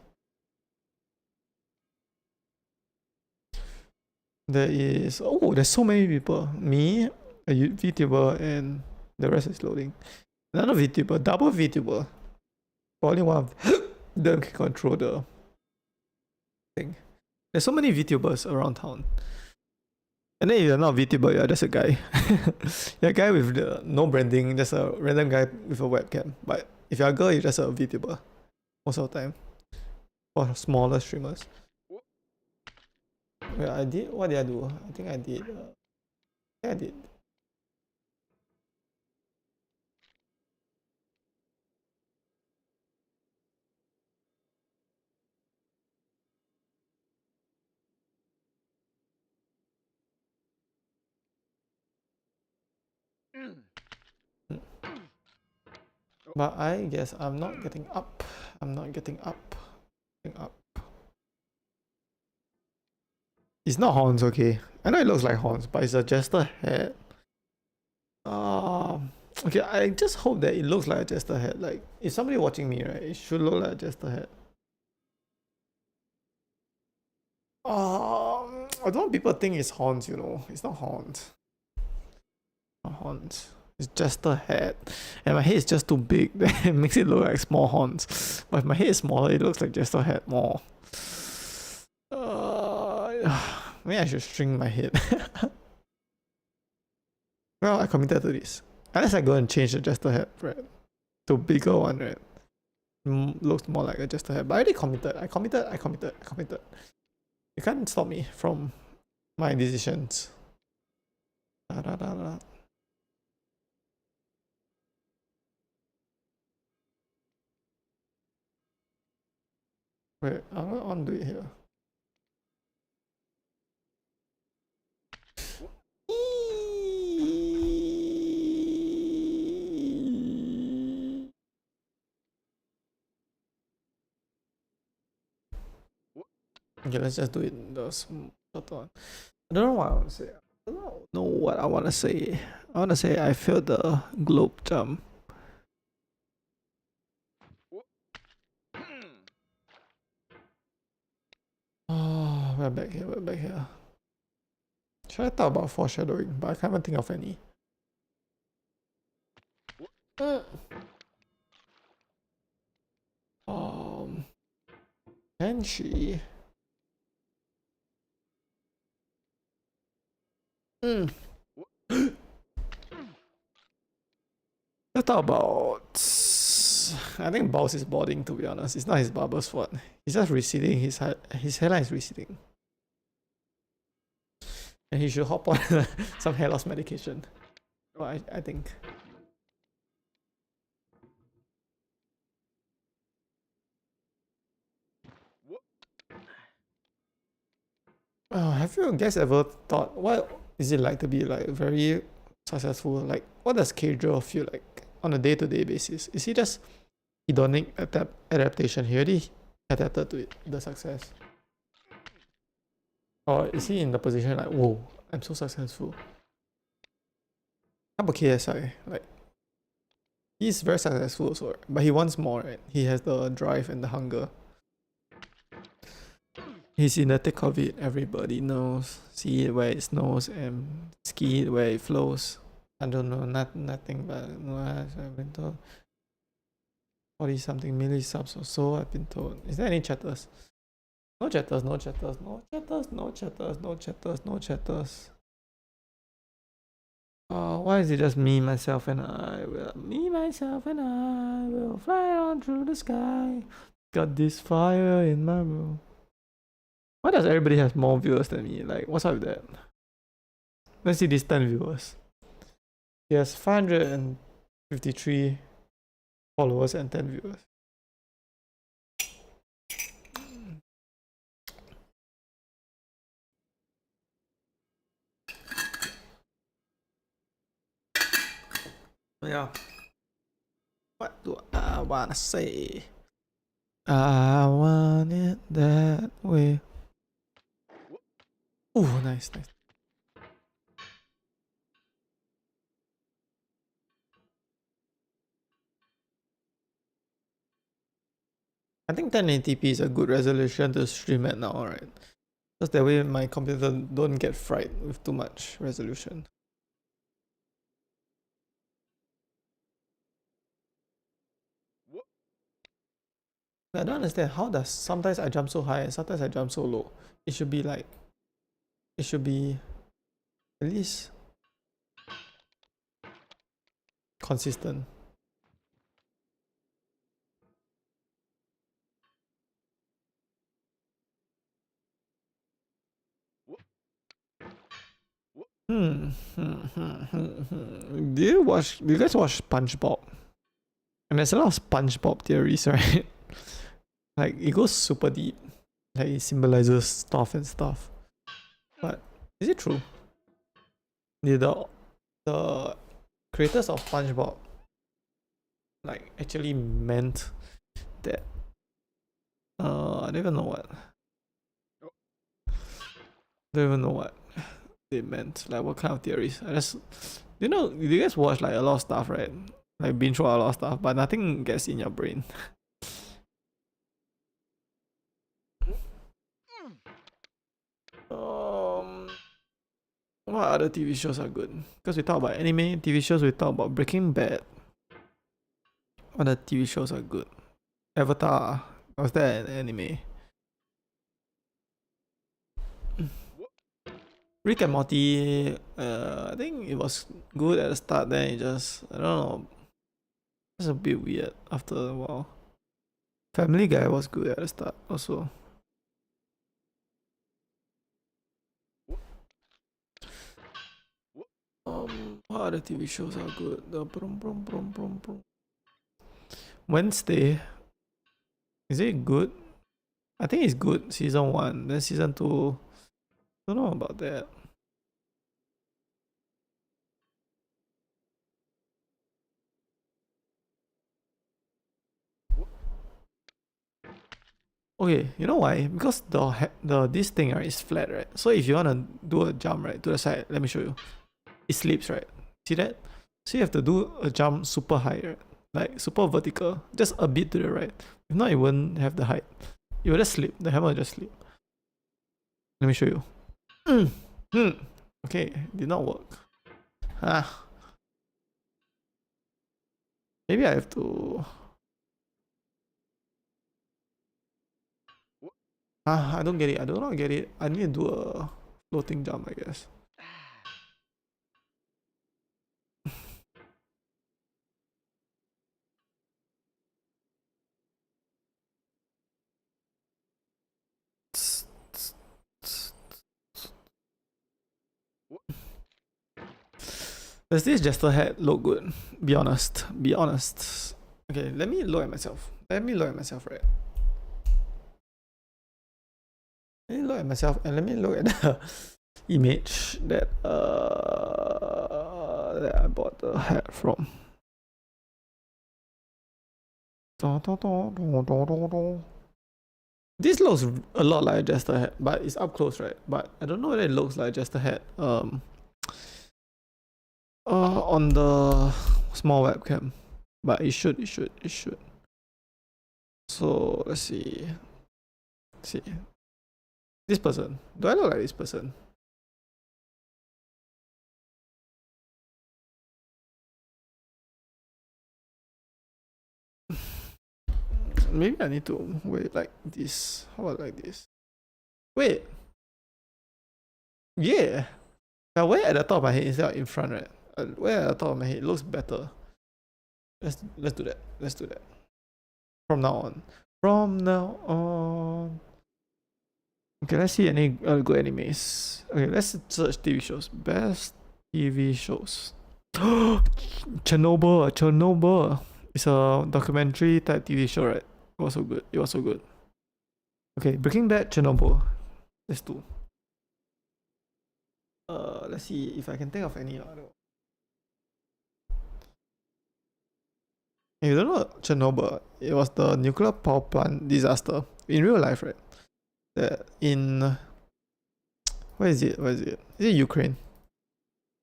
There is, oh, there's so many people. Me, a VTuber, and the rest is loading. Another VTuber, double VTuber. Only one of them can control the thing. There's so many VTubers around town. And then if you're not a VTuber, you're just a guy. You're a guy with the no branding, just a random guy with a webcam. But if you're a girl, you're just a VTuber. Most of the time. For smaller streamers. Wait, I did? What did I do? I think I did. I did. But I guess I'm not getting up. I'm not getting up. Getting up. It's not horns, okay. I know it looks like horns, but it's a jester head. Okay, I just hope that it looks like a jester head. Like, if somebody watching me, right, it should look like a jester head. I don't want people think it's horns, you know. It's not horns. Not horns. It's just a head. And my head is just too big. That makes it look like small horns. But if my head is smaller, it looks like just a head more. Maybe I should shrink my head. Well, I committed to this. Unless I go and change the jester head, right? To a bigger one, right? Looks more like a jester head. But I already committed. I committed. You can't stop me from my decisions. Wait, I want to do it here. Okay, let's just do it the short one. I don't know what I want to say. I don't know what I want to say. I want to say I failed the globe jump. Oh, we're back here. Should I talk about foreshadowing? But I can't even think of any. Can she? Let's talk about. I think Boss is balding, to be honest. It's not his barber's fault. He's just receding. His hairline is receding. And he should hop on some hair loss medication. Well, I think. Have you guys ever thought what is it like to be like very successful? Like, what does K-Drill feel like on a day-to-day basis? Is he just hedonic adaptation? He already adapted to it, the success. Or is he in the position like, whoa, I'm so successful? How about KSI? Like, he's very successful also, but he wants more, right? He has the drive and the hunger. He's in the thick of it, everybody knows. See it where it snows and ski it where it flows. I don't know, nothing but no, I've been told. 40 something milli subs or so, I've been told. Is there any chatters? No chatters. Why is it just me, myself, and I? Me, myself, and I will fly on through the sky. Got this fire in my room. Why does everybody have more viewers than me? Like, what's up with that? Let's see these 10 viewers. He has 553 followers and 10 viewers. Yeah. What do I wanna say? I want it that way. Oh, nice, nice. I think 1080p is a good resolution to stream at now, right? Just that way my computer don't get fried with too much resolution. I don't understand how does sometimes I jump so high and sometimes I jump so low. It should be like, it should be at least consistent. Do you guys watch SpongeBob? And there's a lot of SpongeBob theories, right? Like it goes super deep. Like it symbolizes stuff and stuff. But is it true? Did the creators of SpongeBob like actually meant that I don't even know what. Don't even know what they meant. Like what kind of theories. I just you guys watch like a lot of stuff, right? Like binge watch a lot of stuff, but nothing gets in your brain. What other TV shows are good? Because we talk about anime, TV shows, we talk about Breaking Bad. What other TV shows are good? Avatar. Was that an anime? Rick and Morty, I think it was good at the start, then it just, I don't know, it's a bit weird after a while. Family Guy was good at the start also. What other TV shows are good? Wednesday, is it good? I think it's good, season 1, then season 2, don't know about that. Okay, you know why? Because the this thing right is flat, right? So if you wanna do a jump right to the side, let me show you. It slips, right? See that? So you have to do a jump super high, right? Like super vertical, just a bit to the right. If not, it won't have the height. It will just slip. The hammer will just slip. Let me show you. Okay, did not work. Maybe I have to. I don't get it. I do not get it. I need to do a floating jump, I guess. Does this Jester hat look good? Be honest. Be honest. Okay, let me look at myself. Let me look at myself, right? Let me look at myself and let me look at the image that I bought the hat from. This looks a lot like a Jester hat, but it's up close, right? But I don't know whether it looks like a Jester hat. On the small webcam, but it should. So let's see. This person. Do I look like this person? Maybe I need to wait like this. How about like this? Wait. Yeah. Now where at the top of my head instead of in front, right? Where at the top of my head, it looks better. Let's do that. Let's do that. From now on. From now on. Okay, let's see any good animes. Okay, let's search TV shows. Best TV shows. Chernobyl. Chernobyl. It's a documentary type TV show, right? It was so good. It was so good. Okay, Breaking Bad, Chernobyl. Let's do. Let's see if I can think of any other. If you don't know Chernobyl, it was the nuclear power plant disaster in real life, right? In where is it? Where is it? Is it Ukraine?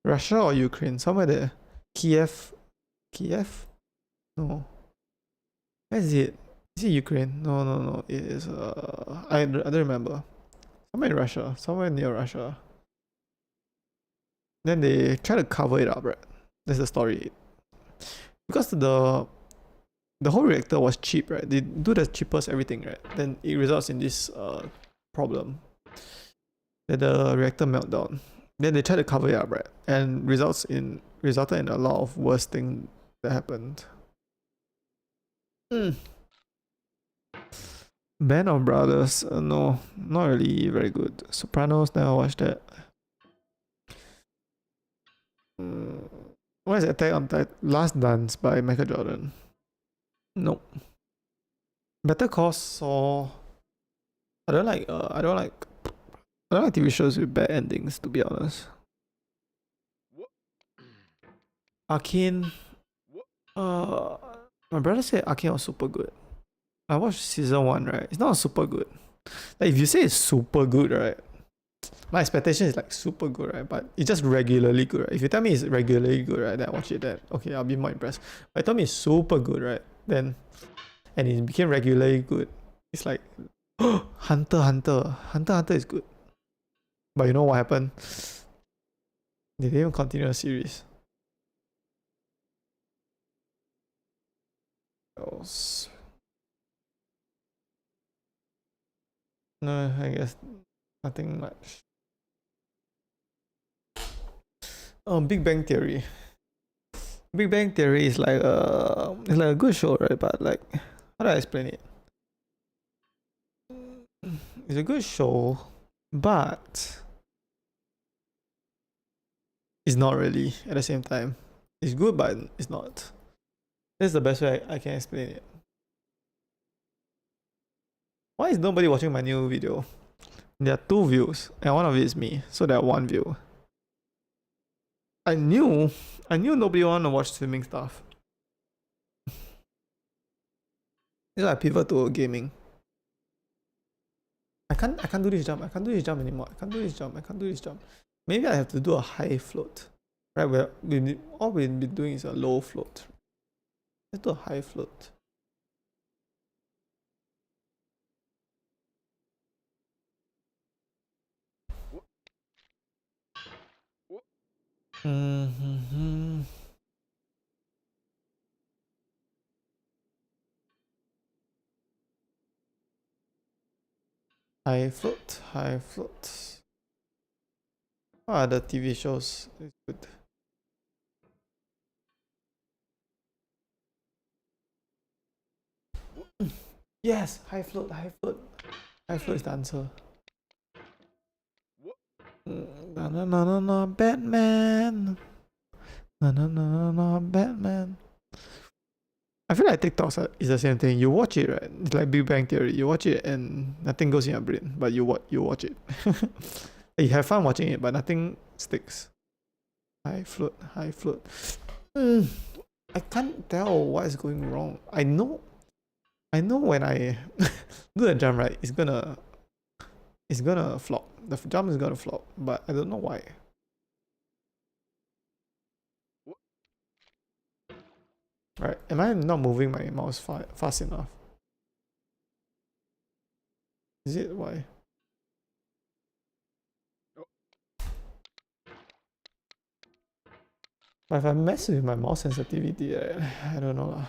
Russia or Ukraine? Somewhere there. Kiev? Kiev? No. Where is it? Is it Ukraine? No. It is I don't remember. Somewhere in Russia. Somewhere near Russia. Then they try to cover it up, right? That's the story. Because the whole reactor was cheap, right? They do the cheapest everything, right? Then it results in this problem. That the reactor meltdown. Then they try to cover it up, right? And resulted in a lot of worse things that happened. Band of Brothers, no, not really very good. Sopranos, never watched that. What is Attack on Titan? Last Dance by Michael Jordan. Nope. Better Call Saul. I don't like TV shows with bad endings, to be honest. Arcane. My brother said Arcane was super good. I watched season 1, right? It's not super good. Like if you say it's super good, right? My expectation is like super good, right? But it's just regularly good, right? If you tell me it's regularly good, right, then I watch it, then okay, I'll be more impressed. But you tell me it's super good, right? Then and it became regularly good. It's like Hunter is good. But you know what happened? They didn't even continue the series. Else. No, I guess nothing much. Big Bang Theory. Big Bang Theory is like a good show, right? But like, how do I explain it? It's a good show, but it's not really at the same time. It's good, but it's not. That's the best way I can explain it. Why is nobody watching my new video? There are 2 views, and one of it is me, so there are 1 view. I knew nobody want to watch swimming stuff. This is I pivot to gaming. I can't do this jump. I can't do this jump anymore. I can't do this jump. Maybe I have to do a high float. Right, where all we've been doing is a low float. Let's do a high float. High float. What are the TV shows? It's good. Yes, high float. High float is the answer. No, Batman. No, Batman. I feel like TikTok is the same thing. You watch it, right? It's like Big Bang Theory. You watch it and nothing goes in your brain, but you watch it. You have fun watching it, but nothing sticks. High float. I can't tell what is going wrong. I know when I do the jump, right, it's gonna flop. The jump is gonna flop, but I don't know why. Right, am I not moving my mouse fast enough? Is it why? But if I mess with my mouse sensitivity, I don't know.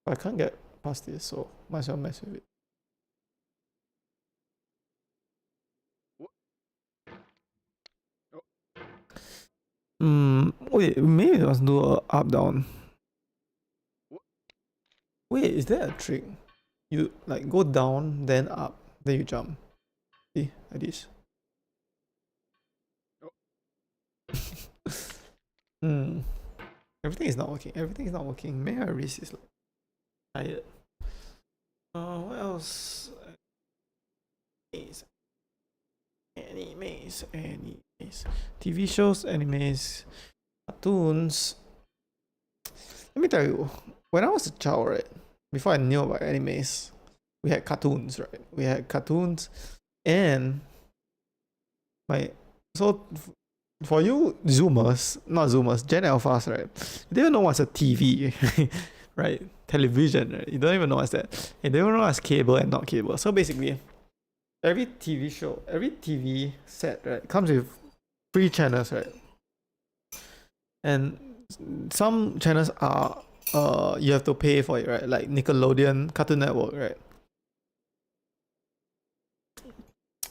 I can't get past this, so might as well mess with it. Wait, maybe we must do a up down. Wait, is there a trick? You like go down, then up, then you jump. See, like this. Everything is not working. Everything is not working. Maybe my wrist is like tired. What else? Animes. TV shows, animes, cartoons. Let me tell you, when I was a child, right, before I knew about animes, we had cartoons, right? We had cartoons, and for you Zoomers, not Zoomers, Gen Alphas, right? You don't even know what's a TV, right? Television, right? You don't even know what's that. You don't even know what's cable and not cable. So basically, every TV show, every TV set, right, comes with 3 channels, right? And some channels are you have to pay for it, right? Like Nickelodeon, Cartoon Network, right?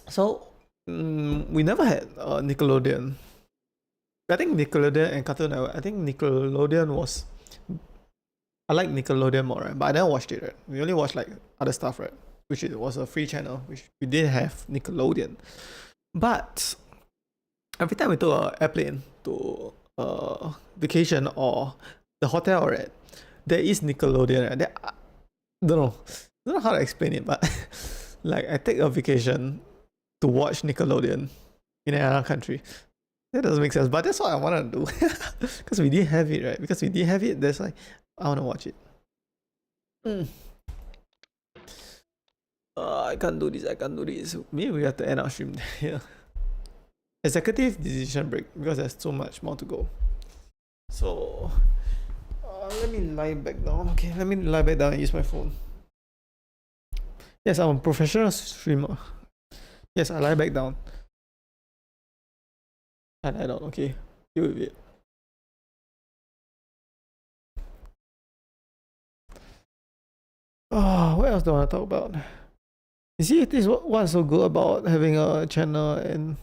So we never had Nickelodeon. I think Nickelodeon and Cartoon Network. I think Nickelodeon was. I like Nickelodeon more, right? But I never watched it, right? We only watched like other stuff, right? Which it was a free channel, which we did have Nickelodeon. But every time we took an airplane to vacation or the hotel, right? There is Nickelodeon, right? I don't know how to explain it, but like I take a vacation to watch Nickelodeon in another country. That doesn't make sense, but that's what I want to do. Because we didn't have it, right? Because we didn't have it, that's like, I want to watch it. I can't do this. Maybe we have to end our stream here. Executive decision break, because there's so much more to go. So, let me lie back down. Okay, let me lie back down and use my phone. Yes, I'm a professional streamer. Yes, I lie back down. I lie down, okay. Deal with it. What else do I want to talk about? You see, this is what's so good about having a channel and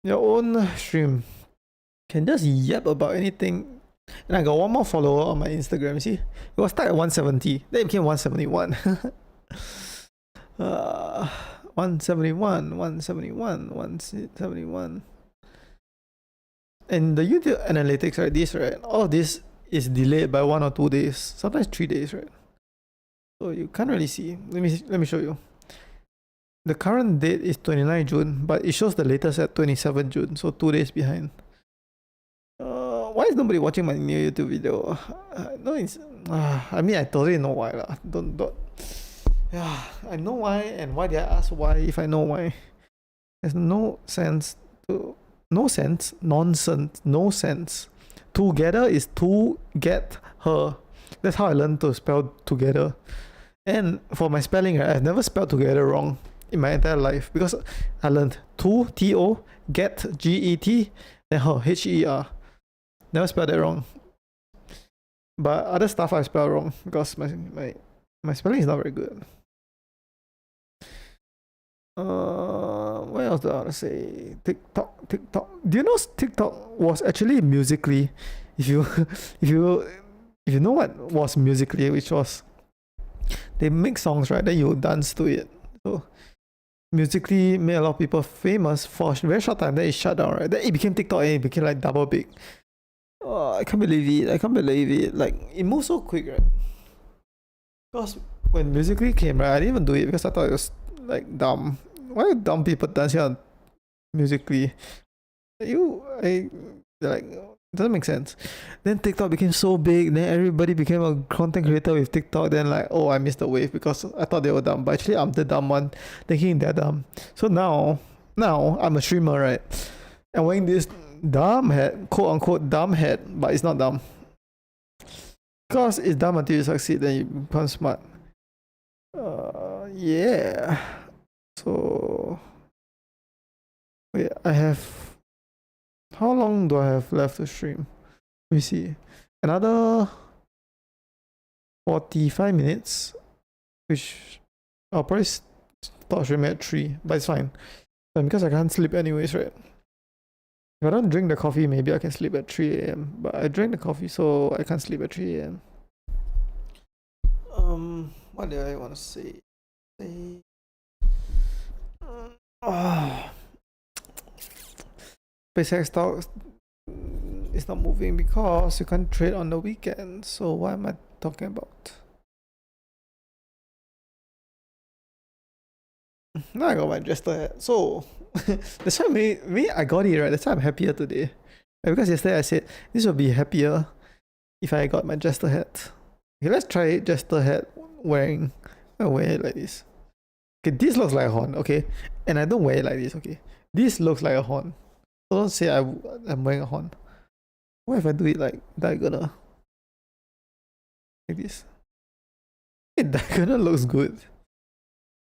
your own stream. Can just yap about anything. And I got one more follower on my Instagram. See, it was started at 170, then it became 171. 171, 171. And the YouTube analytics, right? This, right? All of this is delayed by 1 or 2 days, sometimes 3 days, right? So you can't really see. Let me show you. The current date is 29 June, but it shows the latest at 27 June, so 2 days behind. Why is nobody watching my new YouTube video? No, it's. I mean, I totally know why lah. Don't. Yeah, I know why, and why did I ask why if I know why? There's no sense. Together is to get her. That's how I learned to spell together. And for my spelling, right, I've never spelled together wrong in my entire life because I learned to T-O, get G-E-T, and her H-E-R. Never spelled that wrong. But other stuff I spelled wrong because my spelling is not very good. What else do I want to say? TikTok. Do you know TikTok was actually Musical.ly? If you know what was Musical.ly, which was they make songs, right? Then you dance to it. So Musical.ly made a lot of people famous for a very short time. Then it shut down, right? Then it became TikTok and it became like double big. Oh, I can't believe it. Like it moved so quick, right? Because when Musical.ly came, right, I didn't even do it because I thought it was like dumb. Why are dumb people dancing on Musical.ly? Like it doesn't make sense. Then TikTok became so big, then everybody became a content creator with TikTok. Then like, oh, I missed the wave because I thought they were dumb, but actually I'm the dumb one thinking they're dumb. So now I'm a streamer, right? I'm wearing this dumb hat, quote unquote dumb hat, but it's not dumb. Because it's dumb until you succeed, then you become smart. Yeah. So wait, I have. How long do I have left to stream? Let me see. Another 45 minutes, which I'll probably start streaming at 3, but it's fine. Because I can't sleep anyways, right? If I don't drink the coffee, maybe I can sleep at 3 a.m. But I drank the coffee, so I can't sleep at 3 a.m. What do I want to say? Oh, SpaceX stocks is not moving because you can't trade on the weekend. So what am I talking about? Now I got my Jester hat. So that's why me I got it right. That's why I'm happier today. Because yesterday I said this would be happier if I got my Jester hat. Okay, let's try Jester hat wearing. I wear it like this. Okay, this looks like a horn. Okay, and I don't wear it like this. Okay, this looks like a horn. So don't say I'm wearing a horn. What if I do it like diagonal? Like this. Hey, diagonal looks good.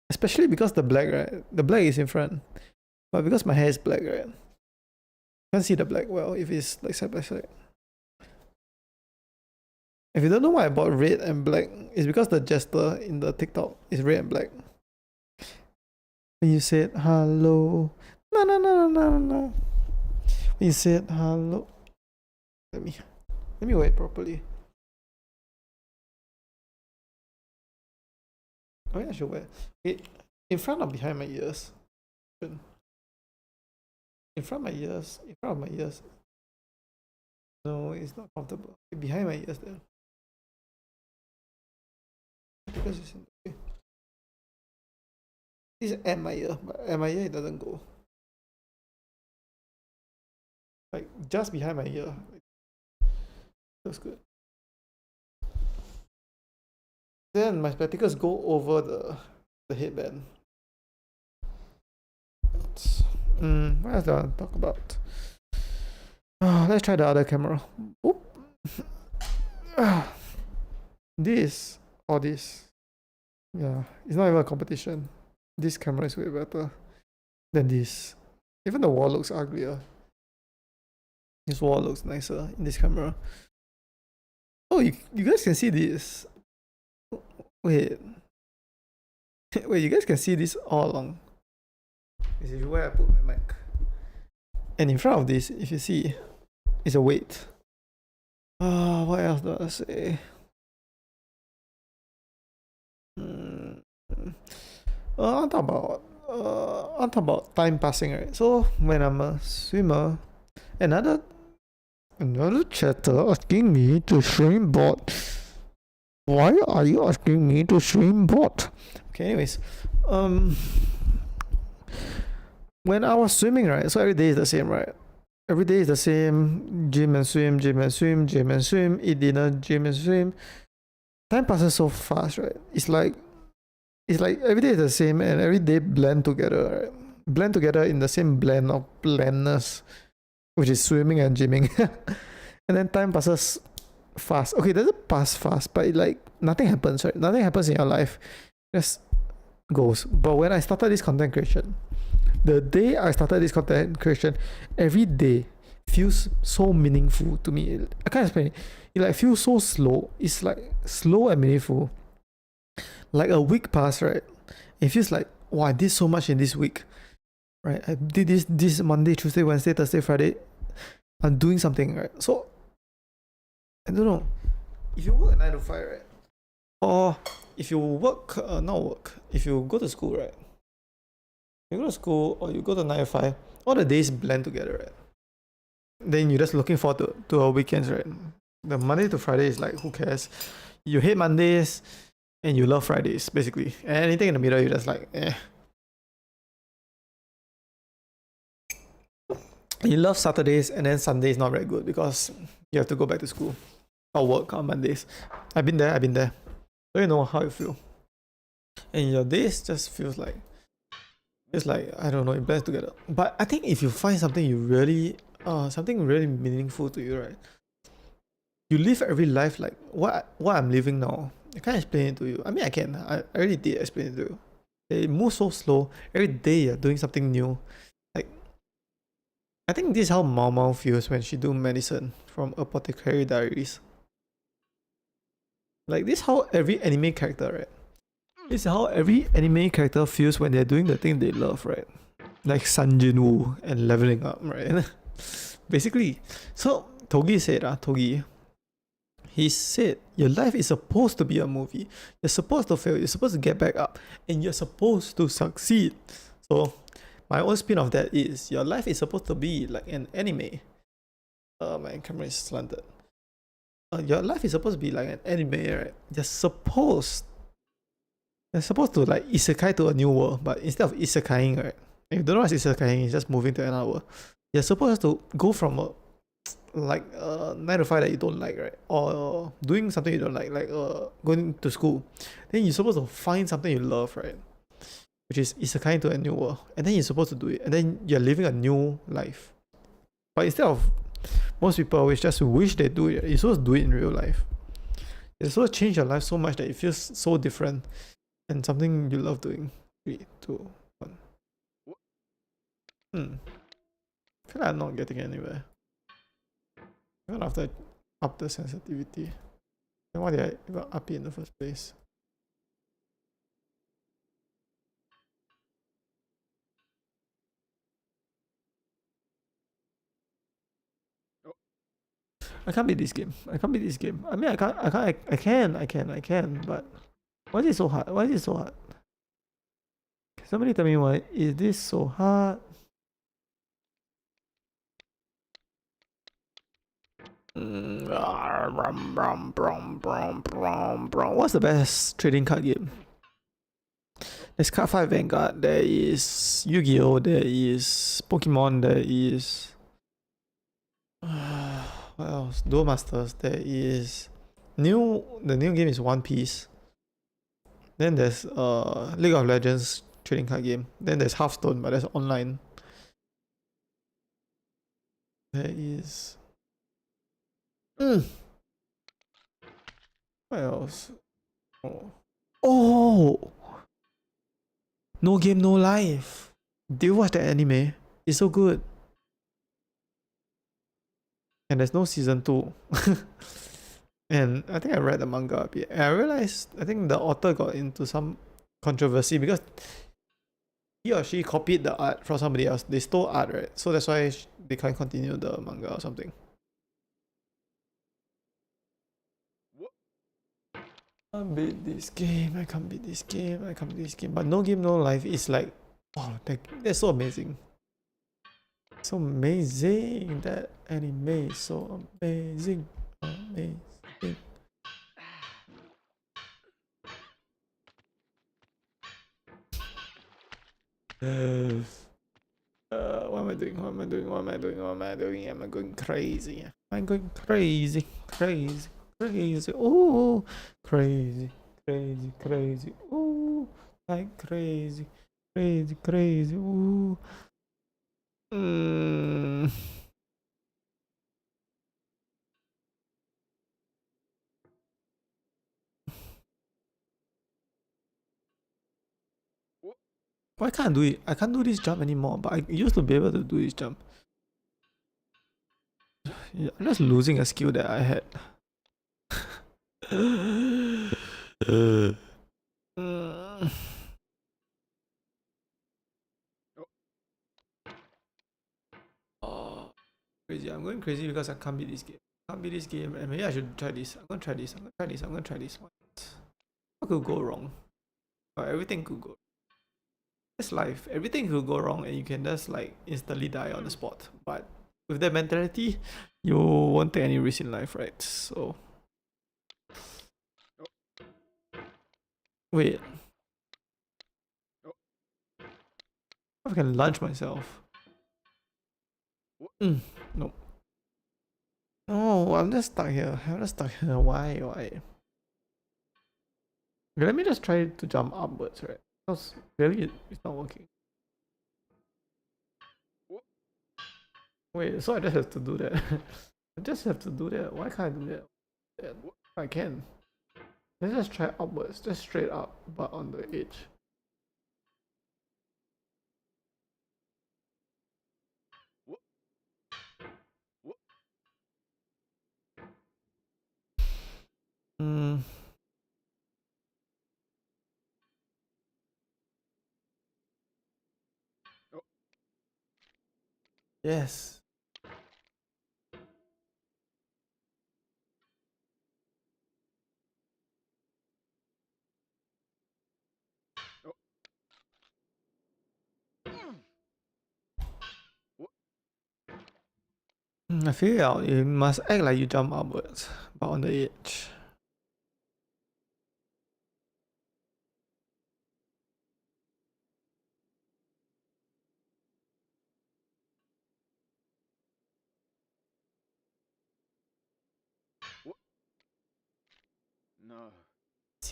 Especially because the black, right? The black is in front. But because my hair is black, right? You can't see the black well if it's like side by side. If you don't know why I bought red and black, it's because the Jester in the TikTok is red and black. When you said hello, no. When you said hello, let me wear it properly. Oh yeah, I should wear it in front or behind my ears. In front of my ears. No, it's not comfortable. Behind my ears then. Because it's in the way. This is at my ear, but at my ear it doesn't go. Like just behind my ear. Looks good. Then my spectacles go over the headband. What else do I want to talk about? Let's try the other camera. Oop. This or this. Yeah, it's not even a competition. This camera is way better than this. Even the wall looks uglier. This wall looks nicer in this camera. Oh, you guys can see this. Wait, you guys can see this all along. This is where I put my mic. And in front of this, if you see, is a weight. What else do I say? I'll talk about time passing, right? So when I'm a swimmer, another chatter asking me to swim bot. Why are you asking me to swim bot? Okay, anyways, when I was swimming, right? So every day is the same, right? Every day is the same. Gym and swim, eat dinner, gym and swim. Time passes so fast, right? It's like every day is the same and every day blend together, right? Blend together in the same blend of blandness, which is swimming and gymming. And then time passes fast. Okay, it doesn't pass fast, but nothing happens, right? Nothing happens in your life. Just goes. But when I started this content creation, the day I started this content creation, every day feels so meaningful to me. I can't explain it. It feels so slow. It's slow and meaningful. Like a week passed, right? It feels like, wow, I did so much in this week. Right? I did this Monday, Tuesday, Wednesday, Thursday, Friday. I'm doing something, right? So I don't know. If you work 9 to 5, right? Or if you work, if you go to school, right? You go to school or you go to 9 to 5, all the days blend together, right? Then you're just looking forward to our weekends, right? The Monday to Friday is like, who cares? You hate Mondays and you love Fridays, basically. And anything in the middle, you're just like, eh. You love Saturdays and then Sunday is not very good because you have to go back to school or work on Mondays. I've been there. So you know how you feel. And your days just feels like, it's like, I don't know, it blends together. But I think if you find something something really meaningful to you, right? You live every life like what I'm living now. I can't explain it to you. I mean, I can. I already did explain it to you. It moves so slow. Every day you're doing something new. I think this is how Mao Mao feels when she do medicine from Apothecary Diaries. This is how every anime character, right? This is how every anime character feels when they're doing the thing they love, right? Like Sun Jin Woo and leveling up, right? Basically. So Togi said, he said, your life is supposed to be a movie. You're supposed to fail. You're supposed to get back up. And you're supposed to succeed. So my own spin of that is your life is supposed to be like an anime. My camera is slanted. Your life is supposed to be like an anime, right? You're supposed to like isekai to a new world, but instead of isekaiing, right? If you don't know what's isekaiing, it's just moving to another world. You're supposed to go from a like 9 to 5 that you don't like, right? Or doing something you don't like going to school. Then you're supposed to find something you love, right? Which is isekai into a new world. And then you're supposed to do it. And then you're living a new life. But instead of most people always just wish they do it, you're supposed to do it in real life. You're supposed to change your life so much that it feels so different and something you love doing. 3, 2, 1. I feel like I'm not getting anywhere. Even after I up the sensitivity. Then why did I even up it in the first place? I can't beat this game. I can't beat this game. I mean, I can, but why is it so hard? Why is it so hard? Somebody tell me why is this so hard? What's the best trading card game? There's Card 5 Vanguard, there is Yu-Gi-Oh!, there is Pokemon, there is what else? Duel Masters, there is the new game is One Piece. Then there's League of Legends trading card game. Then there's Hearthstone, but that's online. There is what else? Oh, No Game No Life. Do you watch that anime? It's so good. And there's no season 2. And I think I read the manga a bit. And I realized I think the author got into some controversy because he or she copied the art from somebody else. They stole art, right? So that's why they can't continue the manga or something. I can't beat this game. I can't beat this game. I can't beat this game. But No Game No Life is like, wow, that's so amazing. So amazing. That anime is so amazing. Amazing. What am I doing? What am I doing? What am I doing? What am I doing? Am I going crazy? I'm going crazy, crazy, crazy. Oh, crazy, crazy, crazy. Oh, like crazy, crazy, crazy. Ooh. Why can't I do it? I can't do this jump anymore, but I used to be able to do this jump. Yeah, I'm just losing a skill that I had. Oh, crazy. I'm going crazy because I can't beat this game. I can't beat this game, and maybe I should try this. I'm gonna try this. I'm gonna try this. I'm gonna try this. What could go wrong? Everything could go. It's life. Everything could go wrong, and you can just like instantly die on the spot. But with that mentality, you won't take any risk in life, right? So, wait. I can launch myself. No. No, I'm just stuck here. I'm just stuck here. Why? Why? Okay, let me just try to jump upwards, right? Because really, it's not working. Wait, so I just have to do that. I just have to do that. Why can't I do that? I can. Let's just try upwards, just straight up, but on the edge. Hmm. Yes. I figure out you must act like you jump upwards, but on the edge. No.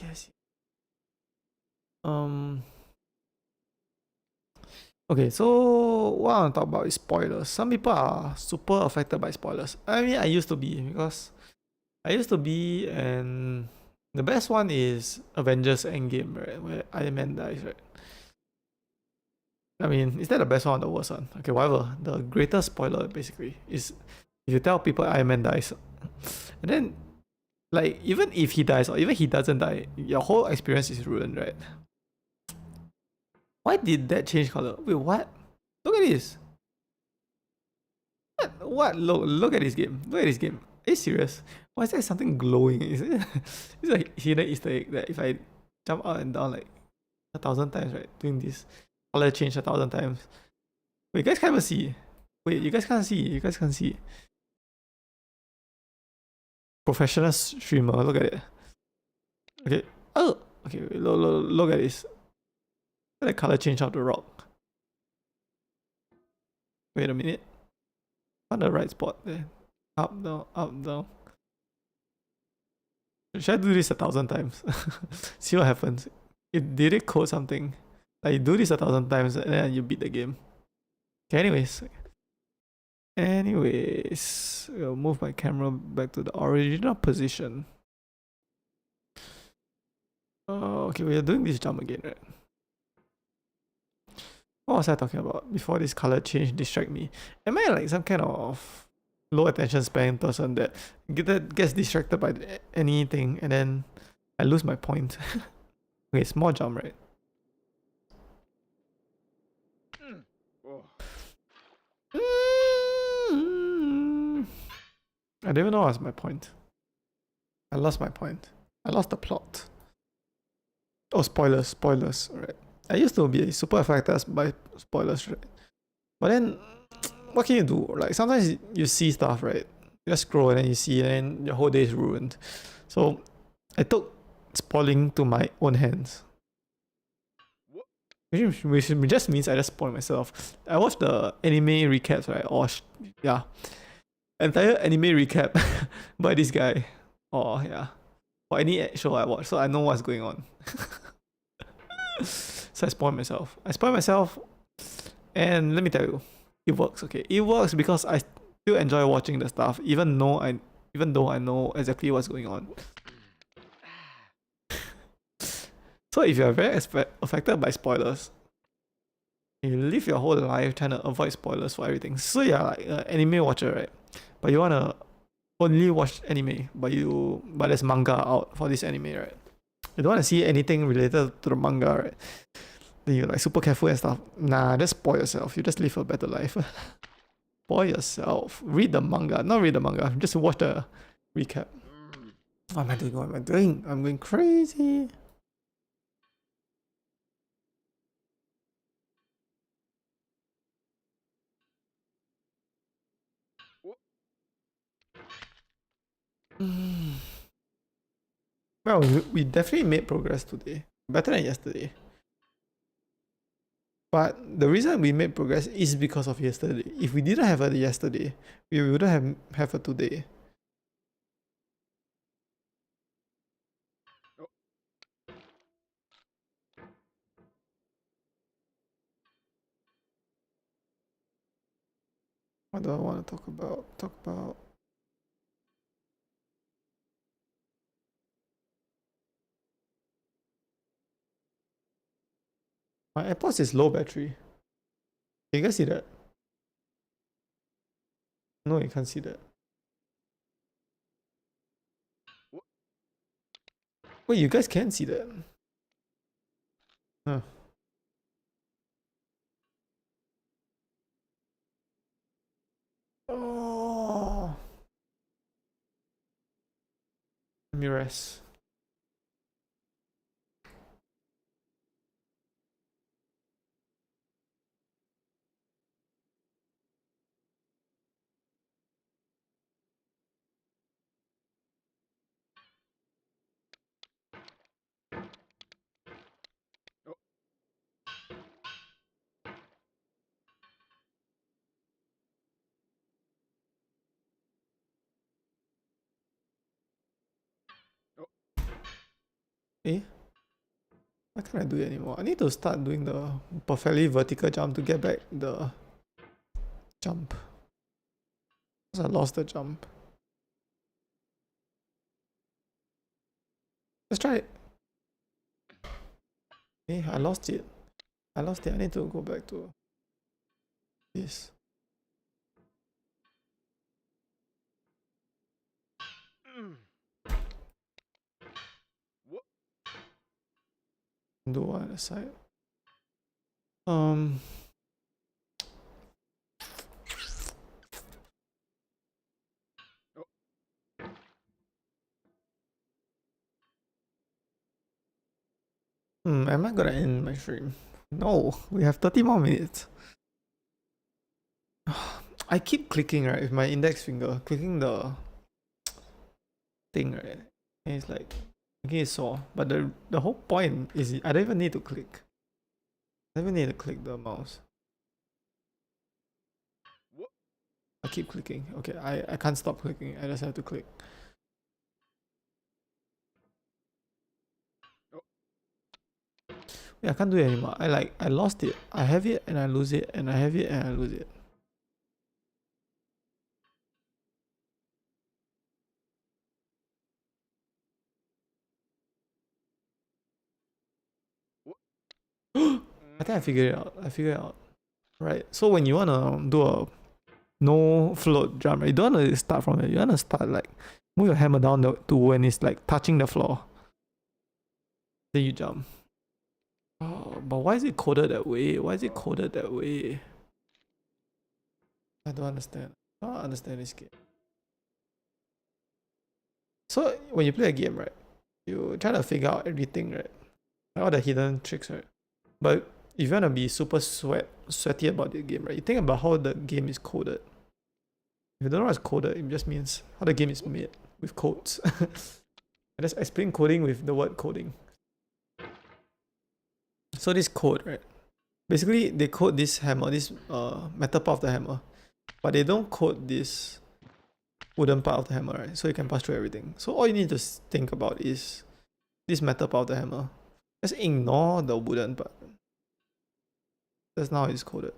Yes. Um. Okay, so what I want to talk about is spoilers. Some people are super affected by spoilers. I mean, I used to be because I used to be, and the best one is Avengers Endgame, right? Where Iron Man dies, right? I mean, is that the best one or the worst one? Okay, whatever. The greatest spoiler basically is if you tell people Iron Man dies, and then like even if he dies or even he doesn't die, your whole experience is ruined, right? Why did that change color? Wait, what? Look at this. What? Look at this game. Look at this game. Are you serious? Why is there something glowing? Is it? It's like hidden Easter egg that if I jump up and down like 1,000 times, right? Doing this color change 1,000 times. Wait, you guys can't even see. Wait, you guys can't see. You guys can't see. Professional streamer. Look at it. Okay. Oh. Okay. Wait, look at this. Look at the color change of the rock. Wait a minute. On the right spot there. Up down. Up down. Should I do this 1,000 times? See what happens. Did it code something? Like you do this 1,000 times and then you beat the game. Okay, anyways, I'll move my camera back to the original position. Okay, we are doing this jump again, right? What was I talking about before this color change distract me? Am I like some kind of low attention span person that gets distracted by anything and then I lose my point? Okay, small jump, right? Oh. I don't even know what's my point. I lost my point. I lost the plot. Oh, spoilers, right? I used to be super affected by spoilers, right? But then, what can you do? Like, sometimes you see stuff, right? You just scroll and then you see, and then your whole day is ruined. So, I took spoiling to my own hands. Which just means I just spoil myself. I watched the anime recaps, right? Or, yeah. Entire anime recap by this guy. Oh, yeah. For any show I watch, so I know what's going on. So I spoil myself. And let me tell you, it works. Okay, it works because I still enjoy watching the stuff, even though I know exactly what's going on. So if you are very affected by spoilers, you live your whole life trying to avoid spoilers for everything. So you're like an anime watcher, right? But you wanna only watch anime, but there's manga out for this anime, right? You don't want to see anything related to the manga, right? Then you're like super careful and stuff. Nah, just spoil yourself. You just live a better life. Spoil yourself. Read the manga. Not read the manga. Just watch the recap. What am I doing? What am I doing? I'm going crazy. Well, we definitely made progress today. Better than yesterday. But the reason we made progress is because of yesterday. If we didn't have it yesterday, we wouldn't have it today. What do I want to talk about? My AirPods is low battery. Can you guys see that? No, you can't see that. Wait, you guys can see that. Huh. Oh. Let me rest. Eh? Why can't I do it anymore? I need to start doing the perfectly vertical jump to get back the jump. Because I lost the jump. Let's try it. Eh, I lost it. I lost it. I need to go back to this. What? Do what on the side? Um. Am I gonna end my stream? No, we have 30 more minutes. I keep clicking right with my index finger, clicking the thing right, and it's like making it sore. But the whole point is I don't even need to click. I don't even need to click the mouse. What? I keep clicking. Okay, I can't stop clicking. I just have to click. Yeah, I can't do it anymore. I lost it. I have it and I lose it, and I have it and I lose it. I think I figured it out. I figured it out. Right. So when you wanna do a no float jump, right, you don't wanna start from it. You wanna start like move your hammer down to when it's like touching the floor. Then you jump. Oh, but why is it coded that way? Why is it coded that way? I don't understand. I don't understand this game. So when you play a game, right, you try to figure out everything, right? All the hidden tricks, right? But if you wanna be super sweaty about the game, right, you think about how the game is coded. If you don't know what's coded, it just means how the game is made with codes. I just explain coding with the word coding. So this code, right? Basically, they code this hammer, this metal part of the hammer, but they don't code this wooden part of the hammer, right? So you can pass through everything. So all you need to think about is this metal part of the hammer. Just ignore the wooden part. That's now it's coded.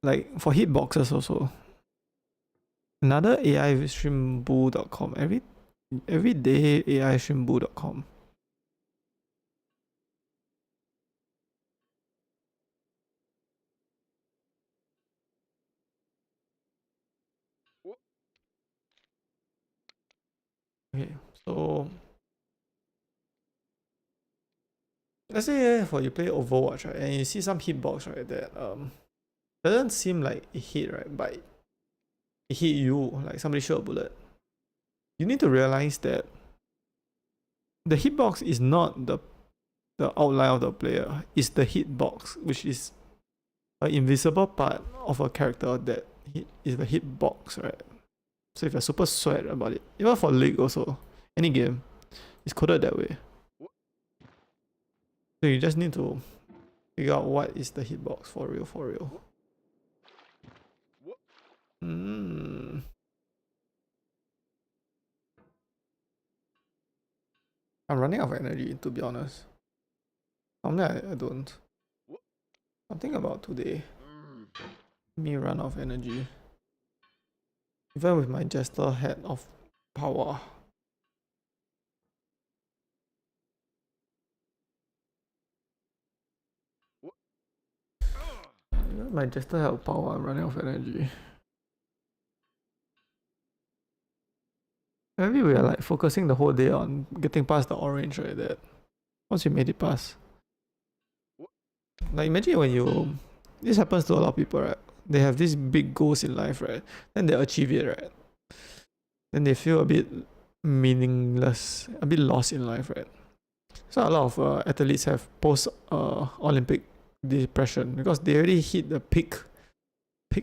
Like for hitboxes also. Another AI streamboo.com. Every day AI streamboo.com. Okay, so let's say for you play Overwatch, right, and you see some hitbox, right, that doesn't seem like it hit, right, but it hit you, like somebody shot a bullet. You need to realize that the hitbox is not the outline of the player, it's the hitbox, which is an invisible part of a character that is the hitbox, right? So if you're super sweat about it, even for League also, any game, it's coded that way. So you just need to figure out what is the hitbox for real, for real. I'm running out of energy, to be honest. Normally I don't. Something about today. Me run out of energy. Even with my Jester hat of power. Even my Jester hat of power, I'm running out of energy. Maybe we are like focusing the whole day on getting past the orange, right? That once you made it past. Like imagine when you, this happens to a lot of people, right? They have these big goals in life, right? Then they achieve it, right? Then they feel a bit meaningless, a bit lost in life, right? So a lot of athletes have post Olympic depression because they already hit the peak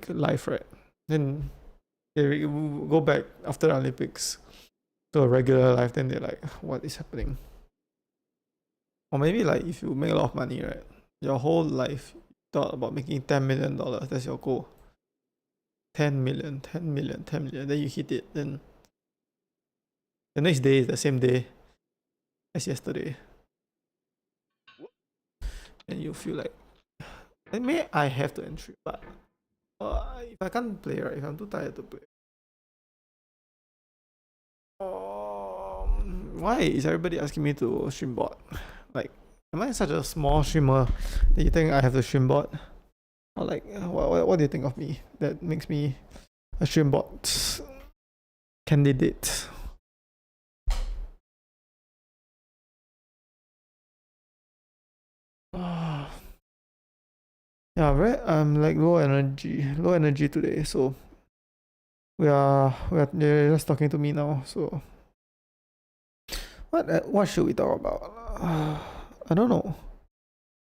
life, right? Then they go back after the Olympics to a regular life. Then they're like, what is happening? Or maybe like if you make a lot of money, right? Your whole life you thought about making $10 million. That's your goal. 10 million, 10 million, 10 million, then you hit it, then the next day is the same day as yesterday. And you feel like, may I have to entry, but if I can't play, right, if I'm too tired to play. Why is everybody asking me to stream bot? Like, am I such a small streamer that you think I have to stream bot? Or like, what do you think of me that makes me a stream bot candidate? Yeah, I'm like low energy today. So they're just talking to me now. So what should we talk about? I don't know.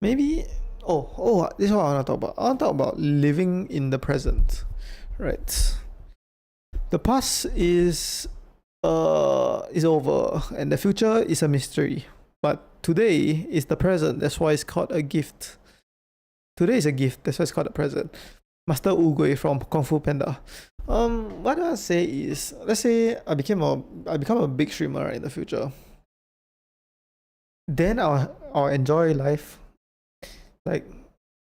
Maybe this is what I want to talk about. I want to talk about living in the present, right? The past is over, and the future is a mystery. But today is the present. That's why it's called a gift. Today is a gift. That's why it's called a present. Master Ugui from Kung Fu Panda. What I say is, let's say I become a big streamer in the future. Then I'll enjoy life. Like,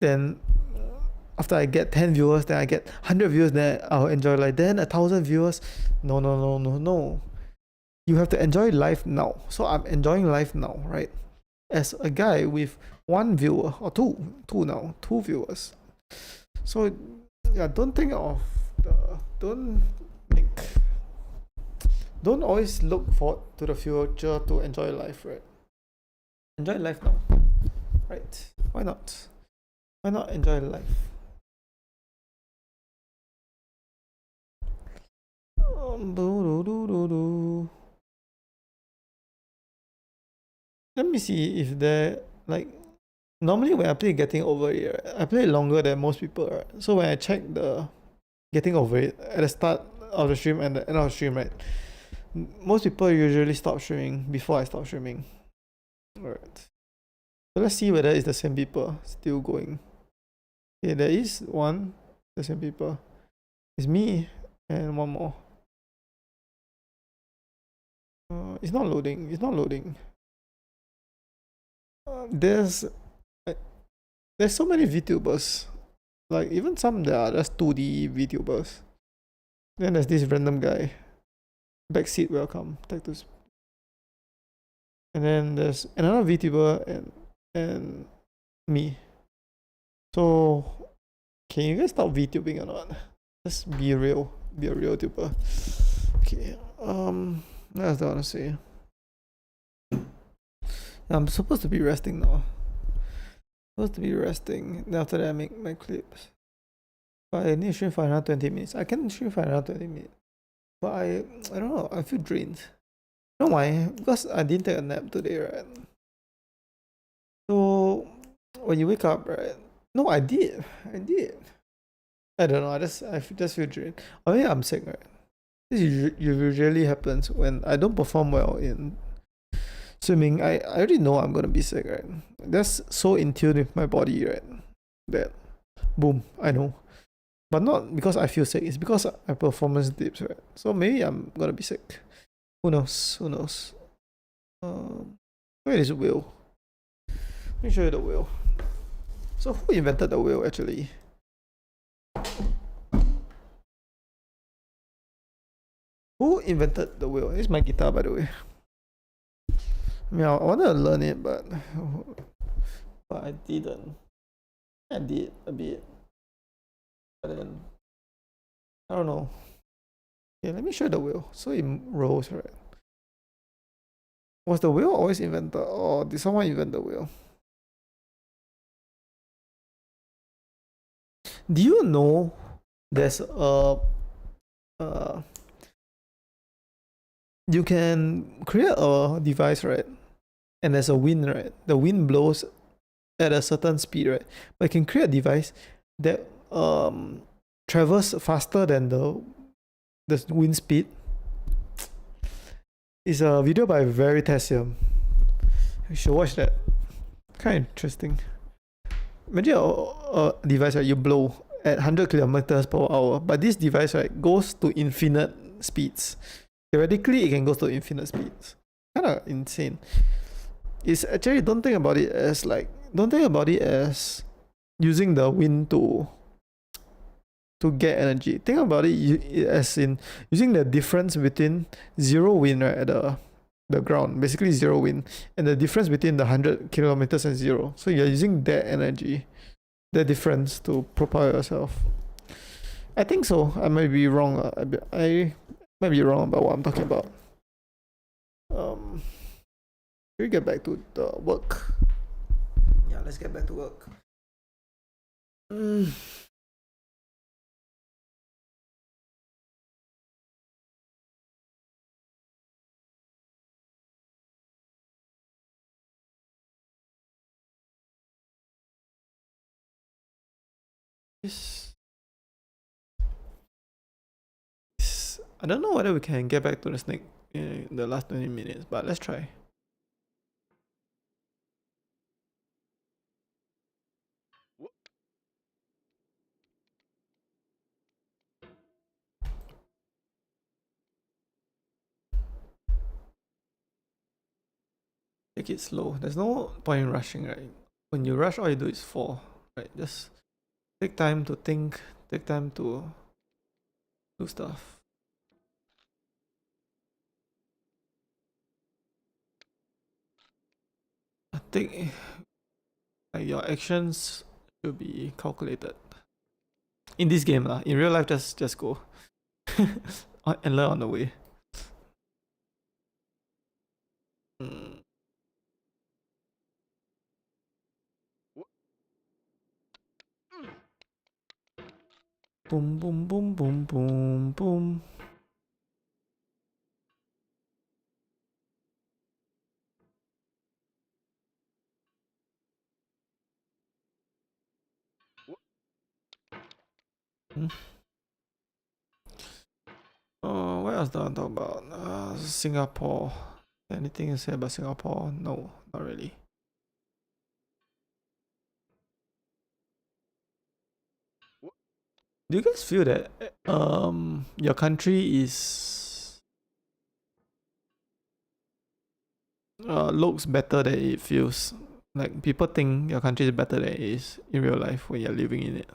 then after I get 10 viewers, then I get 100 viewers, then I'll enjoy life. Then 1,000 viewers. No. You have to enjoy life now. So I'm enjoying life now, right? As a guy with 1 viewer or two viewers. So yeah, don't always look forward to the future to enjoy life, right? Enjoy life now, right? Why not enjoy life? Let me see if there, like, normally when I play Getting Over It, right, I play longer than most people, right? So when I check the Getting Over It at the start of the stream and the end of the stream, right, most people usually stop streaming before I stop streaming. Alright. So let's see whether it's the same people still going. Okay, there is one, the same people. It's me and one more. It's not loading. There's so many VTubers, like even some that are just 2D VTubers. Then there's this random guy, Backseat Welcome, and then there's another VTuber and me. So can you guys stop VTubing or not? Just be a real tuber. Okay, what else do I want to say? I'm supposed to be resting now. Then after that I make my clips. But I need to stream for another 20 minutes. I can stream for another 20 minutes. But I don't know, I feel drained. You know why? Because I didn't take a nap today, right? So when you wake up, right? No, I did. I don't know, I just feel drained. Or maybe I'm sick, right? This usually happens when I don't perform well in swimming. I already know I'm gonna be sick, right? That's so in tune with my body, right? That boom, I know. But not because I feel sick, it's because my performance dips, right? So maybe I'm gonna be sick. Who knows? Where is whale? Let me show you the whale. So who invented the whale actually? Who invented the whale? It's my guitar, by the way. I mean, I wanted to learn it, but I didn't. I did a bit, but then I don't know. Yeah, let me show the wheel. So it rolls, right? Was the wheel always invented, or did someone invent the wheel? Do you know there's you can create a device, right? And there's a wind, right? The wind blows at a certain speed, right? But you can create a device that travels faster than the wind speed. It's a video by Veritasium. You should watch that. Kind of interesting. Imagine a device that you blow at 100 kilometers per hour, but this device, right, goes to infinite speeds. Theoretically, it can go to infinite speeds. Kind of insane. It's actually, don't think about it as using the wind to get energy. Think about it as in using the difference between zero wind, right, at the ground, basically zero wind, and the difference between the 100 kilometers and zero. So you're using that energy, the difference, to propel yourself. I think so. I might be wrong. I might be wrong about what I'm talking about. Should we get back to the work? Yeah, let's get back to work. I don't know whether we can get back to the snake in the last 20 minutes, but let's try. What? Take it slow. There's no point in rushing, right? When you rush, all you do is fall, right? Just take time to think, take time to do stuff. I think like your actions should be calculated. In this game, lah. In real life, just go and learn on the way. Boom, boom, boom, boom, boom, boom. What else do I talk about? Singapore. Anything to say about Singapore? No, not really. Do you guys feel that your country is looks better than it feels? Like people think your country is better than it is in real life when you're living in it.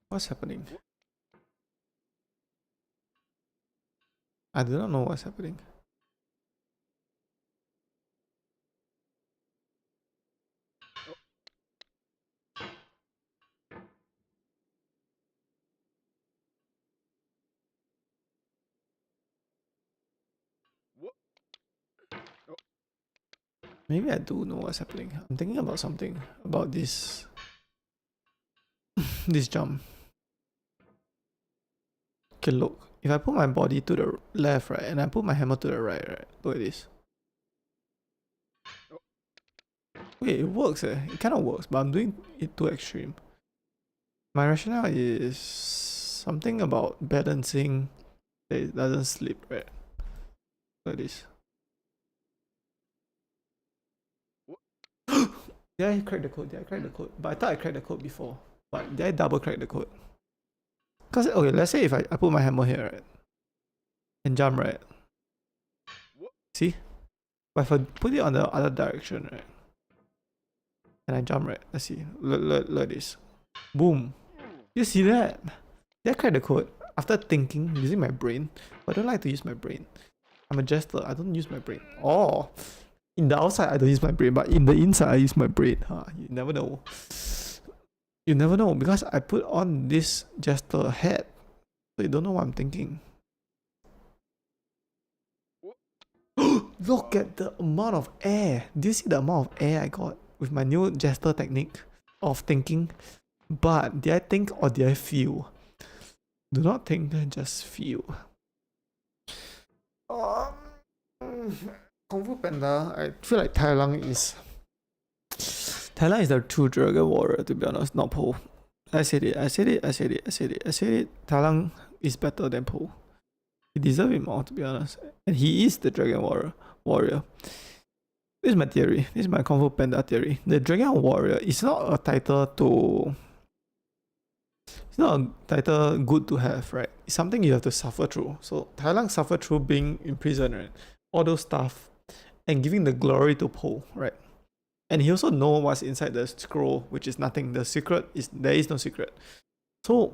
What's happening? I do not know what's happening. Maybe I do know what's happening. I'm thinking about something about this this jump. Okay, look. If I put my body to the left, right, and I put my hammer to the right, look at this. Wait, it works It kind of works, but I'm doing it too extreme. My rationale is something about balancing that it doesn't slip, right? Look at this. Did I crack the code? Did I crack the code? But I thought I cracked the code before. But did I double crack the code? Because, okay, let's say if I put my hammer here, right? And jump, right? See? But if I put it on the other direction, right? And I jump, right? Let's see. Look at this. Boom. You see that? Did I crack the code? After thinking, using my brain. But I don't like to use my brain. I'm a jester. I don't use my brain. Oh. In the outside, I don't use my brain. But in the inside, I use my brain. You never know. You never know. Because I put on this jester hat. So you don't know what I'm thinking. Look at the amount of air. Do you see the amount of air I got? with my new Jester technique of thinking. But did I think or did I feel? Do not think, just feel. Kung Fu Panda, I feel like Tai Lang is the true Dragon Warrior, to be honest, not Po. I said it. Tai Lang is better than Po. He deserves it more, to be honest. And he is the Dragon Warrior. This is my theory. This is my Kung Fu Panda theory. The Dragon Warrior is not a title to... It's not a title good to have, right? It's something you have to suffer through. So Tai Lang suffered through being in prison, right? All those stuff. And giving the glory to Po, right? And he also knows what's inside the scroll, which is nothing. The secret is... There is no secret. So,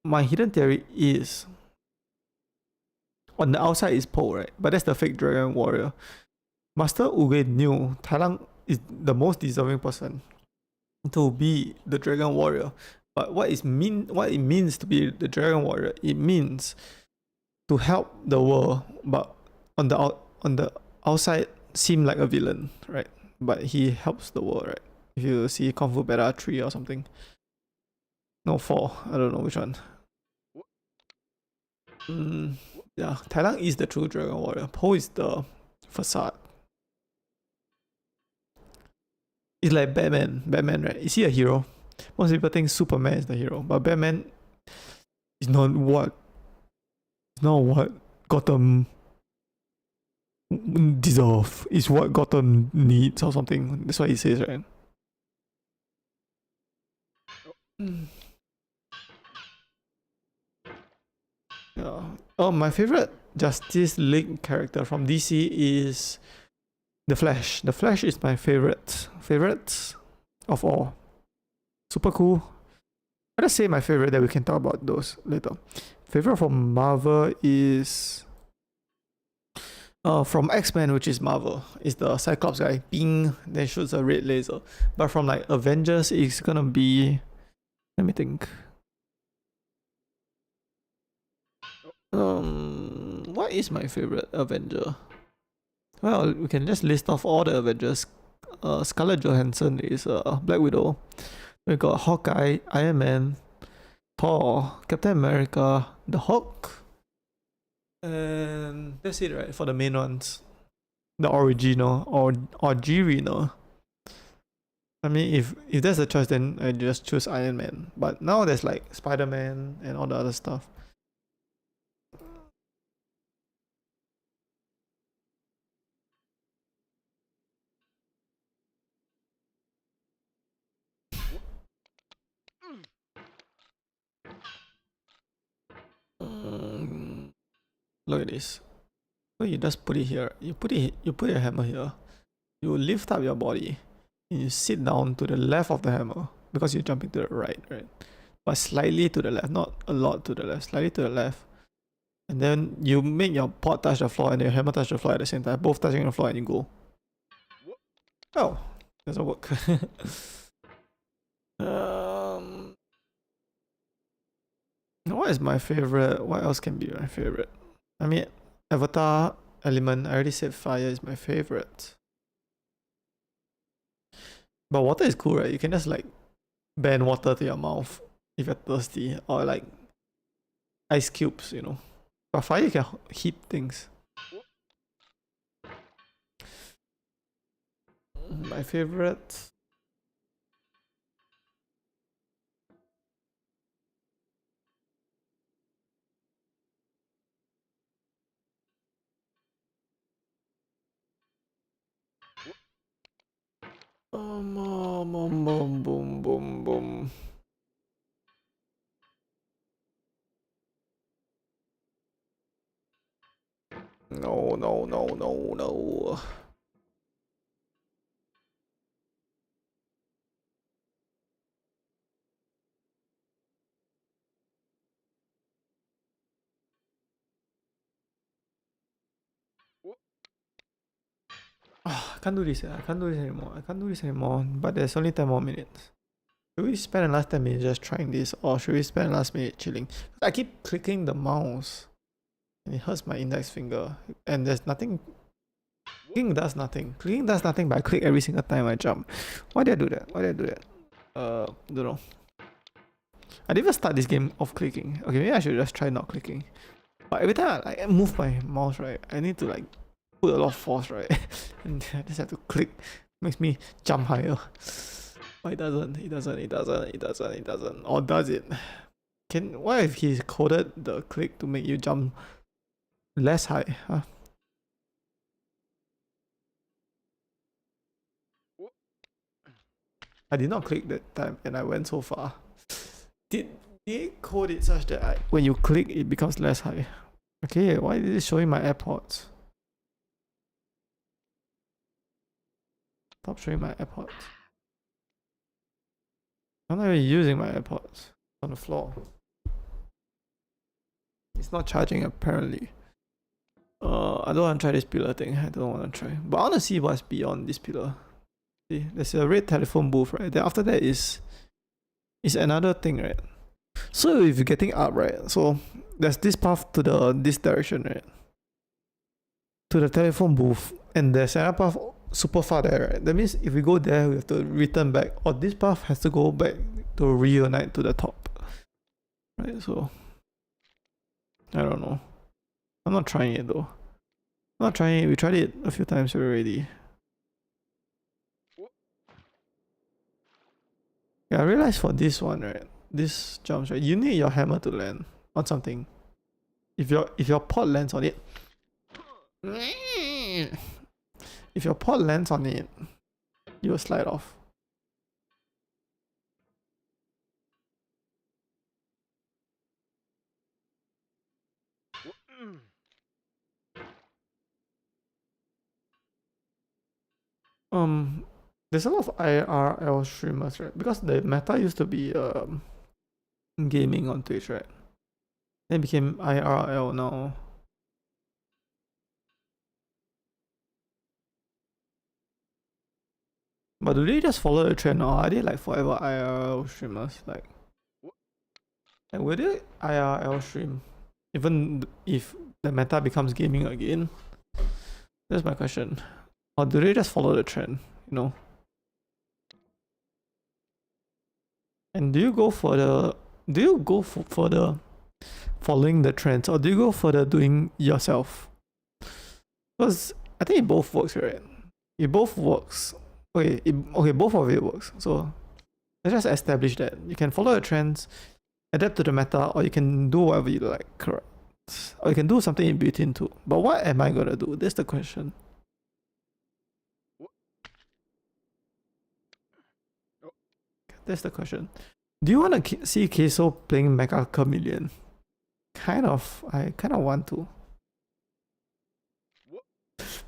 my hidden theory is... On the outside is Po, right? But that's the fake Dragon Warrior. Master Uge knew Tai Lang is the most deserving person to be the Dragon Warrior. But what it means to be the Dragon Warrior, it means to help the world, but on the outside seem like a villain, right? But he helps the world, right? If you see Kung Fu Panda 3 or something. No, 4. I don't know which one. Yeah, Tai Lang is the true Dragon Warrior. Po is the facade. It's like Batman. Batman, right? Is he a hero? Most people think Superman is the hero, but Batman is not what Gotham deserve. It's what Gotham needs or something. That's what he says, right? Yeah. Oh, my favorite Justice League character from DC is The Flash. The Flash is my favorite of all. Super cool. I just say my favorite, that we can talk about those later. Favorite from Marvel is from X-Men, which is Marvel. It's the Cyclops guy. Bing, then shoots a red laser. But from like Avengers, it's gonna be, let me think. What is my favorite Avenger? Well, we can just list off all the Avengers. Scarlett Johansson is Black Widow. We got Hawkeye, Iron Man, Thor, Captain America, the Hulk, and that's it, right? For the main ones, the original or original. I mean, if there's a choice, then I just choose Iron Man. But now there's like Spider-Man and all the other stuff. Look at this. So you just put it here. You put your hammer here. You lift up your body. And you sit down to the left of the hammer because you're jumping to the right, right? But slightly to the left, not a lot to the left. Slightly to the left. And then you make your pot touch the floor and your hammer touch the floor at the same time. Both touching the floor and you go. Oh, doesn't work. What is my favorite? What else can be my favorite? I mean, Avatar element. I already said fire is my favorite. But water is cool, right? You can just like ban water to your mouth if you're thirsty, or like ice cubes, you know. But fire can heat things. My favorite. Boom. No. I can't do this. I can't do this anymore. But there's only 10 more minutes. Should we spend the last 10 minutes just trying this, or should we spend the last minute chilling? I keep clicking the mouse and it hurts my index finger, and there's nothing Clicking does nothing. Clicking does nothing, but I click every single time I jump. Why did I do that? Why did I do that? Don't know. I didn't even start this game off clicking. Okay, maybe I should just try not clicking. But every time I move my mouse, right, I need to like put a lot of force, right? And I just have to click. Makes me jump higher. But it doesn't. It doesn't. It doesn't. It doesn't. It doesn't. Or does it? What if he's coded the click to make you jump less high? Huh? I did not click that time and I went so far. Did they code it such that when you click it becomes less high? Okay, why is it showing my AirPods? Stop showing my AirPods. I'm not even using my AirPods. On the floor. It's not charging apparently. I don't want to try this pillar thing. I don't want to try. But I want to see what's beyond this pillar. See, there's a red telephone booth, right? Then after that is another thing, right? So if you're getting up, right? So there's this path to this direction, right? To the telephone booth, and there's another path super far there, right? That means if we go there, we have to return back, or this path has to go back to reunite to the top, right? So I don't know. I'm not trying it though. I'm not trying it. We tried it a few times already. Yeah, I realized for this one, right? This jumps, right? You need your hammer to land on something. If your pot lands on it, if your pot lands on it, you will slide off. There's a lot of IRL streamers, right? Because the meta used to be gaming on Twitch, right? Then it became IRL now. But do they just follow the trend, or are they like forever IRL streamers? Like will they IRL stream even if the meta becomes gaming again? That's my question. Or do they just follow the trend? You know. And do you go for the following the trends, or do you go for the doing yourself? Because I think it both works, right? It both works. Okay, both of it works. So let's just establish that you can follow the trends, adapt to the meta, or you can do whatever you like, correct? Or you can do something in between too. But what am I gonna do? That's the question. That's the question. Do you want to see Queso playing Mecha Chameleon? I kind of want to.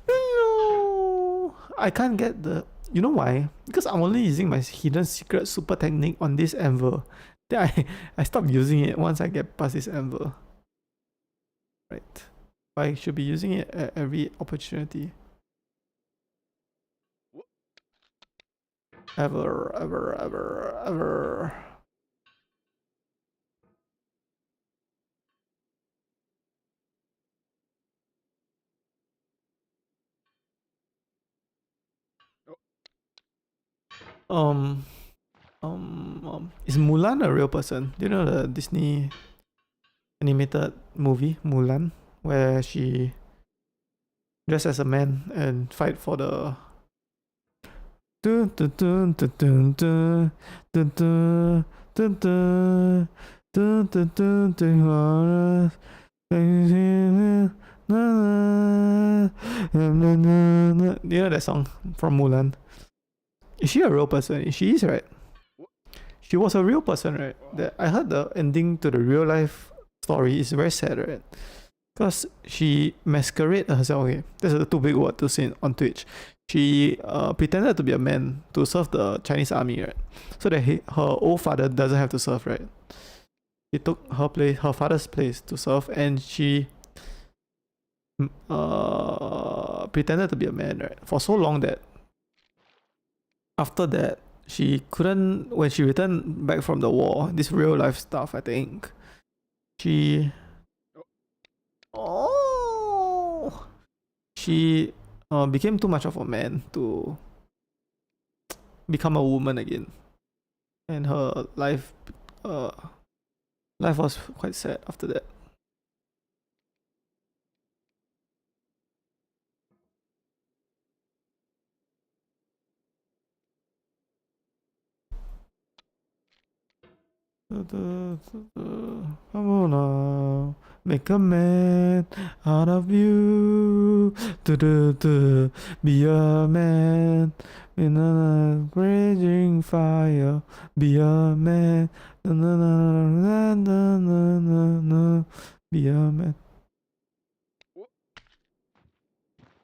No, I can't get the. You know why? Because I'm only using my hidden secret super technique on this anvil. Then I stop using it once I get past this anvil. Right. I should be using it at every opportunity. Ever. Is Mulan a real person? Do you know the Disney animated movie Mulan, where she dressed as a man and fight for the you know that song from Mulan? Is she a real person? She is, right? She was a real person, right? That I heard the ending to the real life story is very sad, right? Because she masqueraded herself. Okay, that's a too big word to say on Twitch. She pretended to be a man to serve the Chinese army, right? So that her old father doesn't have to serve, right? He took her father's place to serve, and she pretended to be a man, right? For so long that after that, she couldn't, when she returned back from the war, this real life stuff, I think, she became too much of a man to become a woman again, and her life was quite sad after that. Come on now, make a man out of you. Be a man in a raging fire. Be a man. Be a man.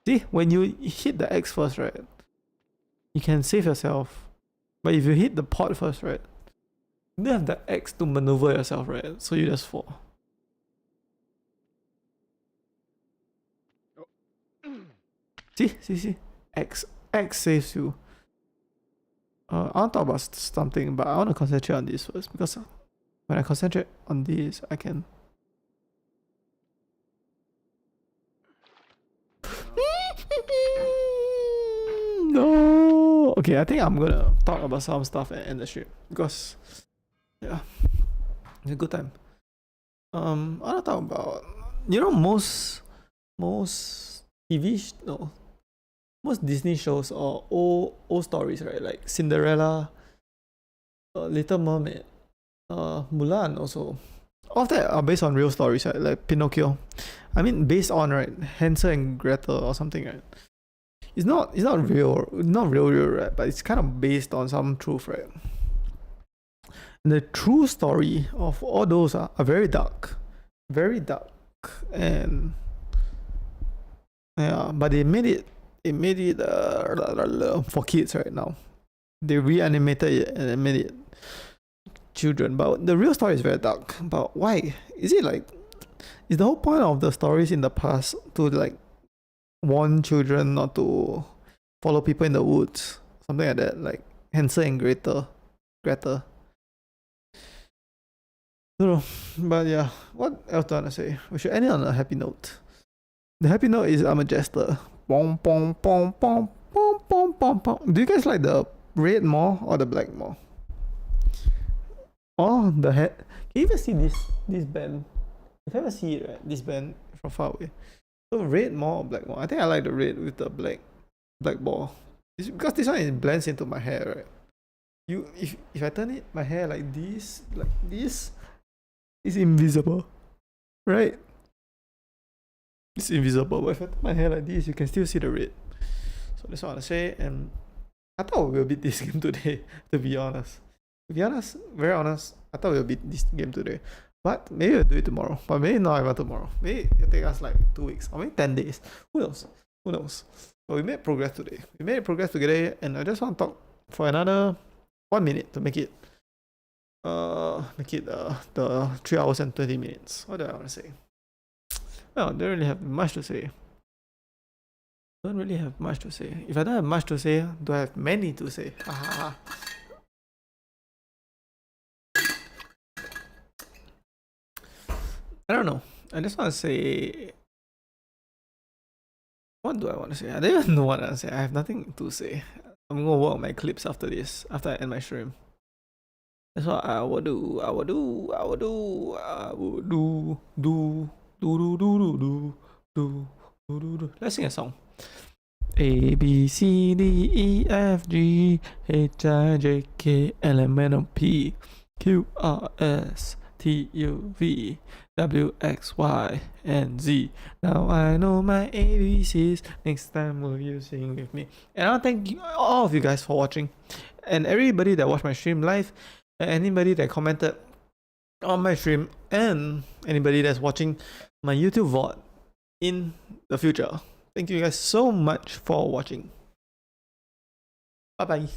See, when you hit the X first, right, you can save yourself. But if you hit the pot first, right, you don't have the X to maneuver yourself, right? So you just fall. See. X saves you. I want to talk about something, but I want to concentrate on this first, because when I concentrate on this, I can. No. Okay, I think I'm gonna talk about some stuff and end the stream, because yeah, it's a good time. I wanna talk about, most most Disney shows or old stories, right? Like Cinderella, Little Mermaid, Mulan also. All of that are based on real stories, right? Like Pinocchio. I mean, based on, right, Hansel and Gretel or something, right? It's not real, right? But it's kind of based on some truth, right? And the true story of all those are very dark, and yeah. But they made it for kids right now. They reanimated it and made it children. But the real story is very dark. But why? Is the whole point of the stories in the past to like warn children not to follow people in the woods, something like that, like Hansel and Gretel. No, but yeah, what else do I want to say? We should end it on a happy note. The happy note is I'm a jester. Pom pom pom pom pom pom pom pom. Do you guys like the red more or the black more? Oh, the head. Can you even see this band? You can ever see it, right? This band from far away. So red more or black more? I think I like the red with the black ball. It's because this one it blends into my hair, right? If I turn it my hair like this, it's invisible, right? It's invisible, but if I turn my hair like this, you can still see the red. So that's what I want to say, and I thought we'll beat this game today, to be honest. Very honest, I thought we'll beat this game today. But maybe we'll do it tomorrow. But maybe not even tomorrow. Maybe it'll take us like 2 weeks or maybe 10 days. Who knows? But we made progress today. Together, and I just want to talk for another 1 minute to make it the 3 hours and 20 minutes. What do I want to say? Well, I don't really have much to say. If I don't have much to say, do I have many to say? I don't know. I just want to say. What do I want to say? I don't even know what I want to say. I have nothing to say. I'm gonna work on my clips after this. After I end my stream. That's what I will do. Let's sing a song. A B C D E F G H I J K L M N O P Q R S T U V W X Y and Z. Now I know my ABCs. Next time will you sing with me? And I want to thank all of you guys for watching, and everybody that watched my stream live, and anybody that commented on my stream, and anybody that's watching my YouTube VOD in the future. Thank you guys so much for watching. Bye bye.